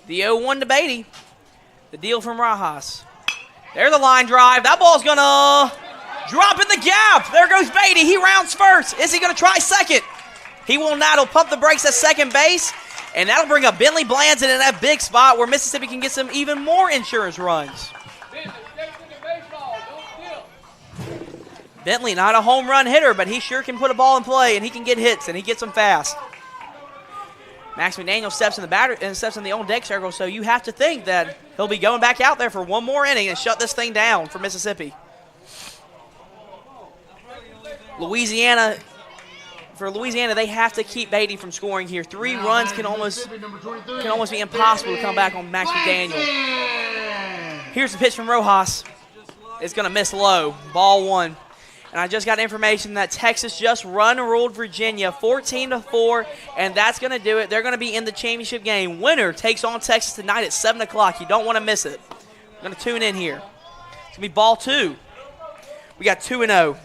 The 0-1 to Beatty. The deal from Rajas. There's the line drive. That ball's going to drop in the gap. There goes Beatty. He rounds first. Is he going to try second? He will not. He'll pump the brakes at second base. And that'll bring up Bentley Blanton in that big spot where Mississippi can get some even more insurance runs. Bentley, not a home run hitter, but he sure can put a ball in play, and he can get hits, and he gets them fast. Max McDaniel steps in the batter and steps in the on-deck circle, so you have to think that he'll be going back out there for one more inning and shut this thing down for Mississippi. Louisiana, they have to keep Beatty from scoring here. 3 runs can almost be impossible to come back on Max McDaniel. Here's the pitch from Rojas. It's going to miss low. Ball 1. And I just got information that Texas just ruled Virginia 14-4, and that's going to do it. They're going to be in the championship game. Winner takes on Texas tonight at 7 o'clock. You don't want to miss it. I'm going to tune in here. It's going to be ball 2. We got 2-0.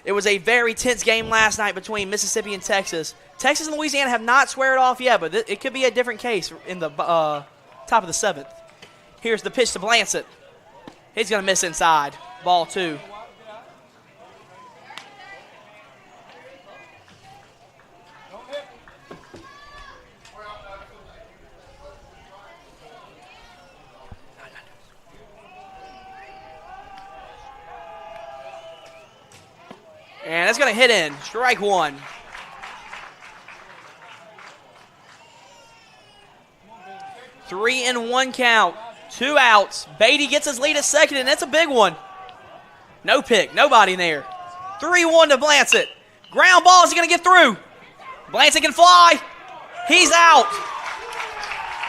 It was a very tense game last night between Mississippi and Texas. Texas and Louisiana have not squared off yet, but it could be a different case in the top of the 7th. Here's the pitch to Blancett. He's going to miss inside. Ball 2. And that's going to hit in. Strike 1. Three and 1 count. 2 outs. Beatty gets his lead at second, and it's a big one. No pick. Nobody there. 3-1 to Blancett. Ground ball. Is he going to get through? Blancett can fly. He's out.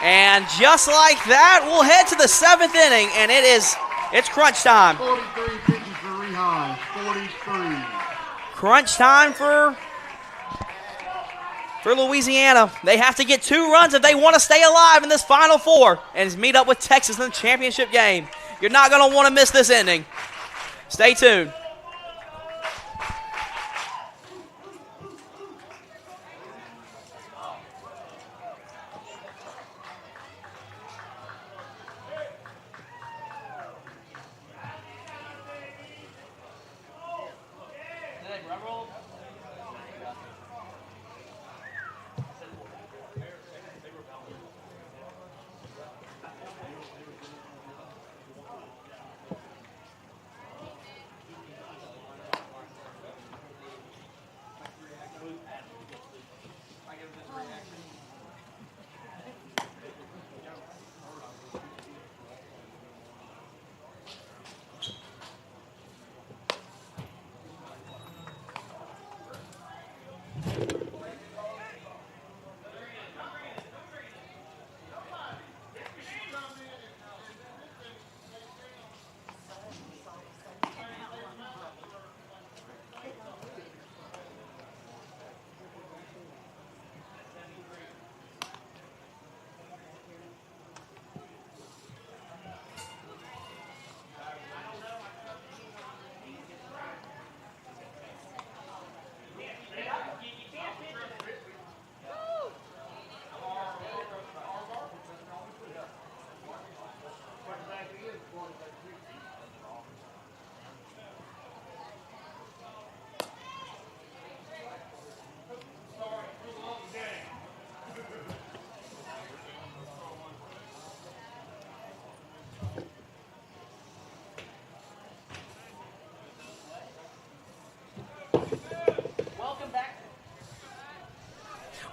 And just like that, we'll head to the 7th inning, and it's crunch time. 43 pitches for Rehon. 43. Crunch time for Louisiana. They have to get 2 runs if they want to stay alive in this Final Four and meet up with Texas in the championship game. You're not going to want to miss this inning. Stay tuned.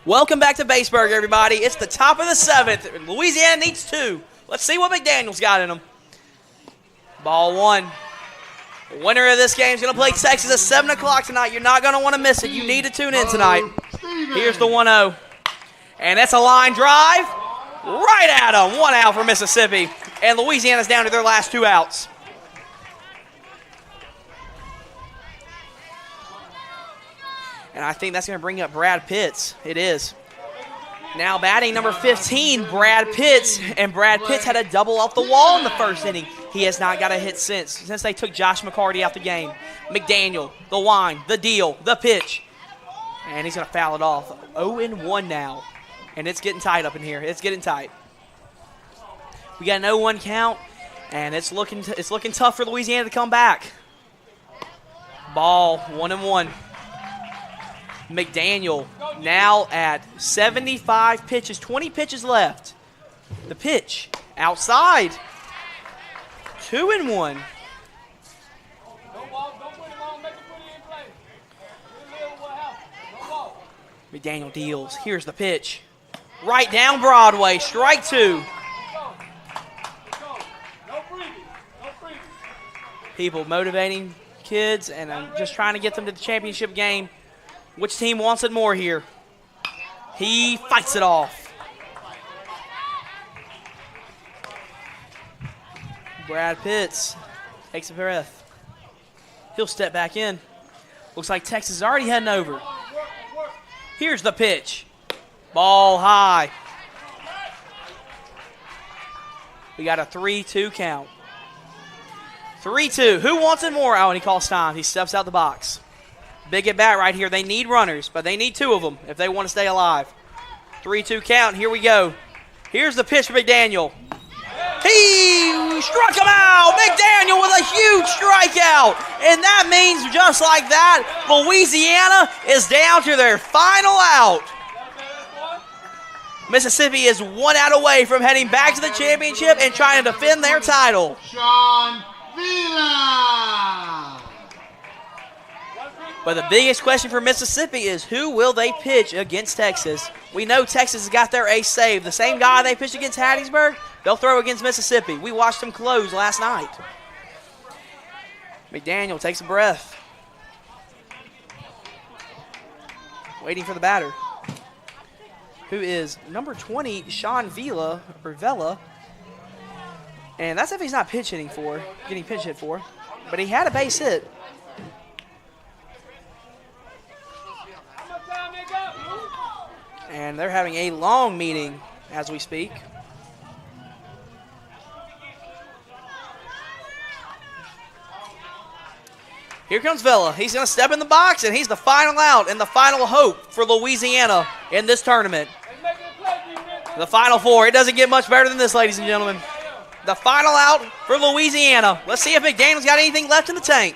Welcome back to Baseburg, everybody. It's the top of the 7th. Louisiana needs 2. Let's see what McDaniel's got in him. Ball 1. The winner of this game is going to play Texas at 7 o'clock tonight. You're not going to want to miss it. You need to tune in tonight. Here's the 1-0. And that's a line drive right at him. 1 out for Mississippi. And Louisiana's down to their last 2 outs. And I think that's going to bring up Brad Pitts. It is. Now batting number 15, Brad Pitts. And Brad Pitts had a double off the wall in the first inning. He has not got a hit since they took Josh McCarty out the game. McDaniel, the wind, the deal, the pitch. And he's going to foul it off. 0-1 now. And it's getting tight up in here. It's getting tight. We got an 0-1 count. And it's looking tough for Louisiana to come back. Ball, 1-1. McDaniel now at 75 pitches, 20 pitches left. The pitch outside. 2-1. Don't walk, don't put him on, make him put it in play. What happened? Don't walk. McDaniel deals. Here's the pitch. Right down Broadway, strike 2. People motivating kids, and I'm just trying to get them to the championship game. Which team wants it more here? He fights it off. Brad Pitts takes a breath. He'll step back in. Looks like Texas is already heading over. Here's the pitch. Ball high. We got a 3-2 count. 3-2. Who wants it more? Oh, and he calls time. He steps out the box. Big at bat right here. They need runners, but they need 2 of them if they want to stay alive. 3-2 count. Here we go. Here's the pitch for McDaniel. He struck him out. McDaniel with a huge strikeout. And that means just like that, Louisiana is down to their final out. Mississippi is 1 out away from heading back to the championship and trying to defend their title. Sean Vila. But the biggest question for Mississippi is who will they pitch against Texas? We know Texas has got their ace saved. The same guy they pitched against Hattiesburg, they'll throw against Mississippi. We watched them close last night. McDaniel takes a breath. Waiting for the batter, who is number 20, Sean Vila, or Vela. And that's if he's not getting pitch hit for. But he had a base hit. And they're having a long meeting as we speak. Here comes Vela. He's going to step in the box, and he's the final out and the final hope for Louisiana in this tournament. The Final Four. It doesn't get much better than this, ladies and gentlemen. The final out for Louisiana. Let's see if McDaniel's got anything left in the tank.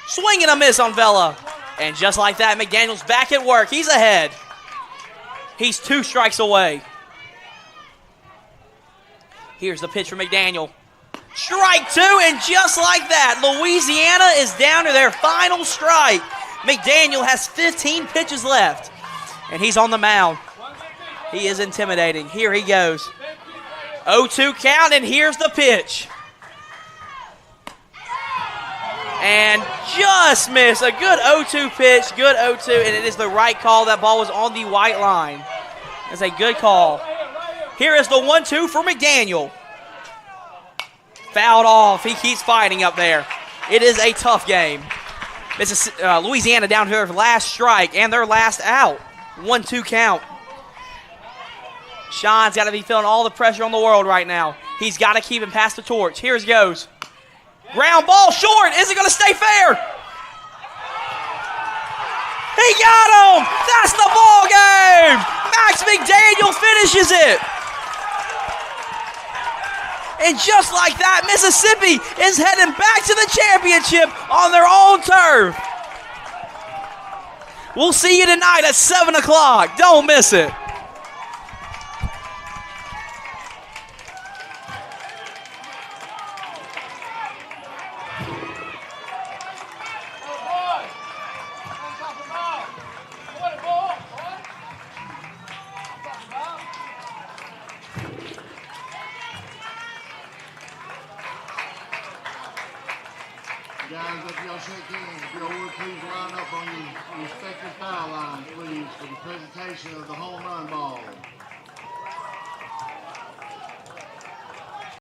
Swing and a miss on Vela. And just like that, McDaniel's back at work. He's ahead. He's 2 strikes away. Here's the pitch for McDaniel. Strike 2, and just like that, Louisiana is down to their final strike. McDaniel has 15 pitches left, and he's on the mound. He is intimidating. Here he goes. 0-2 count, and here's the pitch. And just missed. A good 0-2 pitch, good 0-2, and it is the right call. That ball was on the white line. It's a good call. Here is the 1-2 for McDaniel. Fouled off. He keeps fighting up there. It is a tough game. This is Louisiana down to their last strike and their last out. 1-2 count. Sean's got to be feeling all the pressure on the world right now. He's got to keep him past the torch. Here it goes. Ground ball short. Is it going to stay fair? He got him. That's the ball game. Max McDaniel finishes it. And just like that, Mississippi is heading back to the championship on their own turf. We'll see you tonight at 7 o'clock. Don't miss it. Guys, if y'all shake hands, if y'all would please line up on your respective foul lines, please, for the presentation of the home run ball.